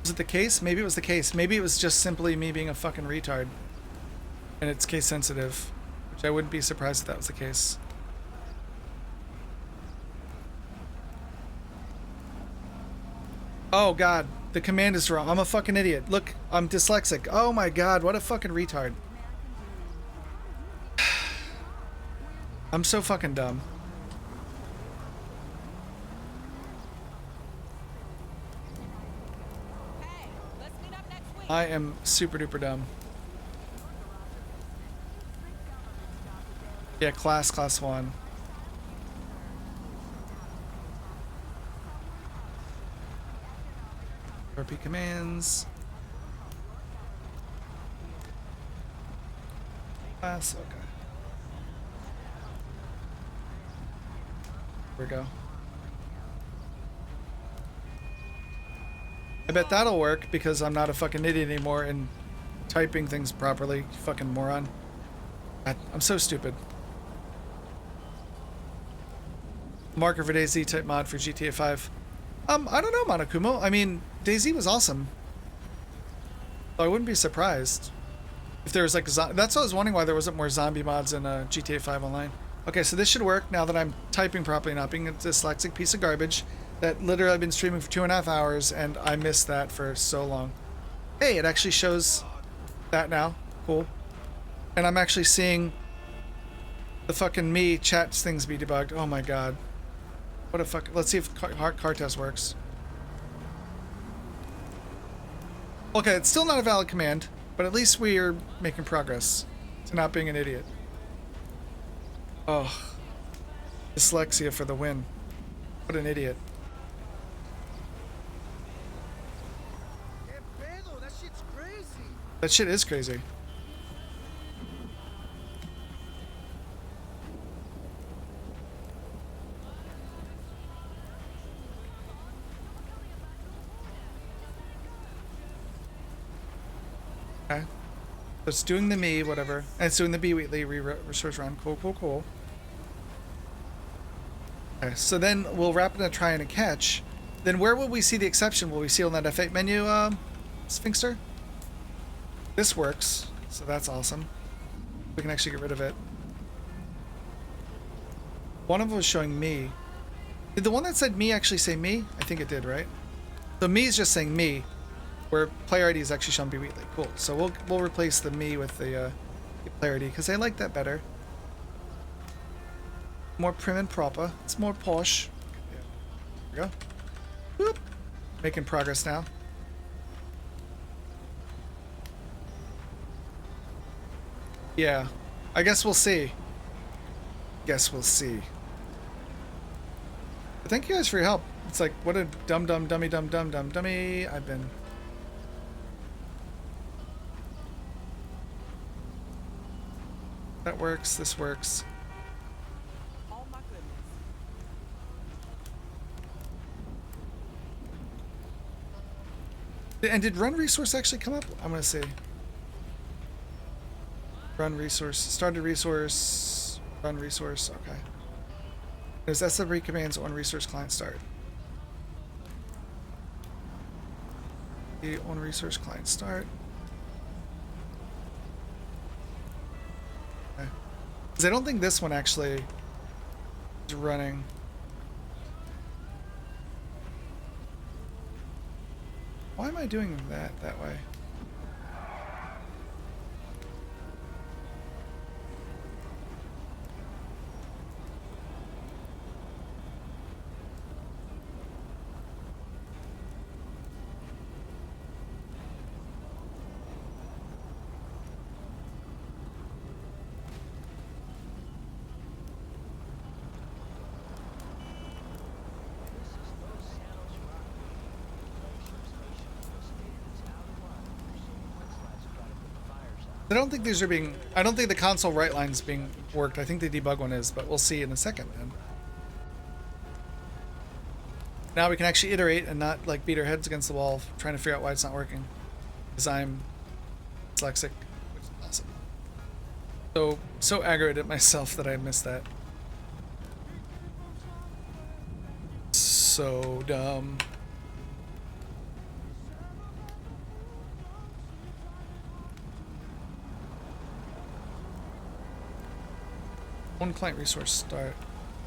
Was it the case? Maybe it was the case. Maybe it was just simply me being a fucking retard. And it's case sensitive. Which I wouldn't be surprised if that was the case. Oh god, the command is wrong. I'm a fucking idiot. Look, I'm dyslexic. Oh my god, what a fucking retard. I'm so fucking dumb. I am super duper dumb. Yeah, class 1. RP commands. Class, okay. Here we go. I bet that'll work because I'm not a fucking idiot anymore and typing things properly, you fucking moron. I'm so stupid. Marker for DayZ type mod for GTA 5. I don't know, Monokumo. I mean, DayZ was awesome. I wouldn't be surprised if there was like that's what I was wondering, why there wasn't more zombie mods in GTA 5 Online. Okay, so this should work now that I'm typing properly, not being a dyslexic piece of garbage that literally I've been streaming for 2.5 hours and I missed that for so long. Hey, it actually shows that now. Cool. And I'm actually seeing the fucking me chat things be debugged. Oh my god. What a fuck. Let's see if car test works. Okay, it's still not a valid command, but at least we are making progress to not being an idiot. Oh. Dyslexia for the win. What an idiot. That shit's crazy. That shit is crazy. Okay. So it's doing the me, whatever. And it's doing the B weekly resource run. Cool, cool, cool. Okay, so then we'll wrap in a try and a catch. Then where will we see the exception? Will we see on that F8 menu, Sphinxter? This works, so that's awesome. We can actually get rid of it. One of them was showing me. Did the one that said me actually say me? I think it did, right? So me is just saying me, where player ID is actually showing B weekly. Cool. So we'll replace the me with the player ID because I like that better. More prim and proper. It's more posh. Yeah. There we go. Boop. Making progress now. Yeah. I guess we'll see. Guess we'll see. But thank you guys for your help. It's like, what a dummy I've been. That works. This works. Oh my goodness. And did run resource actually come up? I'm gonna see. Run resource. Started resource. Run resource. Okay. There's SFRP commands on resource client start. The on resource client start. Okay. Because I don't think this one actually is running. Why am I doing that way? I don't think these are being... I don't think the console write line's being worked. I think the debug one is, but we'll see in a second then. Now we can actually iterate and not like beat our heads against the wall trying to figure out why it's not working. Because I'm dyslexic, which is awesome. So aggravated at myself that I missed that. So dumb. One client resource start.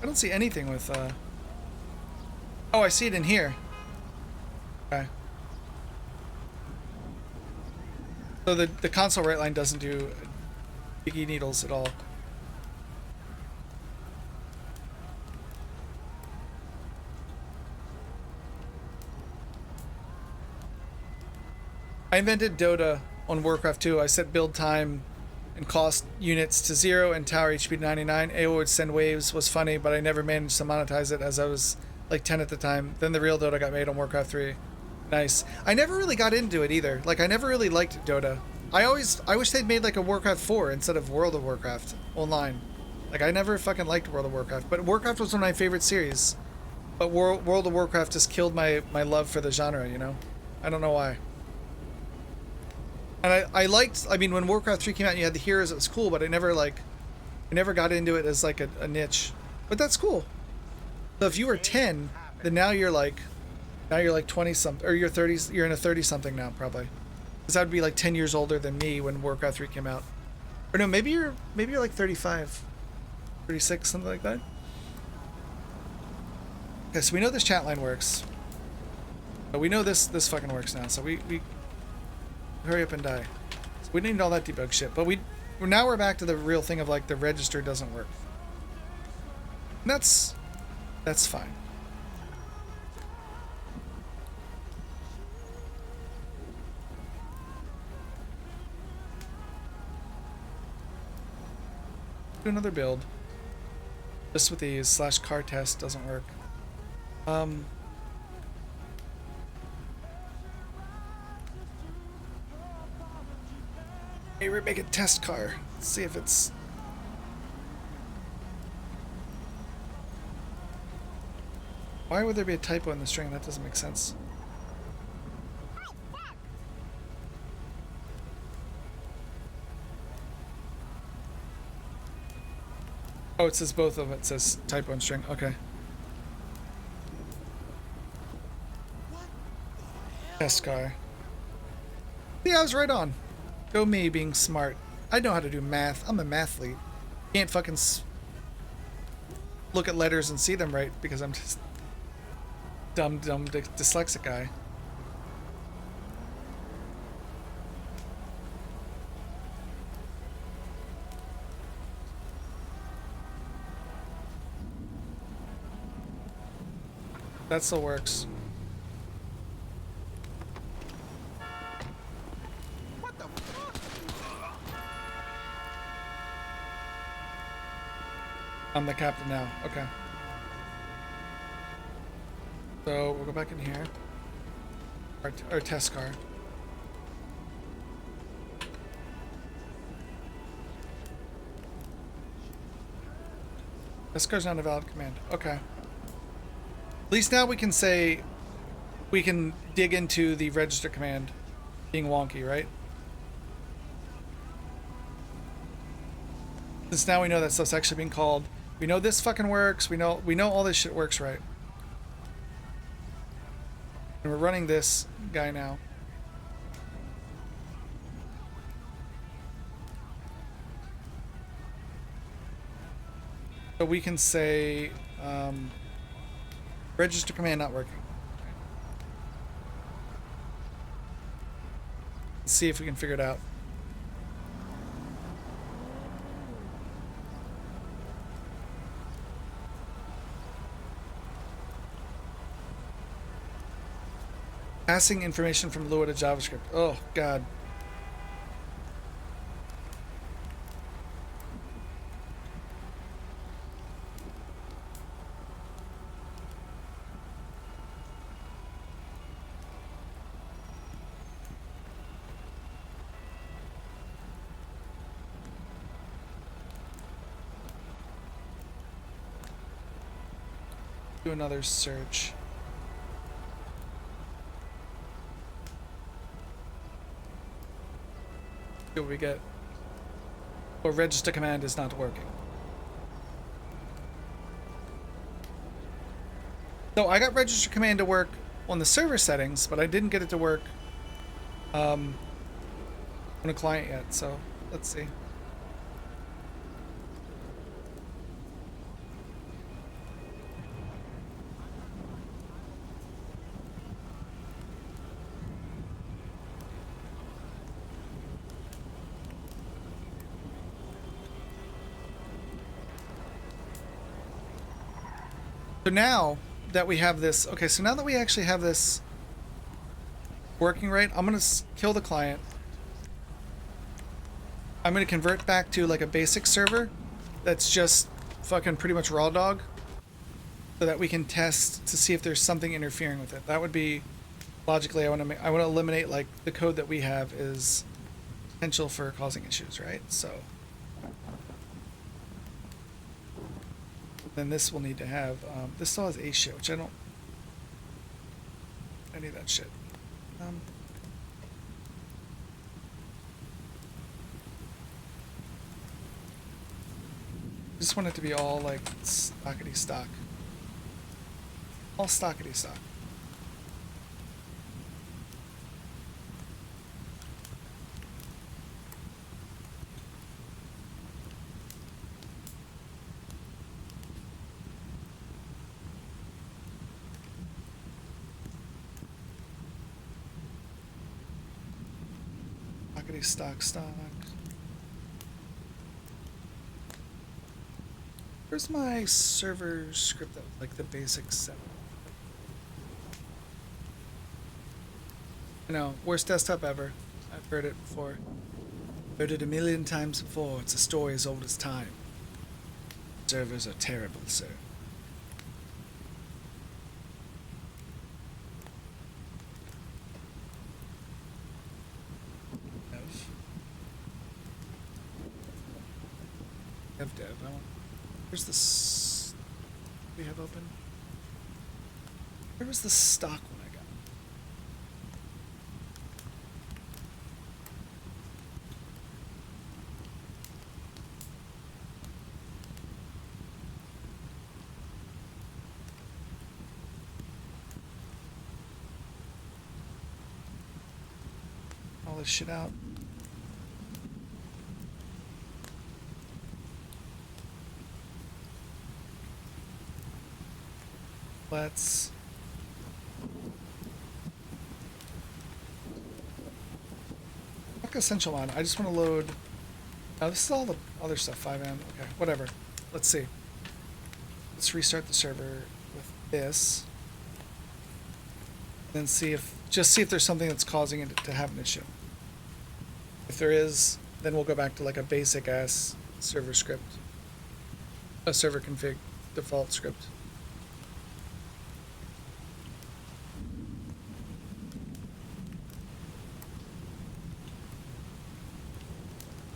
I don't see anything with oh, I see it in here. Okay. So the console write line doesn't do biggie needles at all. I invented Dota on Warcraft 2. I set build time and cost units to 0 and tower HP to 99. AO would send waves, was funny, but I never managed to monetize it as I was like 10 at the time. Then the real Dota got made on Warcraft 3. Nice. I never really got into it either. Like, I never really liked Dota. I wish they'd made like a Warcraft 4 instead of World of Warcraft online. Like, I never fucking liked World of Warcraft, but Warcraft was one of my favorite series. But World of Warcraft just killed my love for the genre, you know? I don't know why. And I mean, when Warcraft 3 came out and you had the heroes, it was cool, but I never got into it as like a niche. But that's cool. So if you were 10, then now you're like 20 something, or you're 30, you're in a 30 something now probably. Because that would be like 10 years older than me when Warcraft 3 came out. Or no, maybe you're like 35. 36, something like that. Okay, so we know this chat line works. But we know this fucking works now, so we hurry up and die. So we didn't need all that debug shit, but now we're back to the real thing of like the register doesn't work. And that's fine. Do another build. Just with these / car test doesn't work. Hey, we're making a test car. Let's see if it's. Why would there be a typo in the string? That doesn't make sense. Oh, it says both of them. It says typo and string. Okay. Test car. Yeah, I was right on. Go me being smart. I know how to do math. I'm a mathlete. Can't fucking look at letters and see them right because I'm just dumb dyslexic guy. That still works. What the fuck? I'm the captain now. Okay. So we'll go back in here. Our test car. Test car's not a valid command. Okay. At least now we can say, we can dig into the register command being wonky, right? Since now we know that stuff's actually being called. We know this fucking works. We know all this shit works right. And we're running this guy now. So we can say, register command not working. Let's see if we can figure it out. Passing information from Lua to JavaScript. Oh, God. Do another search. See what we get. Or register command is not working. So I got register command to work on the server settings, but I didn't get it to work on a client yet. So let's see. So now that we have this, okay, so now that we actually have this working right, I'm going to kill the client. I'm going to convert back to like a basic server that's just fucking pretty much raw dog so that we can test to see if there's something interfering with it. That would be, logically, I want to eliminate like the code that we have is potential for causing issues, right? So then this will need to have, this still has a shit, which I need that shit. Just want it to be all like stockity stock. All stockity stock. Stockity stock stock. Where's my server script that like the basic setup? I know, worst desktop ever. I've heard it before. Heard it a million times before. It's a story as old as time. Servers are terrible, sir. Dev. Where's this we have open? Where was the stock one I got? All this shit out. Let's fuck Essential on. I just want to load. Oh, this is all the other stuff. 5M. Okay, whatever. Let's see. Let's restart the server with this. Then see if there's something that's causing it to have an issue. If there is, then we'll go back to like a basic ass server script, a server config default script.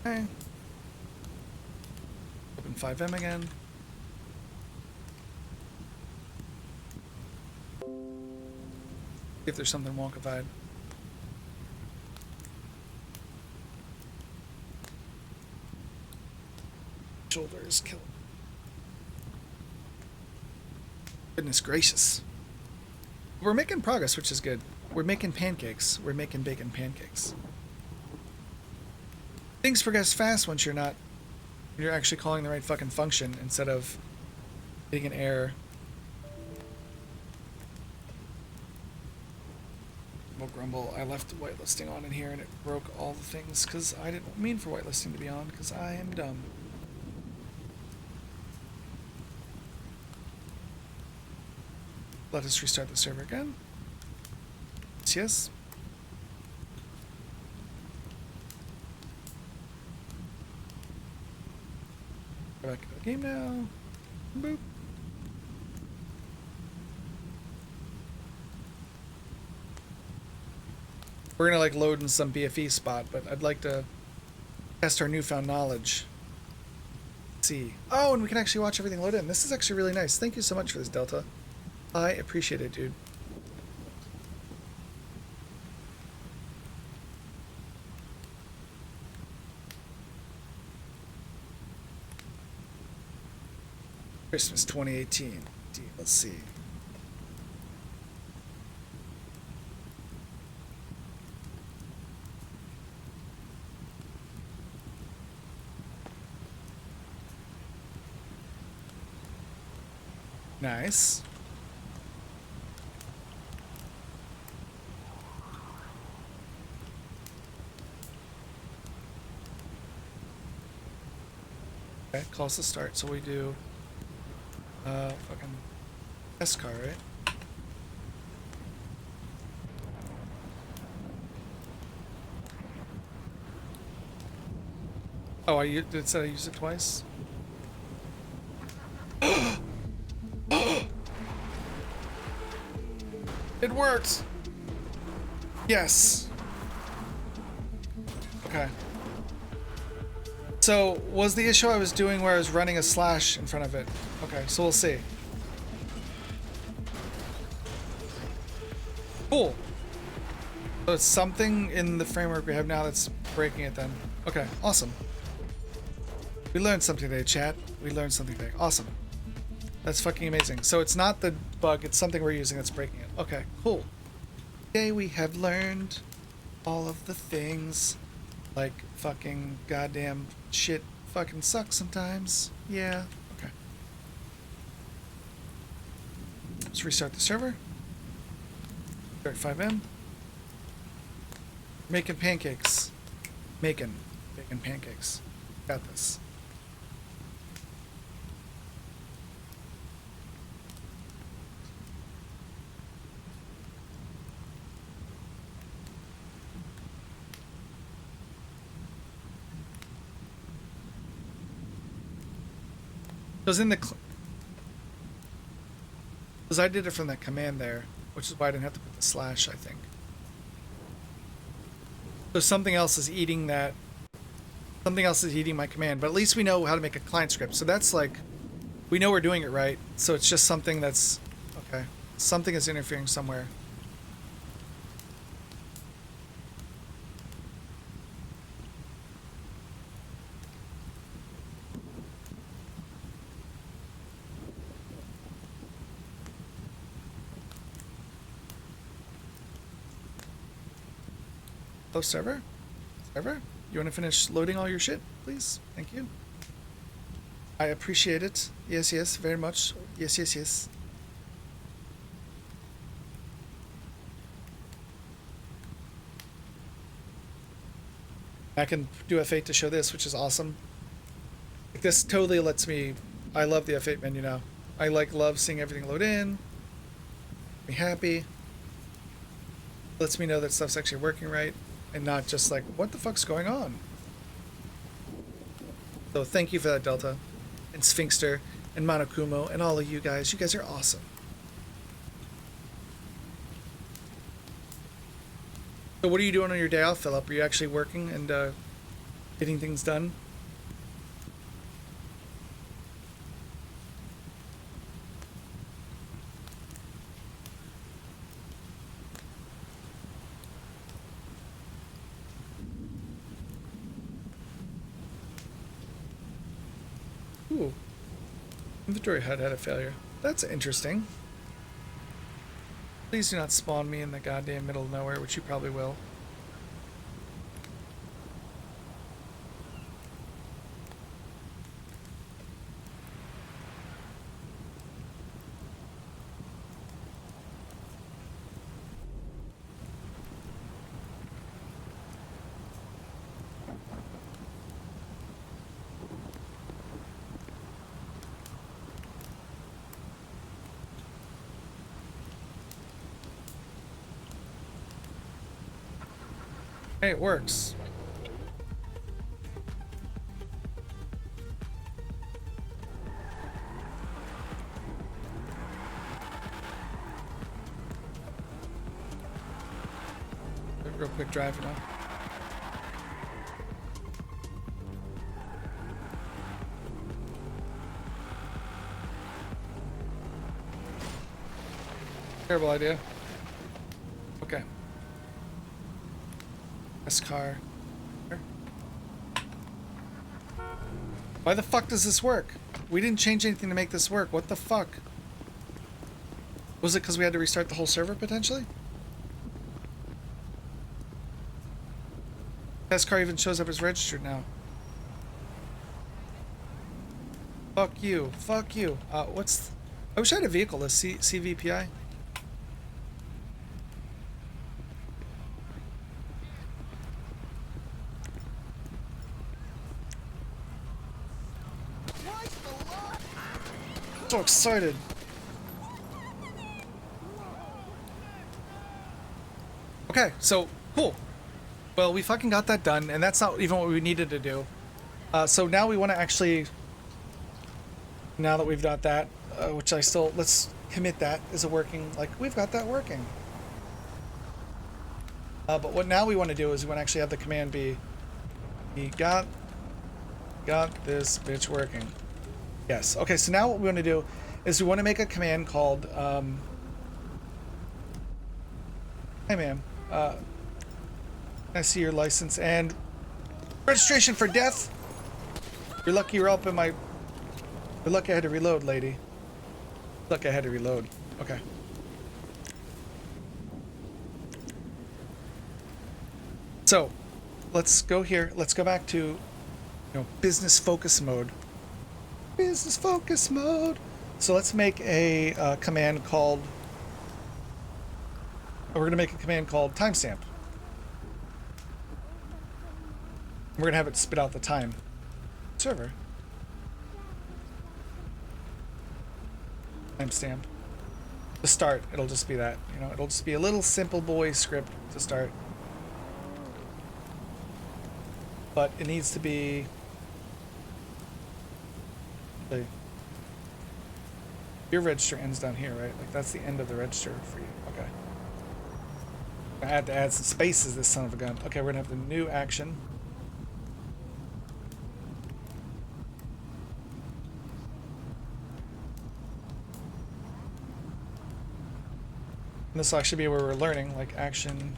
Okay. Open 5M again. See if there's something wonkified. Shoulders kill. Goodness gracious. We're making progress, which is good. We're making pancakes. We're making bacon pancakes. Things progress fast once you're actually calling the right fucking function instead of getting an error. Well, grumble, I left whitelisting on in here and it broke all the things because I didn't mean for whitelisting to be on because I am dumb. Let us restart the server again. Yes. Go back into the game now. Boop. We're gonna like load in some BFE spot, but I'd like to test our newfound knowledge. Let's see. Oh, and we can actually watch everything load in. This is actually really nice. Thank you so much for this, Delta. I appreciate it, dude. Christmas 2018. Let's see. Nice. Okay, calls to start, so we do fucking S car, right? Oh, it said I used it twice? It worked! Yes! Okay. So, was the issue I was doing where I was running a slash in front of it? Okay, so we'll see. Cool. So it's something in the framework we have now that's breaking it then. Okay, awesome. We learned something today, chat. We learned something today. Awesome. That's fucking amazing. So it's not the bug, it's something we're using that's breaking it. Okay, cool. Today we have learned all of the things. Like fucking goddamn shit fucking sucks sometimes. Yeah. Okay. Let's restart the server. Start 5M. Making pancakes. making pancakes. Got this. Because because I did it from that command there, which is why I didn't have to put the slash, I think. So something else is eating that. Something else is eating my command, but at least we know how to make a client script. So that's like, we know we're doing it right. So it's just something that's, okay. Something is interfering somewhere. Hello, server? Server? You want to finish loading all your shit, please? Thank you. I appreciate it. Yes, yes, very much. Yes, yes, yes. I can do F8 to show this, which is awesome. Like, this totally lets me... I love the F8 menu now. I love seeing everything load in. Be happy. Lets me know that stuff's actually working right. And not just like, what the fuck's going on? So thank you for that, Delta. And Sphinxter, and Monokumo, and all of you guys. You guys are awesome. So what are you doing on your day off, Philip? Are you actually working and getting things done? Ooh. Inventory HUD had a failure. That's interesting. Please do not spawn me in the goddamn middle of nowhere, which you probably will. Hey, it works. Real quick drive now. Terrible idea. Okay. This car. Why the fuck does this work? We didn't change anything to make this work. What the fuck? Was it because we had to restart the whole server potentially? This car even shows up as registered now. Fuck you. Fuck you. What's... I wish I had a vehicle. A CVPI. So excited. Okay, so cool. Well, we fucking got that done, and that's not even what we needed to do. So now we want to actually, now that we've got that, which I still, let's commit that as a working, like, we've got that working. But what now we want to do is we want to actually have the command be, we got this bitch working. Yes. Okay, so now what we want to do is we want to make a command called, hey ma'am, I see your license and registration for death. You're lucky you're up in my, you're lucky I had to reload, lady. Lucky I had to reload. Okay. So, let's go here. Let's go back to, you know, business focus mode. Business focus mode. So let's make a command called, we're going to make a command called timestamp. We're gonna have it spit out the time. Server. Timestamp. To start, it'll just be that. You know, it'll just be a little simple boy script to start. But it needs to be. Your register ends down here, right? Like that's the end of the register for you. Okay. I had to add some spaces, this son of a gun. Okay, we're gonna have the new action. And this will actually be where we're learning, like action.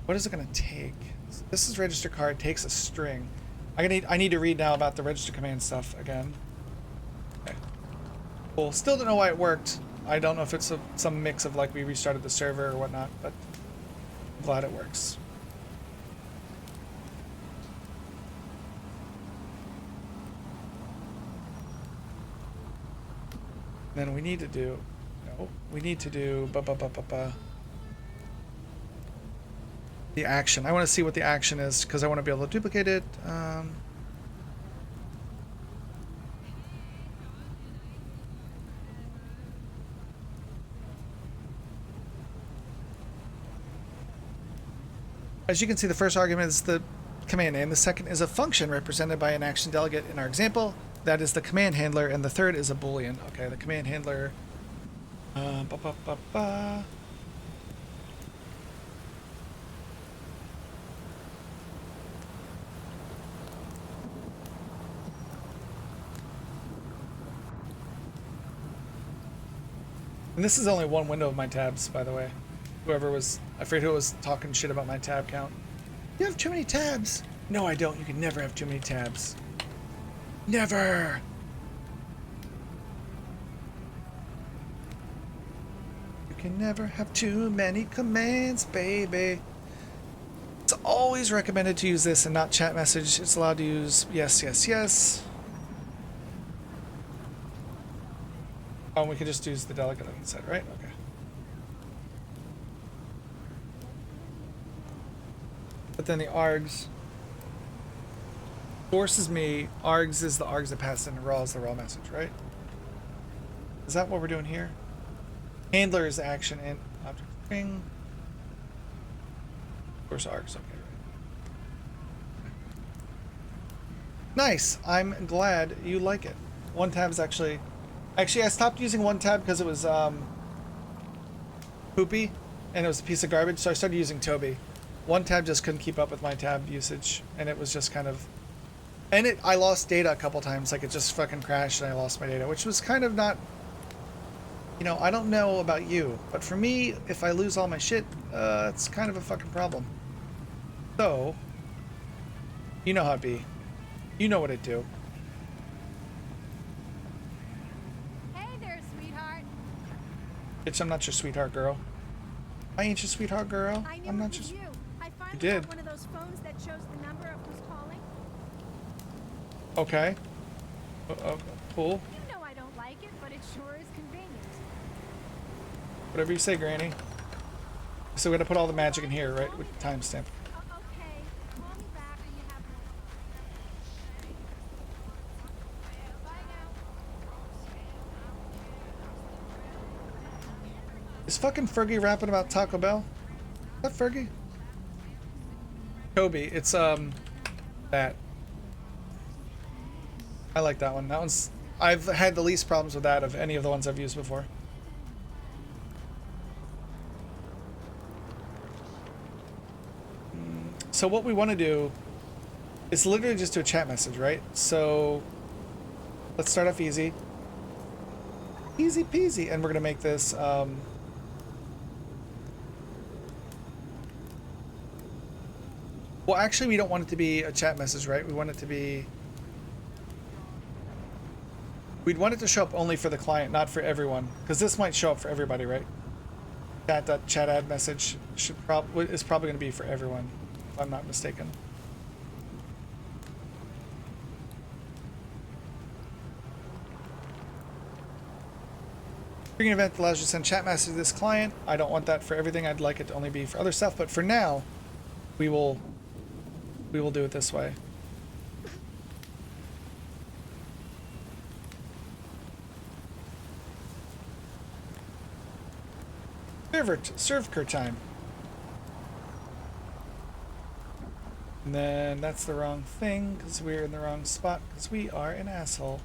What is it gonna take? This is register card, takes a string. I need to read now about the register command stuff again. Okay. Cool. Still don't know why it worked. I don't know if it's some mix of like we restarted the server or whatnot, but I'm glad it works. Then we need to do. We need to do the action. I want to see what the action is because I want to be able to duplicate it. As you can see, the first argument is the command name. The second is a function represented by an action delegate in our example. That is the command handler, and the third is a boolean. Okay, the command handler. And this is only one window of my tabs, by the way. Whoever was, I forget who was talking shit about my tab count. You have too many tabs. No, I don't. You can never have too many tabs. Never. Can never have too many commands, baby. It's always recommended to use this and not chat message. It's allowed to use yes, yes, yes. Oh, and we can just use the delegate instead, right? Okay. But then the args forces me. Args is the args that pass in, and raw is the raw message, right? Is that what we're doing here? Handler is action and object string. Of course, args. Okay. Nice. I'm glad you like it. One tab is actually I stopped using one tab because it was poopy and it was a piece of garbage. So I started using Toby. One tab just couldn't keep up with my tab usage, and it was just kind of. And I lost data a couple times. Like it just fucking crashed and I lost my data, which was kind of not. You know, I don't know about you, but for me, if I lose all my shit, it's kind of a fucking problem. So, you know how it be. You know what it do. Hey there, sweetheart. Bitch, I'm not your sweetheart girl. I ain't your sweetheart girl. I knew I'm it not was your. you. I finally did. got one of those phones that shows the number of who's calling. Okay. Cool. You know I don't like it, but it sure is convenient. Whatever you say, Granny. So we're gonna put all the magic in here, right? With the timestamp. Okay. Call me back when you have more. Bye now. Is fucking Fergie rapping about Taco Bell? Is that Fergie? Kobe. It's that. I like that one. That one's. I've had the least problems with that of any of the ones I've used before. So what we want to do is literally just do a chat message, right? So let's start off easy. Easy peasy. And we're going to make this... well, actually, we don't want it to be a chat message, right? We want it to be... We'd want it to show up only for the client, not for everyone. Because this might show up for everybody, right? Chat add message is probably going to be for everyone. If I'm not mistaken. Triggering event allows you to send chat messages to this client. I don't want that for everything. I'd like it to only be for other stuff. But for now, we will we will do it this way. Server time. And then that's the wrong thing because we're in the wrong spot because we are an asshole.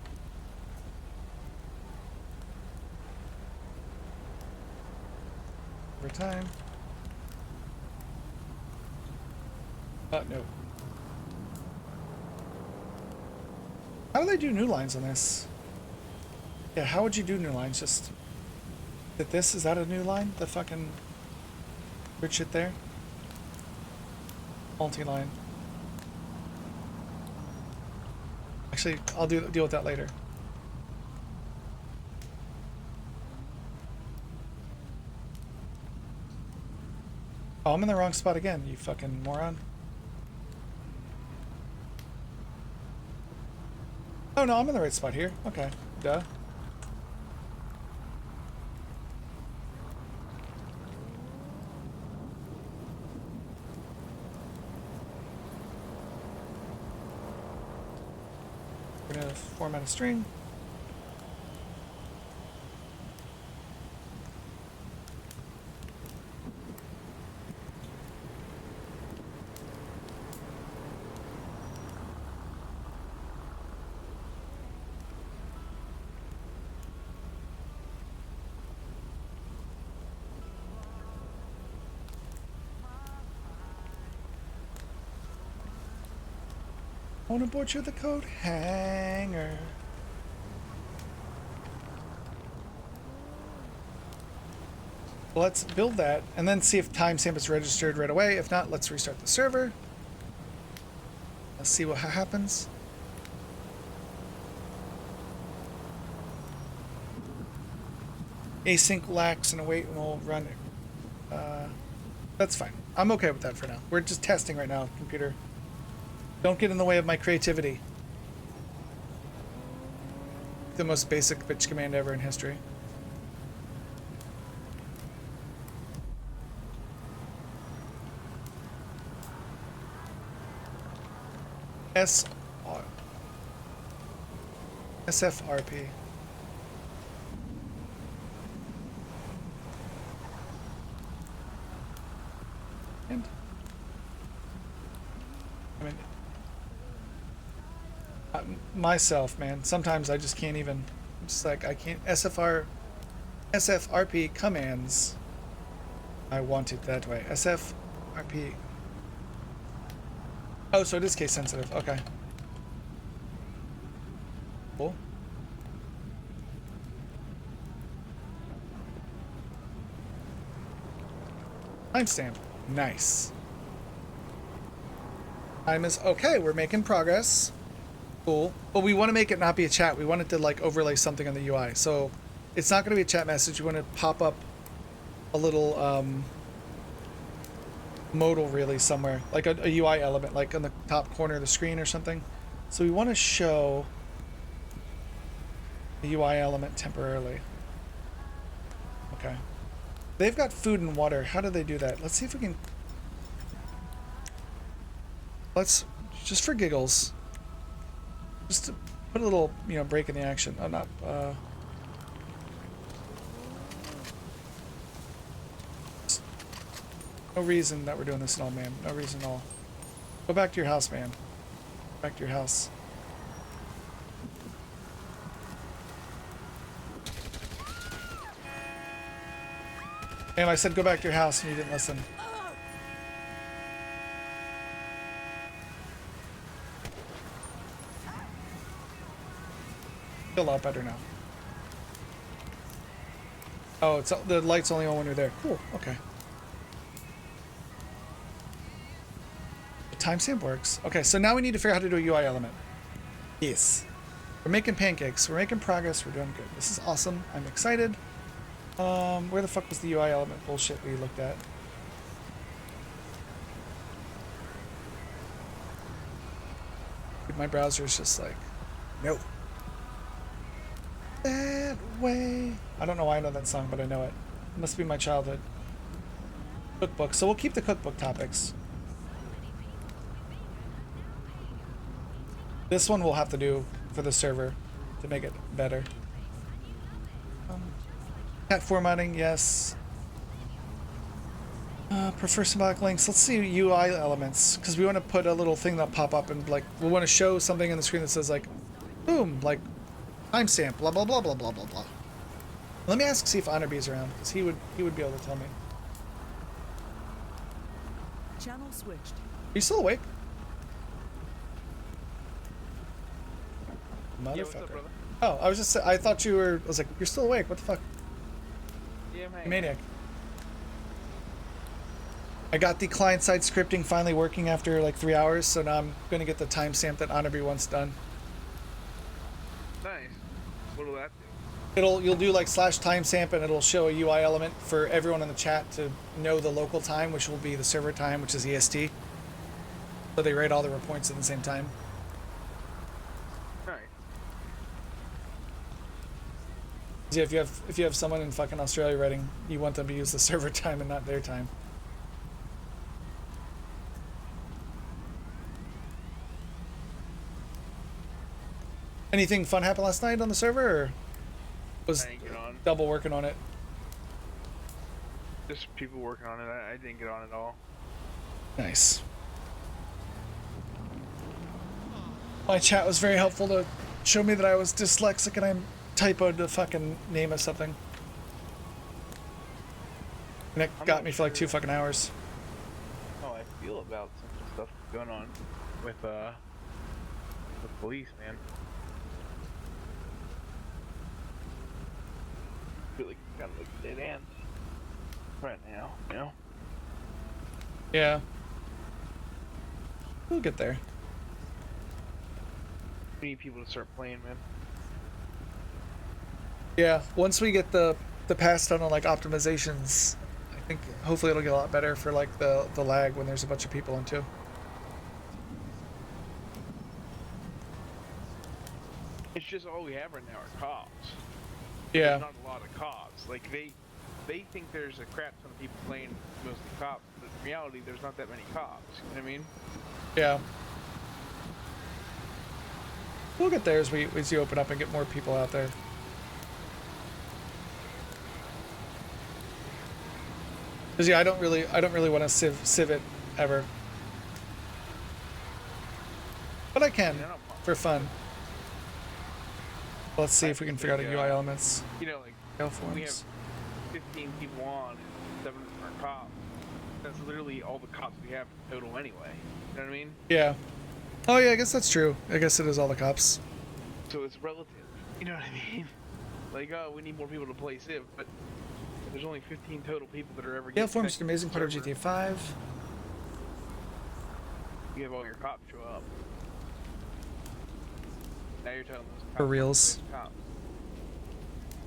Over time. No. How do they do new lines on this? Yeah, how would you do new lines? Just that this is that a new line? The fucking weird shit there. Multi-line. Actually, I'll deal with that later. Oh, I'm in the wrong spot again, you fucking moron. Oh no, I'm in the right spot here. Okay, duh. We're gonna format a string. I wanna butcher the code hanger. Let's build that and then see if timestamp is registered right away. If not, let's restart the server. Let's see what happens. Async lax and await and we'll run it. That's fine. I'm okay with that for now. We're just testing right now, computer. Don't get in the way of my creativity. The most basic bitch command ever in history. SFRP. And I mean, myself, man. Sometimes I just can't even. I'm just like I can't. SFRP commands. I want it that way. SFRP. Oh, so it is case sensitive. Okay. Cool. Timestamp. Nice. Time is okay. We're making progress. Cool. But we want to make it not be a chat. We want it to like overlay something on the UI. So it's not going to be a chat message. We want to pop up a little modal really somewhere, like a UI element, like on the top corner of the screen or something. So we want to show the UI element temporarily. Okay. They've got food and water. How do they do that? Let's see if we can. Let's just for giggles. Just to put a little, you know, break in the action. I'm not. No reason that we're doing this at all, man. No reason at all. Go back to your house, man. Back to your house. Damn, I said go back to your house and you didn't listen. Feel a lot better now. Oh, it's the light's only on when you're there. Cool. Okay. The timestamp works. Okay, so now we need to figure out how to do a UI element. Yes. We're making pancakes. We're making progress. We're doing good. This is awesome. I'm excited. Where the fuck was the UI element bullshit we looked at? Dude, my browser is just like, no. That way. I don't know why I know that song, but I know it. It must be my childhood. Cookbook. So we'll keep the cookbook topics. This one we'll have to do for the server to make it better. Cat formatting, yes. Prefer symbolic links. Let's see UI elements, because we want to put a little thing that'll pop up and like we want to show something on the screen that says like, boom, like timestamp, blah blah blah blah blah blah blah. Let me see if Honorbee's around, because he would be able to tell me. Channel switched. Are you still awake? Motherfucker. Yeah, what's up, brother? Oh, I was just I thought you were. I was like, you're still awake. What the fuck? Yeah, man. You maniac. I got the client-side scripting finally working after like 3 hours, so now I'm gonna get the timestamp that Honorbee wants done. Nice. What'll that do? You'll do like /timestamp and it'll show a UI element for everyone in the chat to know the local time, which will be the server time, which is EST. So they write all their points at the same time. Nice. Yeah, if you have someone in fucking Australia writing, you want them to use the server time and not their time. Anything fun happened last night on the server, or was I didn't get on. double working on it? Just people working on it. I didn't get on at all. Nice. My chat was very helpful to show me that I was dyslexic and I typoed the fucking name of something. And it got me for like 2 fucking hours. How I feel about some of the stuff going on with the police, man. I feel like it's kind of like a dead end right now, you know? Yeah. We'll get there. We need people to start playing, man. Yeah, once we get the pass done on like optimizations, I think hopefully it'll get a lot better for like the lag when there's a bunch of people in too. It's just all we have right now are cops. Yeah. There's not a lot of cops. Like they think there's a crap ton of people playing mostly cops, but in reality there's not that many cops. You know what I mean? Yeah. We'll get there as we open up and get more people out there. Cause yeah, I don't really want to civ it ever, but I can for fun. Let's see if we can figure out a UI elements. You know, like we have 15 people on and 7 of them are cops. That's literally all the cops we have total anyway. You know what I mean? Yeah. Oh yeah, I guess that's true. I guess it is all the cops. So it's relative. You know what I mean? Like, oh, we need more people to play Civ, but there's only 15 total people that are ever getting. Yeah, forms an amazing part of GTA 5. You have all your cops show up. Now you're telling those cops For reals. cops.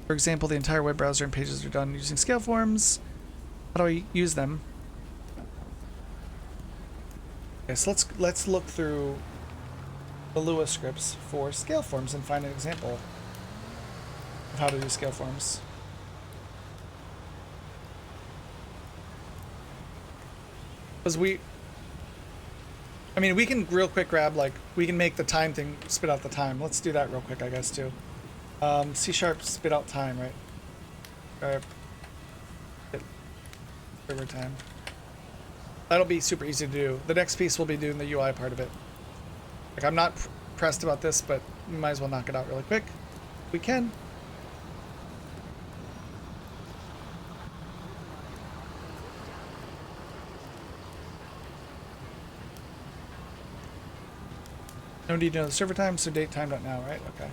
For example, the entire web browser and pages are done using scale forms. How do I use them? Okay, so let's look through the Lua scripts for scale forms and find an example of how to do scale forms. Because we can real quick grab, like, we can make the time thing spit out the time. Let's do that real quick, I guess, too. C# spit out time, right? Alright. Server time. That'll be super easy to do. The next piece will be doing the UI part of it. Like, I'm not pressed about this, but we might as well knock it out really quick. We can. No need to know the server time, so date time.now, right? Okay.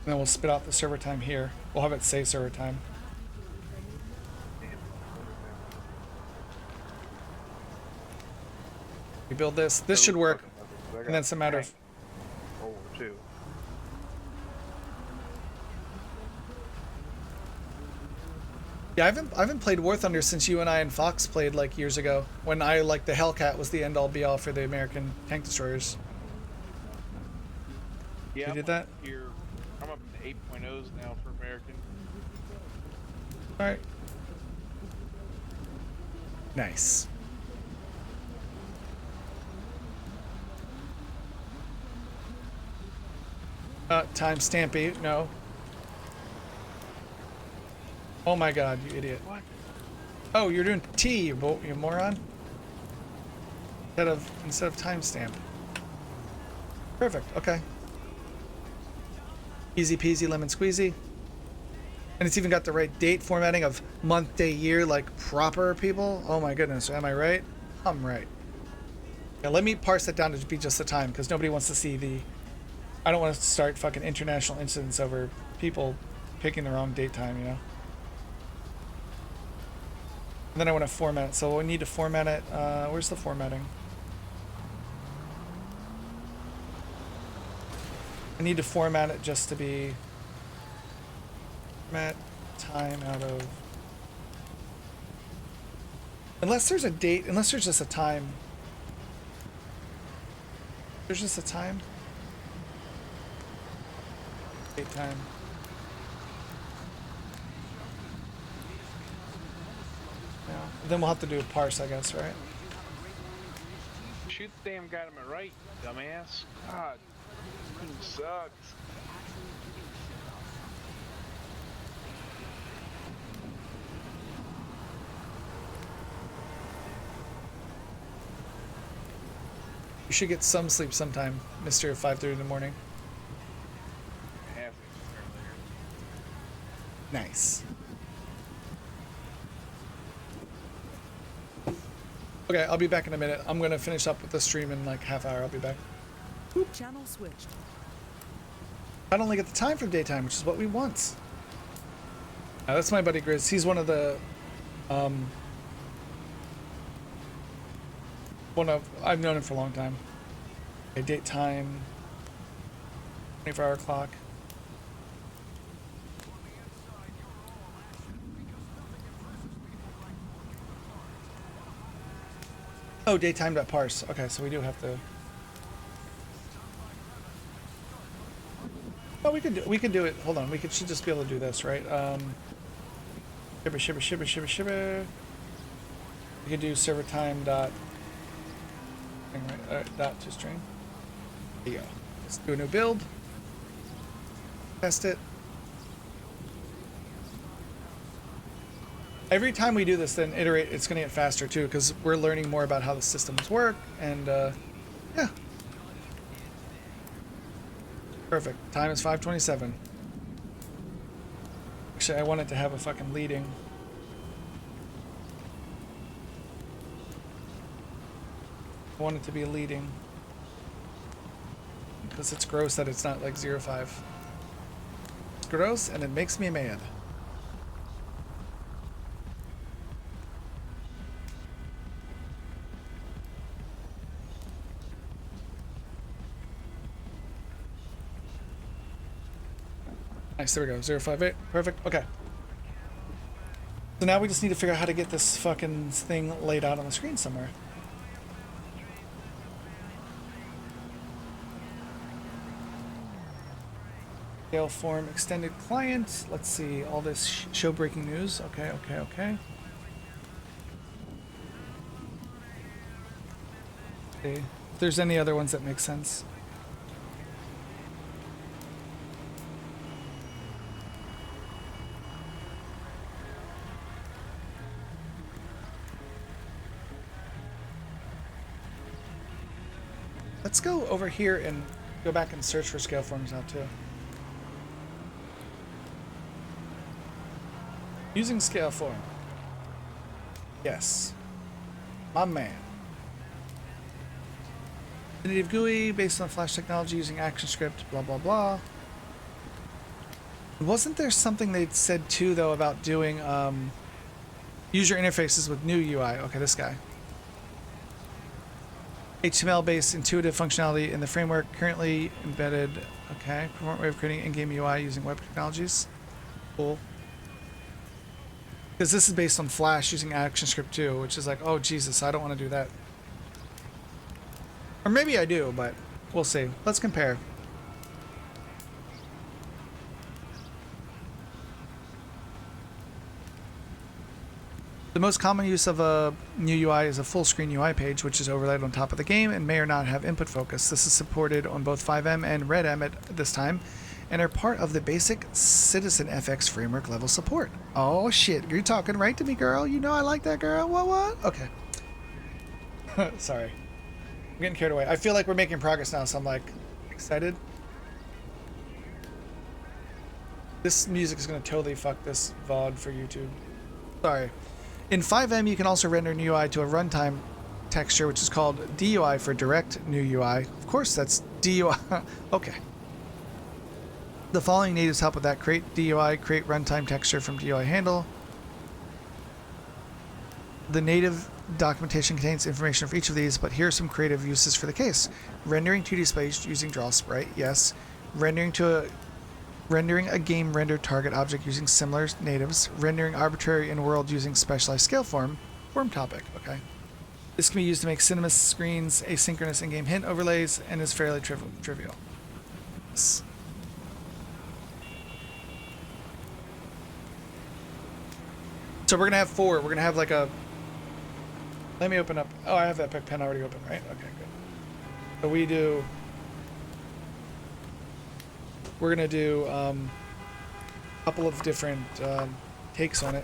And then we'll spit out the server time here. We'll have it say server time. We build this. This should work. And then it's a matter of... World War II. Yeah, I haven't played War Thunder since you and I and Fox played like years ago, when I like the Hellcat was the end all be all for the American tank destroyers. Yeah, You did that? Here, I'm up to 8.0s now for American. All right. Nice. Time stampy, no. Oh my god, you idiot. What? Oh, you're doing T, you moron. Instead of timestamp. Perfect, okay. Easy peasy lemon squeezy. And it's even got the right date formatting of month, day, year, like proper people. Oh my goodness, am I right? I'm right. Yeah, let me parse that down to be just the time, because nobody wants to see the... I don't want to start fucking international incidents over people picking the wrong date time, you know? And then I want to format it, so we need to format it. Where's the formatting? I need to format it just to be format time out of, unless there's a date, unless there's just a time. There's just a time. Date time. Yeah. Then we'll have to do a parse, I guess, right? Shoot the damn guy to my right, dumbass. God, this sucks. You should get some sleep sometime, Mr. 5:30 in the morning. Half Nice. Okay, I'll be back in a minute. I'm gonna finish up with the stream in like half hour. I'll be back. Channel switched. I don't only get the time for daytime, which is what we want. That's my buddy Grizz. He's one of the, I've known him for a long time. Okay, date time, 24-hour clock. Oh, daytime.parse. Okay, so we do have to. Oh, we could do it. Hold on, should just be able to do this, right? Shibber. We could do server time dot. Dot to string. There you go. Let's do a new build. Test it. Every time we do this, then iterate, it's going to get faster too, because we're learning more about how the systems work, and yeah. Perfect. Time is 5:27. Actually, I wanted to have a fucking leading. I want it to be a leading. Because it's gross that it's not like 05. It's gross, and it makes me mad. Nice, there we go. 058. Perfect. Okay. So now we just need to figure out how to get this fucking thing laid out on the screen somewhere. Scale form extended client. Let's see. All this show breaking news. Okay. See if there's any other ones that make sense. Let's go over here and go back and search for scale forms now too. Using scale form. Yes. My man. Native GUI based on Flash technology using ActionScript, blah blah blah. Wasn't there something they said too though about doing user interfaces with new UI? Okay, this guy. HTML-based intuitive functionality in the framework currently embedded. Okay, performant way of creating in-game UI using web technologies. Cool. Because this is based on Flash using ActionScript 2, which is like, oh Jesus, I don't want to do that. Or maybe I do, but we'll see. Let's compare. The most common use of a new UI is a full screen UI page, which is overlaid on top of the game and may or not have input focus. This is supported on both 5M and RedM at this time, and are part of the basic Citizen FX framework level support. Oh shit, you're talking right to me, girl. You know I like that, girl. What? Okay. Sorry. I'm getting carried away. I feel like we're making progress now, so I'm like excited. This music is going to totally fuck this VOD for YouTube. Sorry. In 5M, you can also render new UI to a runtime texture, which is called DUI for Direct New UI. Of course, that's DUI. Okay. The following natives help with that. Create DUI, create runtime texture from DUI handle. The native documentation contains information for each of these, but here are some creative uses for the case. Rendering 2D space using draw sprite, yes. Rendering a game rendered target object using similar natives. Rendering arbitrary in-world using specialized scale form topic, okay. This can be used to make cinema screens, asynchronous in-game hint overlays, and is fairly trivial. Yes. So we're gonna have 4. We're gonna have like a... Let me open up... Oh, I have that pen already open, right? Okay, good. So we do... We're gonna do a couple of different takes on it.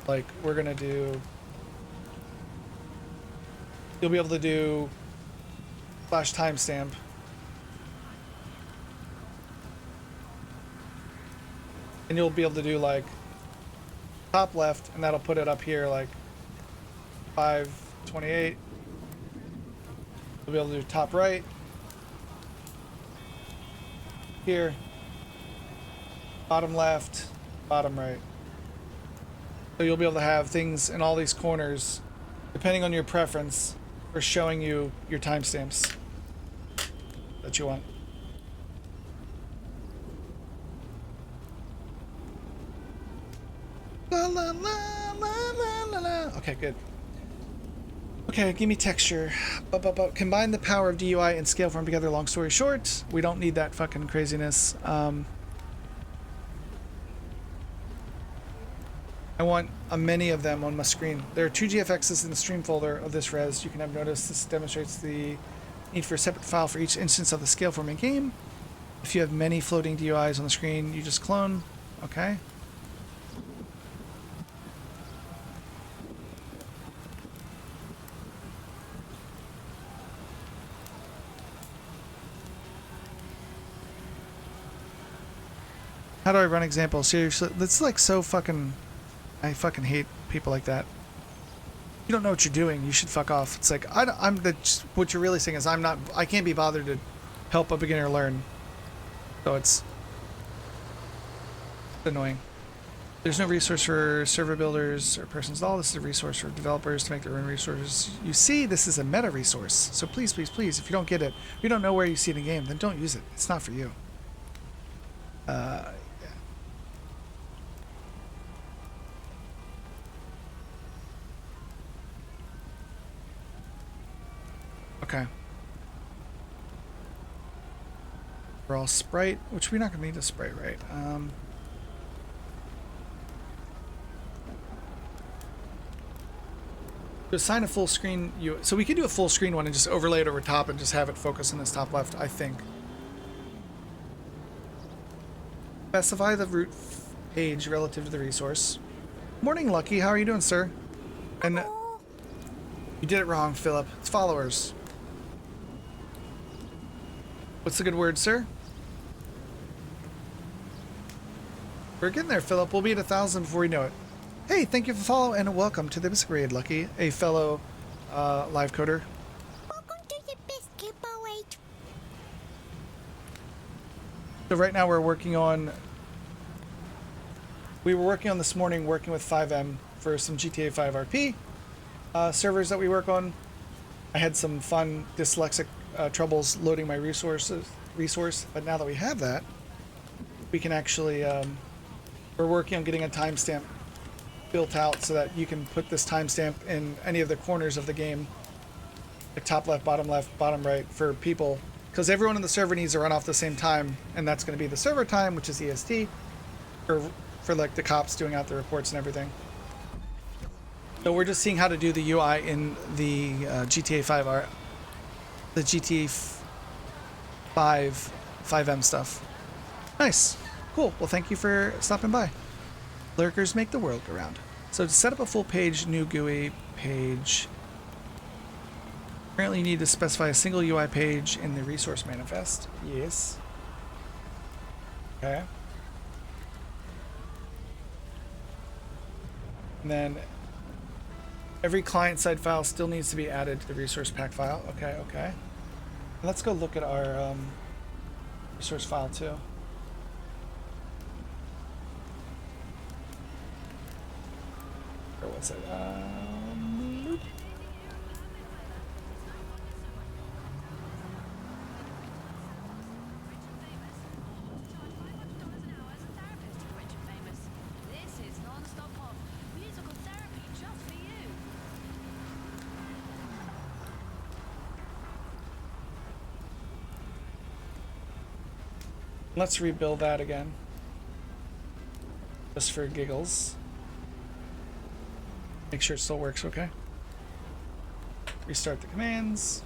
Like we're gonna do. You'll be able to do slash timestamp. And you'll be able to do like top left, and that'll put it up here like 528. You'll be able to do top right. Here, bottom left, bottom right. So you'll be able to have things in all these corners, depending on your preference, for showing you your timestamps that you want. La, la, la, la, la, la. Okay, good. Okay, give me texture. Combine the power of DUI and scale form together. Long story short, we don't need that fucking craziness. I want many of them on my screen. There are 2 GFXs in the stream folder of this res. You can have noticed this demonstrates the need for a separate file for each instance of the scale forming game. If you have many floating DUIs on the screen, you just clone. Okay. How do I run examples? Seriously, that's like so fucking... I fucking hate people like that. You don't know what you're doing. You should fuck off. It's like, what you're really saying is I can't be bothered to help a beginner learn. So it's annoying. There's no resource for server builders or persons at all. This is a resource for developers to make their own resources. You see, this is a meta resource. So please, please, please, if you don't get it, if you don't know where you see it in the game, then don't use it. It's not for you. Okay. We're all sprite, which we're not going to need a sprite, right? To assign a full screen, so we could do a full screen one and just overlay it over top and just have it focus on this top left, I think. Specify the root page relative to the resource. Morning, Lucky. How are you doing, sir? And you did it wrong, Philip. It's followers. What's the good word, sir? We're getting there, Philip. We'll be at 1,000 before we know it. Hey, thank you for following and welcome to the Biscuit Raid, Lucky, a fellow live coder. Welcome to the Biscuit Raid. So right now we're working on... We were working on this morning, working with 5M for some GTA 5 RP servers that we work on. I had some fun dyslexic troubles loading my resource, but now that we have that, we can actually... we're working on getting a timestamp built out so that you can put this timestamp in any of the corners of the game, like top left, bottom right, for people, because everyone in the server needs to run off the same time, and that's going to be the server time, which is EST, for like the cops doing out the reports and everything. So we're just seeing how to do the UI in the GTA 5 the GTA 5M stuff. Nice. Cool. Well, thank you for stopping by. Lurkers make the world go round. So to set up a full page, new GUI page, currently you need to specify a single UI page in the resource manifest. Yes. Okay. And then every client-side file still needs to be added to the resource pack file. Okay, okay. Let's go look at our resource file too. Where was it? Let's rebuild that again. Just for giggles. Make sure it still works okay. Restart the commands.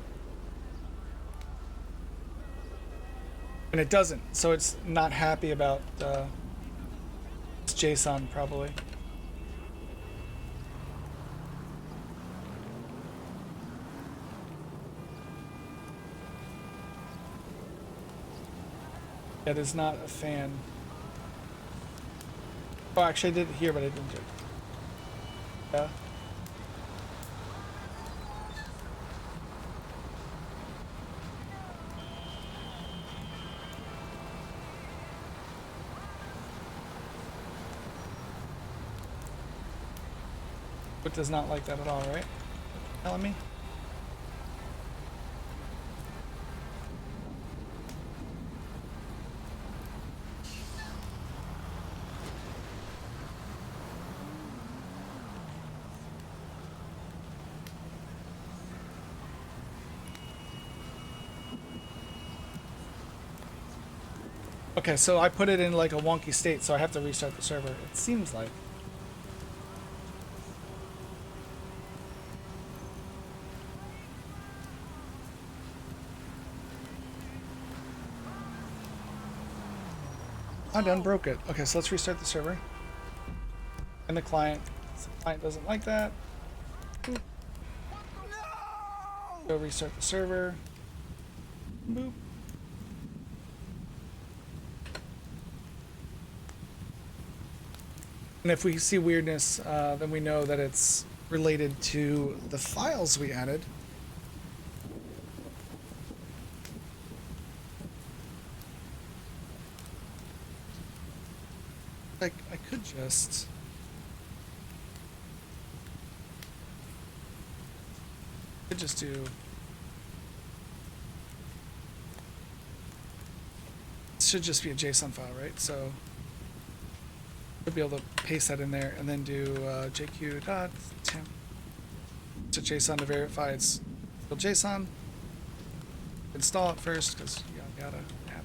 And it doesn't, so it's not happy about it's JSON probably. That is not a fan. Oh, actually I did it here, but I didn't do it. Yeah. It does not like that at all, right? Telling me? Okay, so I put it in like a wonky state, so I have to restart the server. It seems like. I done broke it. Okay, so let's restart the server. And the client. So the client doesn't like that. Boop. Go restart the server. Boop. And if we see weirdness, then we know that it's related to the files we added. Like, I could just... do... It should just be a JSON file, right? So... We'll be able to paste that in there and then do jq.temp to JSON to verify it's real JSON. Install it first because you gotta have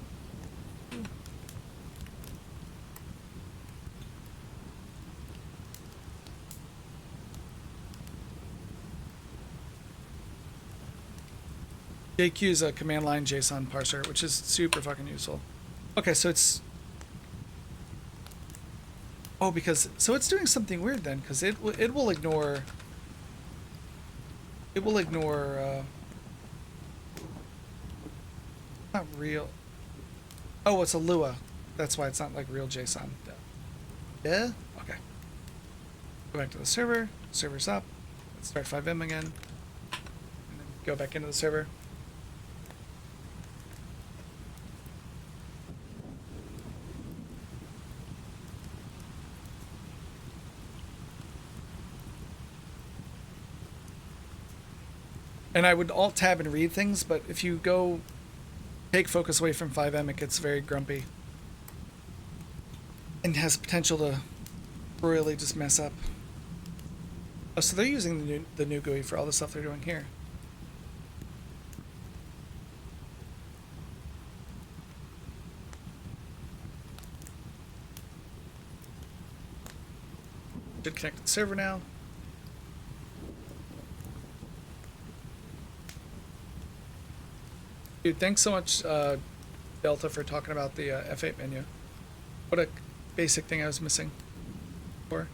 it. JQ is a command line JSON parser, which is super fucking useful. Okay, so it's because so it's doing something weird then, because it will ignore not real. Oh, it's a Lua. That's why it's not like real JSON. Yeah. Okay. Go back to the server. Server's up. Let's start 5M again. And then go back into the server. And I would alt tab and read things, but if you go take focus away from 5M, it gets very grumpy. And has potential to royally just mess up Oh, so they're using the new GUI for all the stuff they're doing here. Should connect to the server now. Dude, thanks so much, Delta, for talking about the F8 menu. What a basic thing I was missing before.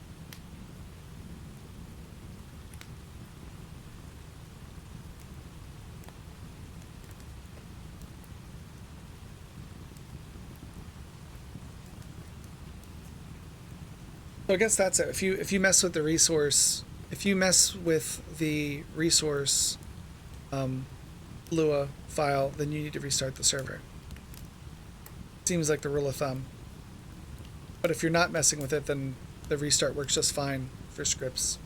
So I guess that's it. If you mess with the resource, Lua file, then you need to restart the server. Seems like the rule of thumb. But if you're not messing with it, then the restart works just fine for scripts.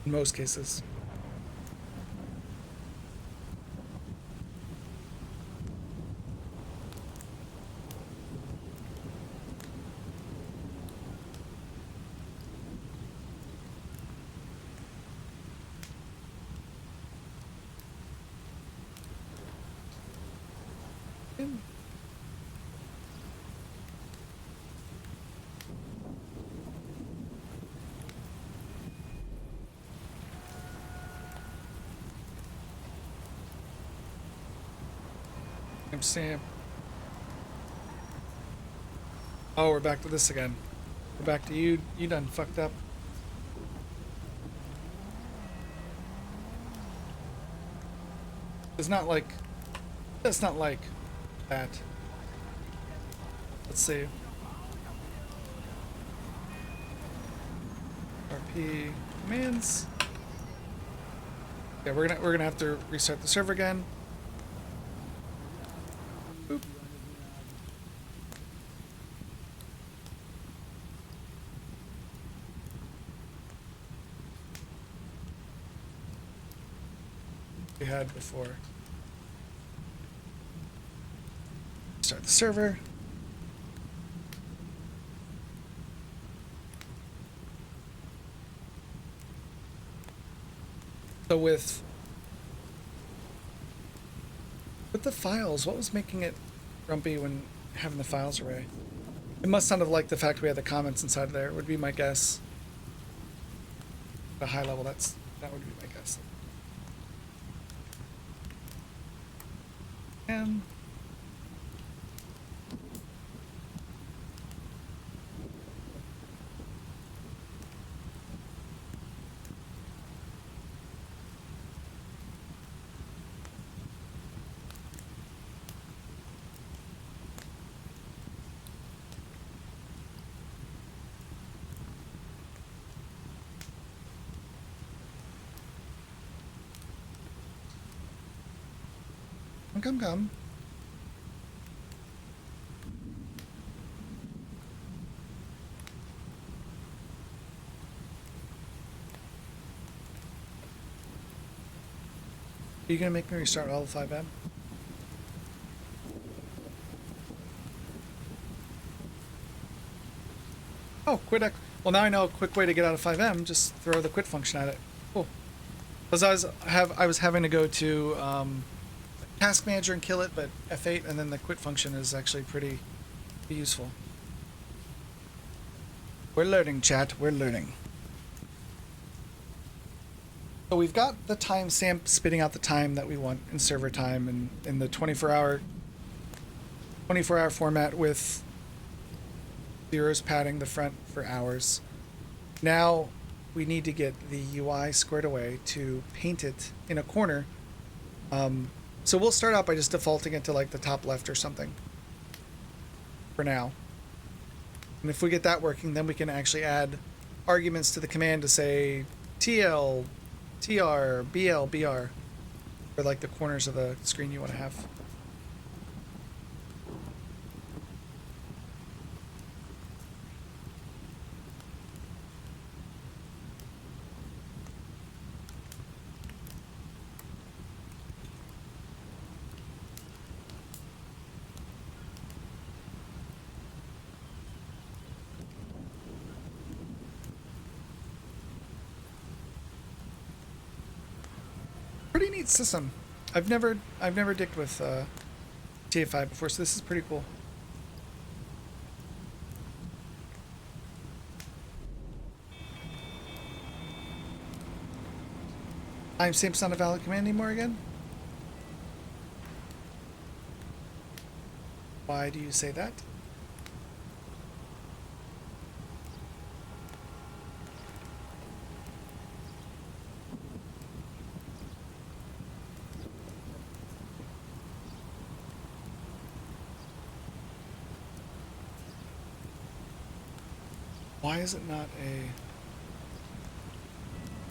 In most cases. Sam. Oh, we're back to this again. We're back to you. You done fucked up. It's not like. That's not like that. Let's see. RP commands. Yeah, we're gonna have to restart the server again. Boop. We had before. Start the server. So with the files, what was making it grumpy when having the files array? It must sound like the fact we had the comments inside there, would be my guess. At a high level, that would be my guess. And come. Are you gonna make me restart all the 5M? Oh, quit. Well, now I know a quick way to get out of 5M. Just throw the quit function at it. Cool. Because I was having to go to Task Manager and kill it, but F8 and then the quit function is actually pretty useful. We're learning, chat. We're learning. So we've got the timestamp spitting out the time that we want in server time and in the 24-hour format with zeros padding the front for hours. Now we need to get the UI squared away to paint it in a corner. So we'll start out by just defaulting it to like the top left or something for now. And if we get that working, then we can actually add arguments to the command to say TL, TR, BL, BR for like the corners of the screen you want to have. pretty neat system. I've never dicked with GTA 5 before, so this is pretty cool. Timestamp's not a valid command anymore again? Why do you say that? Why is it not a...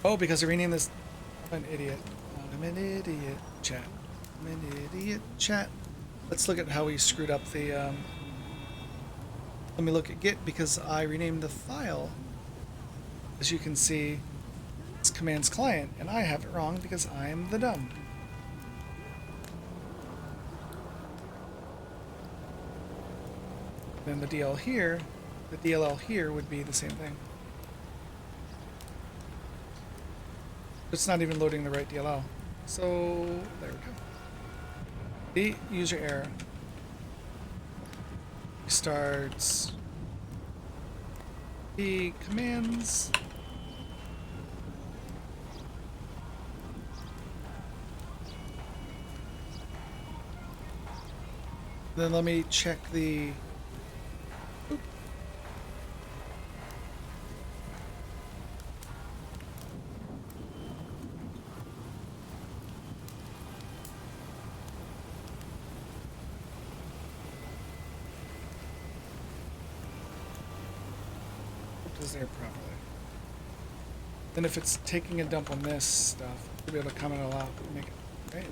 Oh, because I renamed this... I'm an idiot. I'm an idiot, chat. I'm an idiot, chat. Let's look at how we screwed up the... Let me look at Git, because I renamed the file. As you can see, it's commands client, and I have it wrong because I am the dumb. Then the DL here... The DLL here would be the same thing. It's not even loading the right DLL. So, there we go. The user error. Starts the commands. Then let me check the... there properly. Then if it's taking a dump on this stuff, we'll be able to comment it all out and make it right.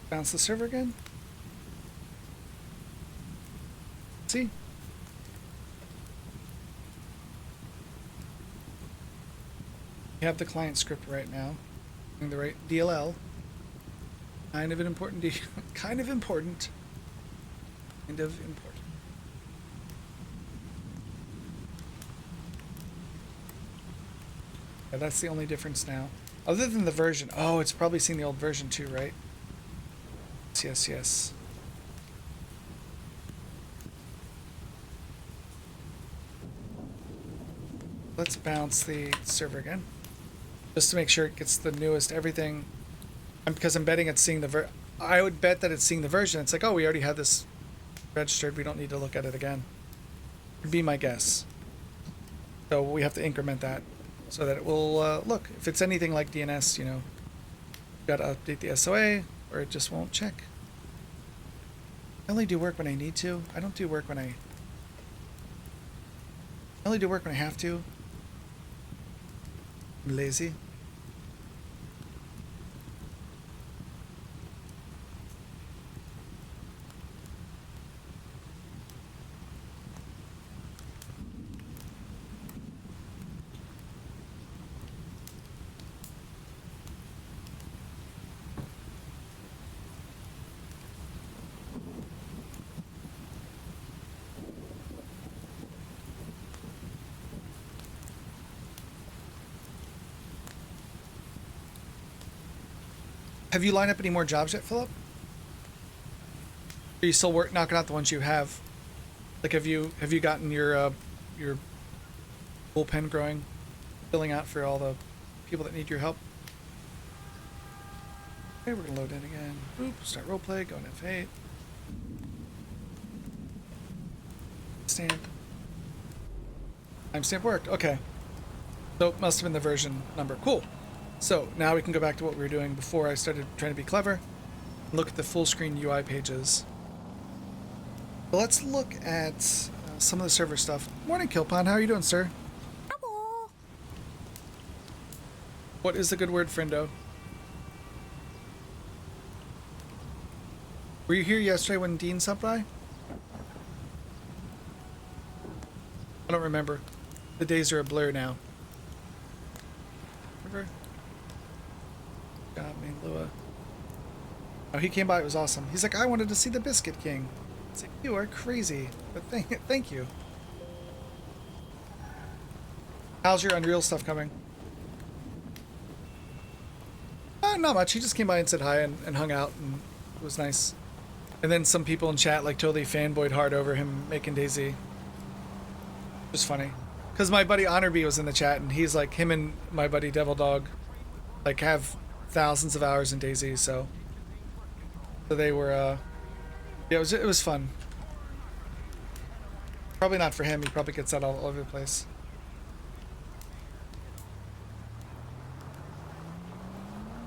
Bounce the server again. See? You have the client script right now, and the right DLL. Kind of an important kind of important. Kind of important. Yeah, that's the only difference now. Other than the version. Oh, it's probably seen the old version too, right? Yes, yes. Let's bounce the server again. Just to make sure it gets the newest everything. And because I'm betting it's seeing the I would bet that it's seeing the version. It's like, oh, we already had this registered. We don't need to look at it again. Would be my guess. So we have to increment that so that it will look. If it's anything like DNS, you know, you got to update the SOA or it just won't check. I only do work when I need to. I don't do work when I only do work when I have to. I'm lazy. Have you lined up any more jobs yet, Philip? Are you still knocking out the ones you have? Like, have you gotten your bullpen growing, filling out for all the people that need your help? Okay, we're gonna load in again. Boop, start roleplay, go in F8. Stamp. Timestamp worked. Okay. So it must have been the version number. Cool. So now we can go back to what we were doing before I started trying to be clever. Look at the full screen UI pages. But let's look at some of the server stuff. Morning, Killpon. How are you doing, sir? Hello. What is the good word, friendo? Were you here yesterday when Dean stopped by? I don't remember. The days are a blur now. Remember? main Lua. Oh, he came by. It was awesome. He's like, I wanted to see the Biscuit King. It's like, you are crazy, but thank you. How's your Unreal stuff coming? Not much. He just came by and said hi and hung out, and it was nice. And then some people in chat like totally fanboyed hard over him making DayZ. It was funny. Because my buddy Honorbee was in the chat, and he's like, him and my buddy Devil Dog like have thousands of hours in DayZ, so they were yeah, it was fun. Probably not for him. He probably gets that all over the place.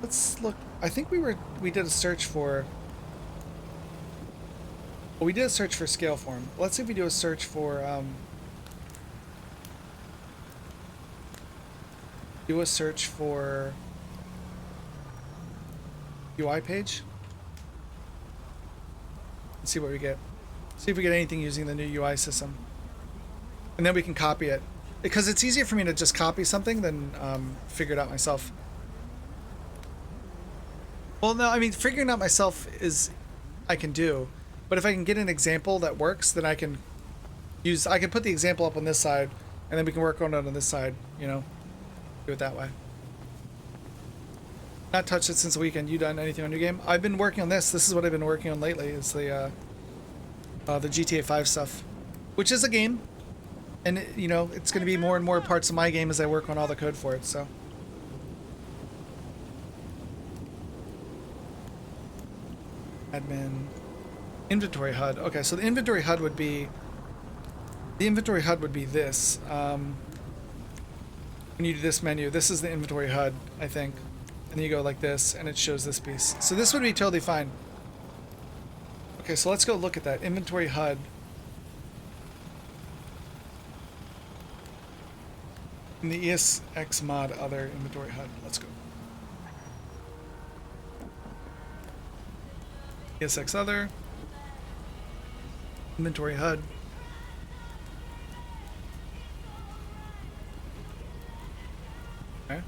Let's look. I think we did a search for. Well, we did a search for scale form. Let's see if we do a search for do a search for UI page. Let's see what we get. See if we get anything using the new UI system. And then we can copy it. Because it's easier for me to just copy something than figure it out myself. Well, no, I mean, figuring out myself is, I can do. But if I can get an example that works, then I can put the example up on this side, and then we can work on it on this side, you know? Do it that way. Not touched it since the weekend. You done anything on your game? I've been working on this. This is what I've been working on lately. Is the GTA 5 stuff, which is a game, and you know it's going to be more and more parts of my game as I work on all the code for it. So. Admin, inventory HUD. Okay, so the inventory HUD would be this. When you do this menu, this is the inventory HUD, I think. And then you go like this, and it shows this piece. So this would be totally fine. Okay, so let's go look at that. Inventory HUD. In the ESX mod other inventory HUD. Let's go. ESX other. Inventory HUD. Okay.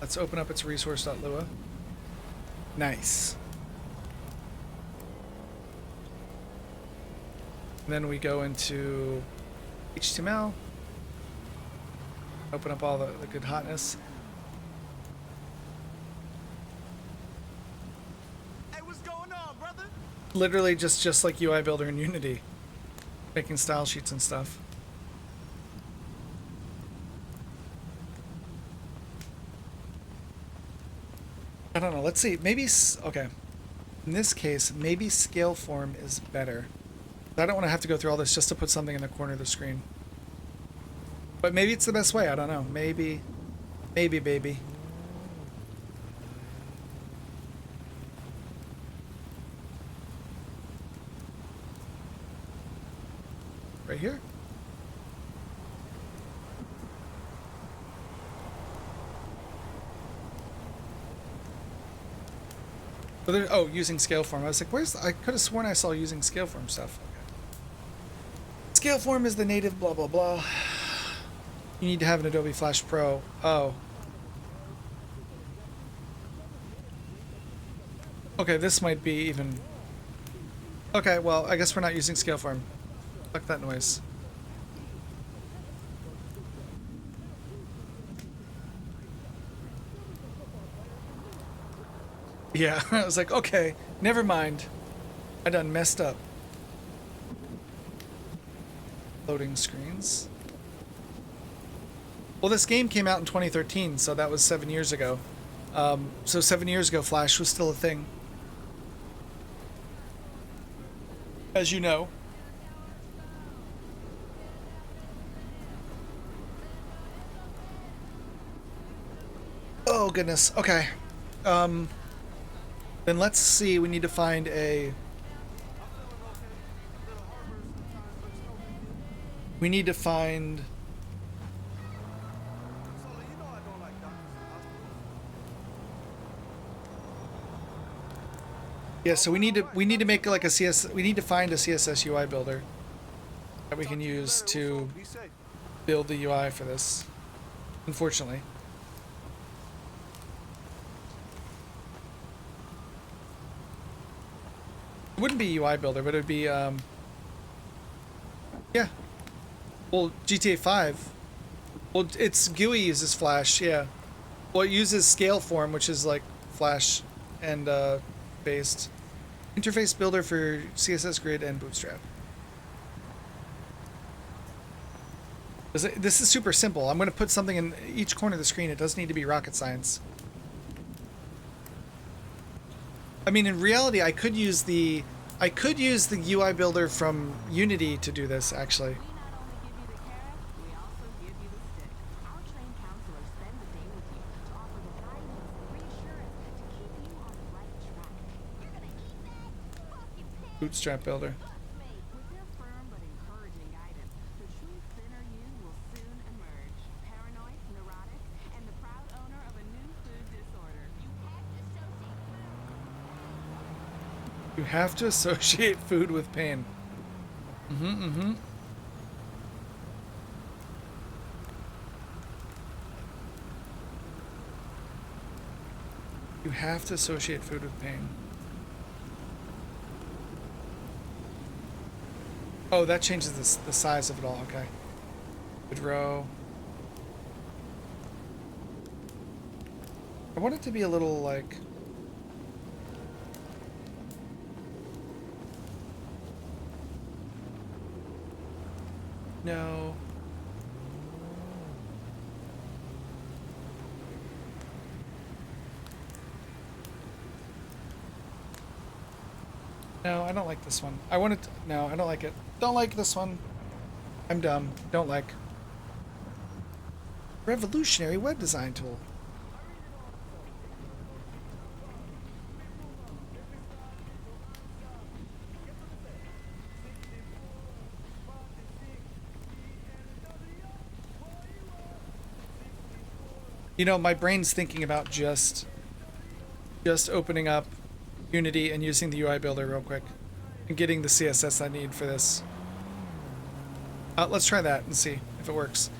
Let's open up its resource.lua. Nice. And then we go into HTML. Open up all the good hotness. Hey, what's going on, brother? Literally just like UI Builder in Unity. Making style sheets and stuff. I don't know. Let's see. Maybe, okay. In this case, maybe scale form is better. I don't want to have to go through all this just to put something in the corner of the screen. But maybe it's the best way. I don't know. Maybe. Maybe, baby. Right here? Oh, using scale form. I was like, where's... I could have sworn I saw using scale form stuff. Okay. Scale form is the native blah, blah, blah. You need to have an Adobe Flash Pro. Oh. Okay, this might be even... Okay, well, I guess we're not using scale form. Fuck that noise. Yeah, I was like, okay, never mind. I done messed up. Loading screens. Well, this game came out in 2013, so that was 7 years ago. So 7 years ago, Flash was still a thing. As you know. Oh, goodness. Okay. Then let's see, we need to find a... We need to find... Yeah, so we need to make like a we need to find a CSS UI builder that we can use to build the UI for this. Unfortunately. wouldn't be UI builder, but it would be yeah. Well, GTA 5. Well, its GUI uses Flash, yeah. Well, it uses Scaleform, which is like Flash and based. Interface builder for CSS Grid and Bootstrap. This is super simple. I'm going to put something in each corner of the screen. It doesn't need to be rocket science. I mean, in reality, I could use the UI builder from Unity to do this, actually. Bootstrap builder. You have to associate food with pain. You have to associate food with pain. Oh, that changes the size of it all. Okay. Good row. I want it to be a little like... No. No, I don't like this one. I want it... No, I don't like it. Don't like this one. I'm dumb. Don't like. Revolutionary web design tool. You know, my brain's thinking about just opening up Unity and using the UI builder real quick and getting the CSS I need for this. Let's try that and see if it works.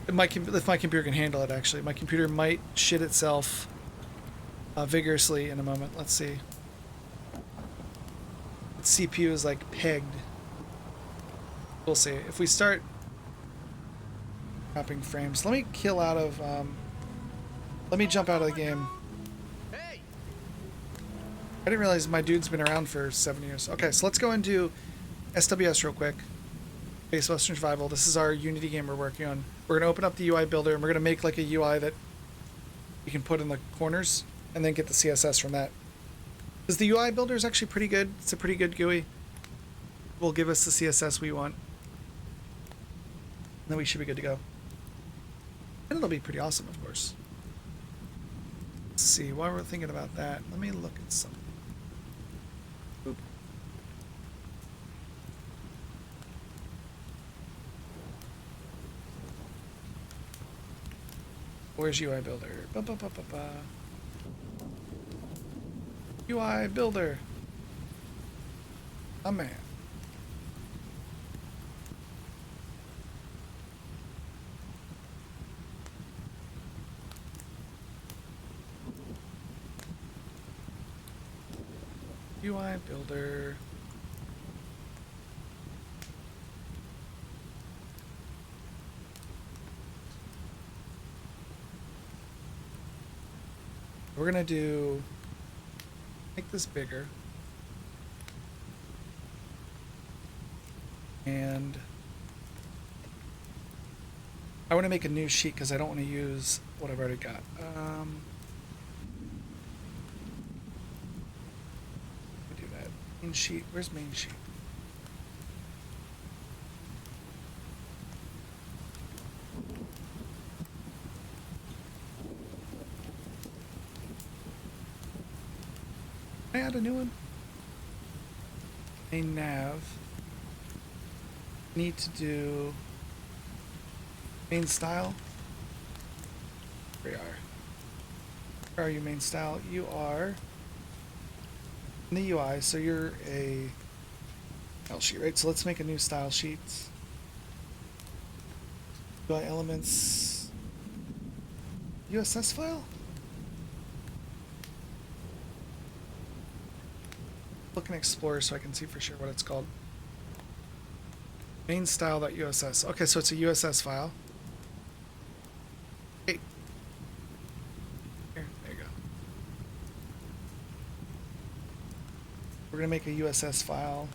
If my computer can handle it, actually. My computer might shit itself vigorously in a moment. Let's see. Its CPU is like pegged. We'll see. If we start dropping frames, let me kill out of... let me jump out of the game. I didn't realize my dude's been around for 7 years. Okay, so let's go into SWS real quick. Base Western Survival. This is our Unity game we're working on. We're going to open up the UI builder and we're going to make like a UI that you can put in the corners and then get the CSS from that. Because the UI builder is actually pretty good. It's a pretty good GUI. It will give us the CSS we want. And then we should be good to go. And it'll be pretty awesome, of course. Let's see, while we're thinking about that, let me look at something. Oop. Where's UI Builder? UI Builder. Oh man. UI Builder. We're gonna make this bigger. And I want to make a new sheet because I don't want to use what I've already got. Main sheet. Where's main sheet? Can I add a new one? Main nav. Need to do main style. There you are. Where are you, main style? You are in the UI, so you're a style sheet, right? So let's make a new style sheet. UI elements. USS file? look in Explorer so I can see for sure what it's called. Main style.uss. Okay, so it's a USS file. Hey. Here, there you go. We're gonna make a USS file.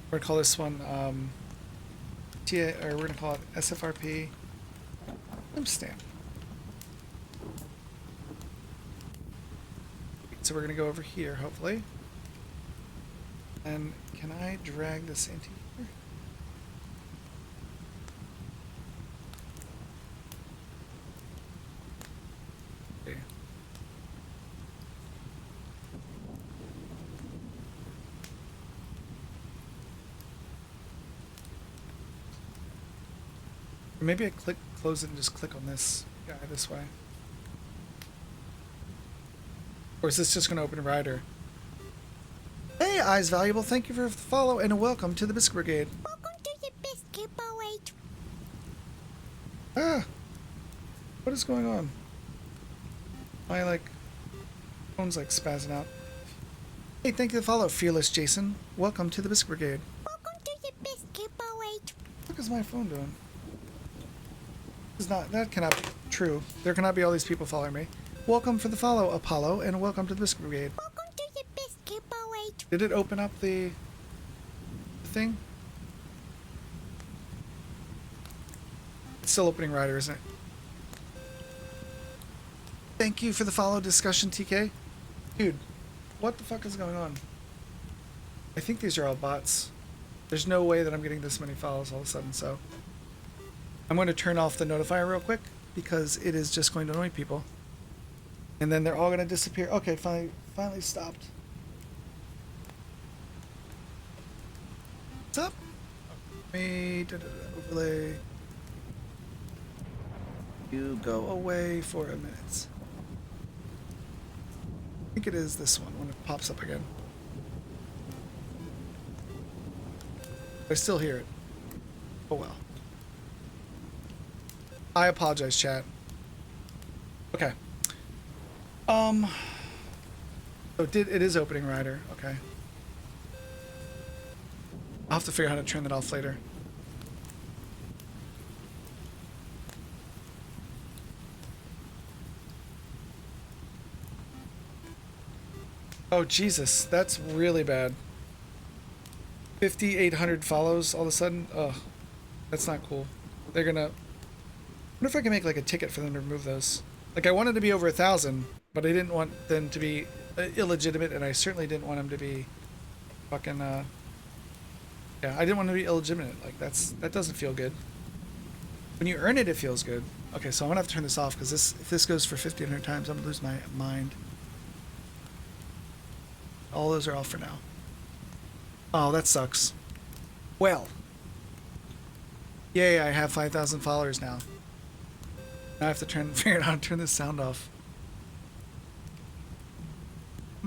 We're gonna call this one we're gonna call it SFRP timestamp. So we're gonna go over here, hopefully. And can I drag this into here? Okay. Or maybe I close it and just click on this guy this way. Or is this just going to open Rider? Hey, Eyes Valuable, thank you for the follow and welcome to the Biscuit Brigade. Welcome to the Biscuit Brigade. Ah! What is going on? My, phone's, spazzing out. Hey, thank you for the follow, Fearless Jason. Welcome to the Biscuit Brigade. Welcome to the Biscuit Brigade. What is my phone doing? That cannot be true. There cannot be all these people following me. Welcome for the follow, Apollo, and welcome to the Biscuit Brigade. Welcome to the Biscuit Brigade. Did it open up the thing? It's still opening Rider, isn't it? Thank you for the follow discussion, TK. Dude, what the fuck is going on? I think these are all bots. There's no way that I'm getting this many follows all of a sudden, so I'm going to turn off the notifier real quick because it is just going to annoy people. And then they're all going to disappear. Okay, finally stopped. What's up? Overlay. You go away for a minute. I think it is this one when it pops up again. I still hear it. Oh well. I apologize, chat. Okay. Oh, it is opening Rider. Okay. I'll have to figure out how to turn that off later. Oh, Jesus. That's really bad. 5,800 follows all of a sudden? Ugh. That's not cool. They're gonna... I wonder if I can make, a ticket for them to remove those. I wanted to be over 1,000, but I didn't want them to be illegitimate, and I certainly didn't want them to be fucking, yeah, I didn't want them to be illegitimate. That doesn't feel good. When you earn it, it feels good. Okay, so I'm gonna have to turn this off, because if this goes for 1,500 times, I'm gonna lose my mind. All those are off for now. Oh, that sucks. Well. Yay, I have 5,000 followers now. Now I have to figure out how to turn this sound off.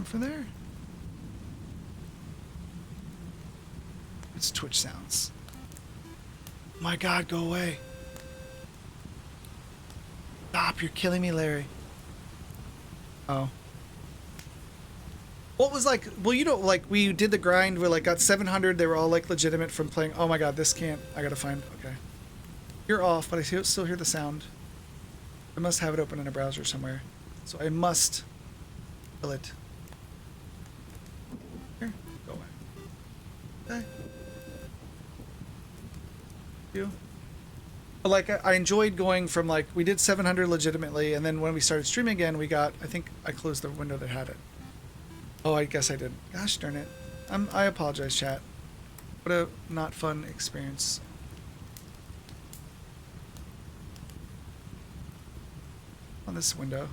From there? It's Twitch sounds. My God, go away. Stop, you're killing me, Larry. Oh. What was well, we did the grind, we got 700, they were all legitimate from playing. Oh my God, this can't, I gotta find, okay. You're off, but I still hear the sound. I must have it open in a browser somewhere. So I must kill it. Here, go away. Okay. You. But I enjoyed going from we did 700 legitimately, and then when we started streaming again, we got, I think I closed the window that had it. Oh, I guess I did. Gosh darn it. I apologize, chat. What a not fun experience. On this window.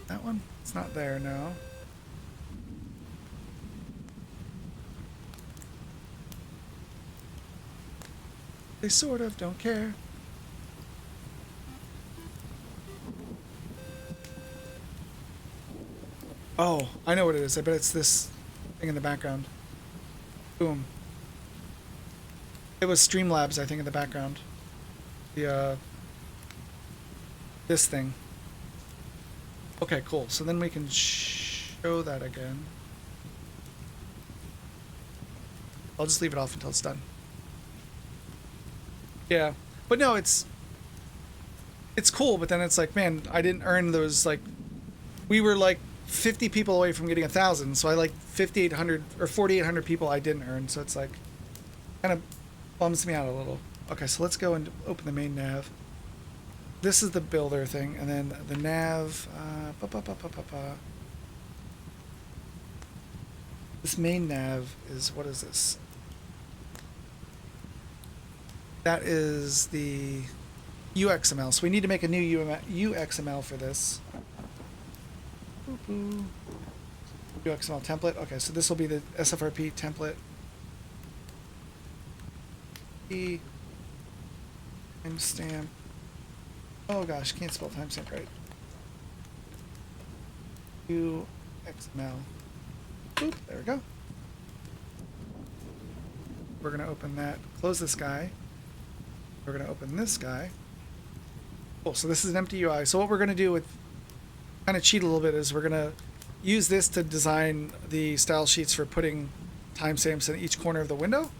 That one? It's not there, no. They sort of don't care. Oh, I know what it is. I bet it's this thing in the background. Boom. It was Streamlabs, I think, in the background. This thing. Okay, cool. So then we can show show that again. I'll just leave it off until it's done. Yeah, but no, it's cool, but then it's like, man, I didn't earn those, like, we were like 50 people away from getting 1,000, so I like 5,800 or 4,800 people I didn't earn, so it's like, kind of bums me out a little. Okay, so let's go and open the main nav. This is the builder thing, and then the nav, this main nav is, what is this? That is the UXML, so we need to make a new UXML for this. UXML template. Okay, so this will be the SFRP template. Timestamp. Oh gosh, can't spell timestamp right. UXML. Boop, there we go. We're gonna open that. Close this guy. We're gonna open this guy. Cool. So this is an empty UI. So what we're gonna do with kind of cheat a little bit is we're gonna use this to design the style sheets for putting timestamps in each corner of the window,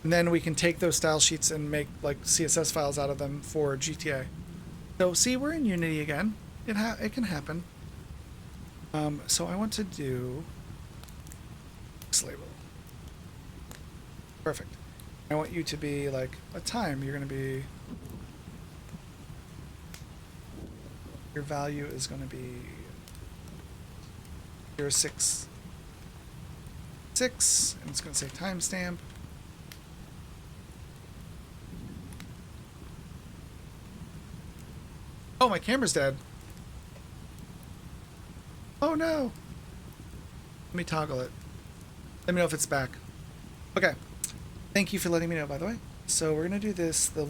and then we can take those style sheets and make like CSS files out of them for GTA. So see, we're in Unity again. It can happen. So I want to do this label. Perfect. I want you to be like a time. You're gonna be. Your value is going to be 066, and it's going to say timestamp. Oh, my camera's dead. Oh no. Let me toggle it. Let me know if it's back. Okay. Thank you for letting me know, by the way. So we're going to do this. The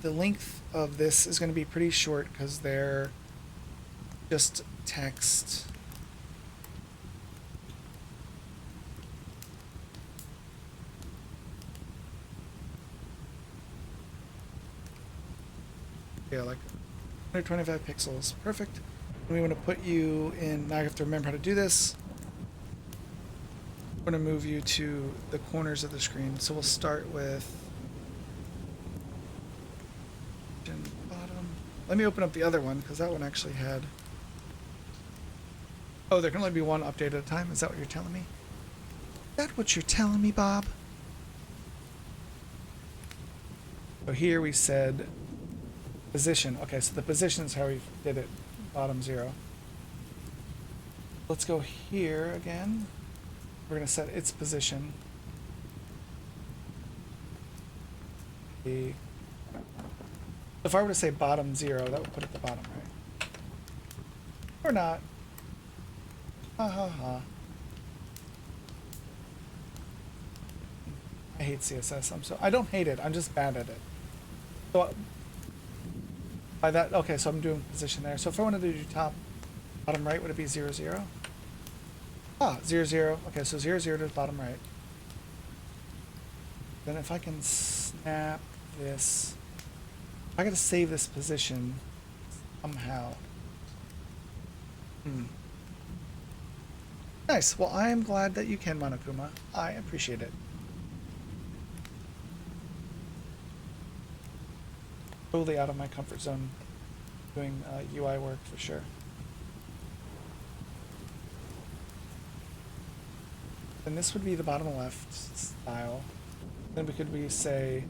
length of this is going to be pretty short because they're just text. Yeah, like 125 pixels. Perfect. And we want to put you in. Now I have to remember how to do this. I'm going to move you to the corners of the screen. So we'll start with bottom. Let me open up the other one because that one actually had. Oh, there can only be one update at a time? Is that what you're telling me? Is that what you're telling me, Bob? So here we said position. Okay, so the position is how we did it. Bottom 0. Let's go here again. We're going to set its position. If I were to say bottom 0, that would put it at the bottom, right? Or not. Ha ha ha. I hate CSS. I don't hate it. I'm just bad at it. So by that, okay, so I'm doing position there. So if I wanted to do top, bottom right, would it be 0, 0? Ah, 0, 0. Okay, so 0, 0 to the bottom right. Then if I can snap this, I gotta save this position somehow. Nice. Well, I am glad that you can, Monokuma. I appreciate it. Totally out of my comfort zone doing UI work for sure. And this would be the bottom left style. Then we could say,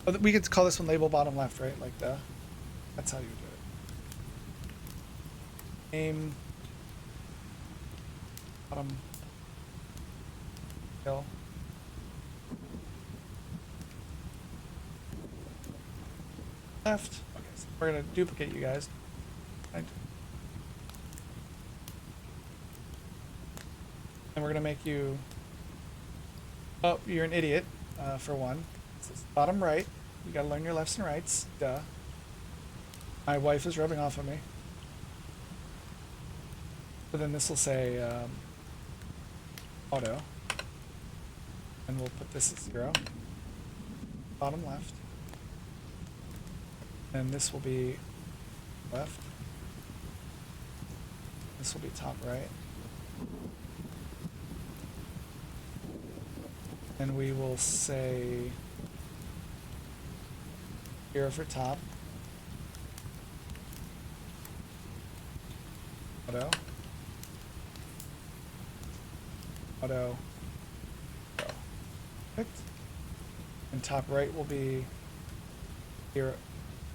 oh, we could call this one label bottom left, right? Like that's how you do it. Name bottom hill. Left. Okay, so we're gonna duplicate you guys. Right. And we're gonna make you. Oh, you're an idiot. For one, this is bottom right. You gotta learn your lefts and rights. Duh. My wife is rubbing off on me. So then this will say auto, and we'll put this at 0. Bottom left. And this will be left. This will be top right. And we will say hero for top. Auto. Auto. Go. Perfect. And top right will be hero.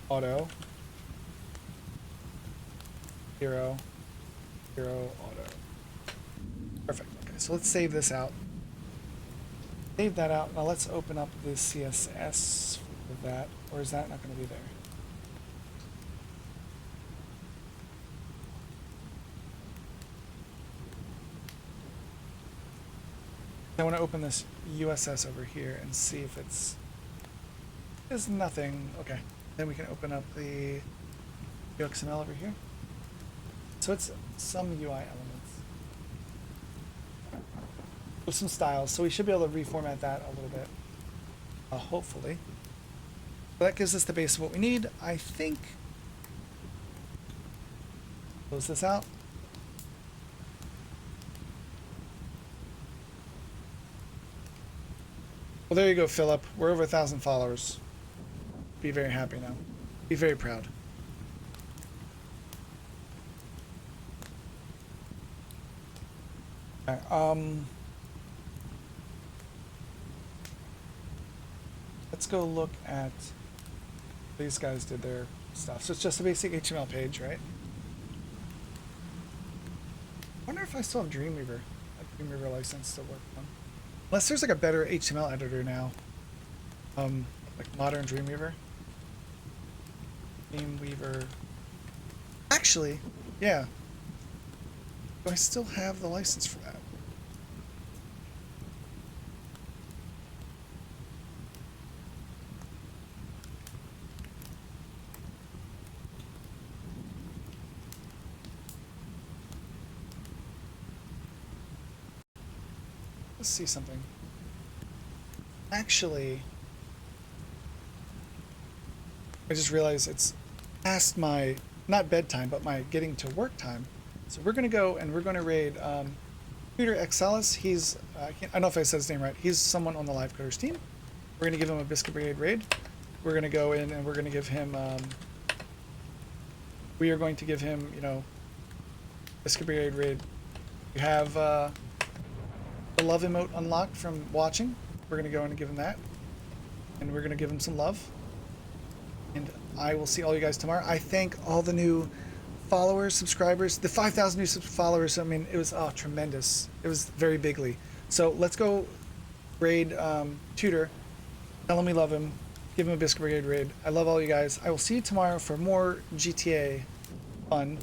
Auto. Hero. Hero. Auto. Perfect. Okay, so let's save this out. Save that out. Now let's open up the CSS for that. Or is that not going to be there? I want to open this USS over here and see if there's nothing. Okay. Then we can open up the XML over here. So it's some UI elements with some styles. So we should be able to reformat that a little bit, hopefully. So that gives us the base of what we need. I think. Close this out. Well, there you go, Philip. We're over 1,000 followers. Be very happy now. Be very proud. Okay, let's go look at these guys did their stuff. So it's just a basic HTML page, right? I wonder if I still have Dreamweaver. A Dreamweaver license to work on. Unless there's like a better HTML editor now. Like modern Dreamweaver. Dreamweaver. Actually, yeah. Do I still have the license for that? Let's see something. Actually, I just realized it's past my, not bedtime, but my getting to work time. So we're going to go and we're going to raid Peter Excelis. He's, I don't know if I said his name right. He's someone on the Live Coders team. We're going to give him a Biscuit Brigade raid. We're going to go in and we're going to give him, we are going to give him, you know, Biscuit Brigade raid. You have the love emote unlocked from watching. We're going to go in and give him that. And we're going to give him some love. And I will see all you guys tomorrow. I thank all the new followers, subscribers, the 5,000 new followers. I mean, it was tremendous. It was very bigly. So let's go raid Tutor. Tell him we love him. Give him a Biscuit Brigade raid. I love all you guys. I will see you tomorrow for more GTA fun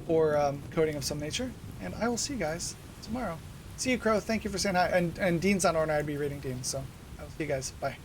or coding of some nature. And I will see you guys tomorrow. See you, Crow. Thank you for saying hi. And Dean's on order. I'd be raiding Dean. So I will see you guys. Bye.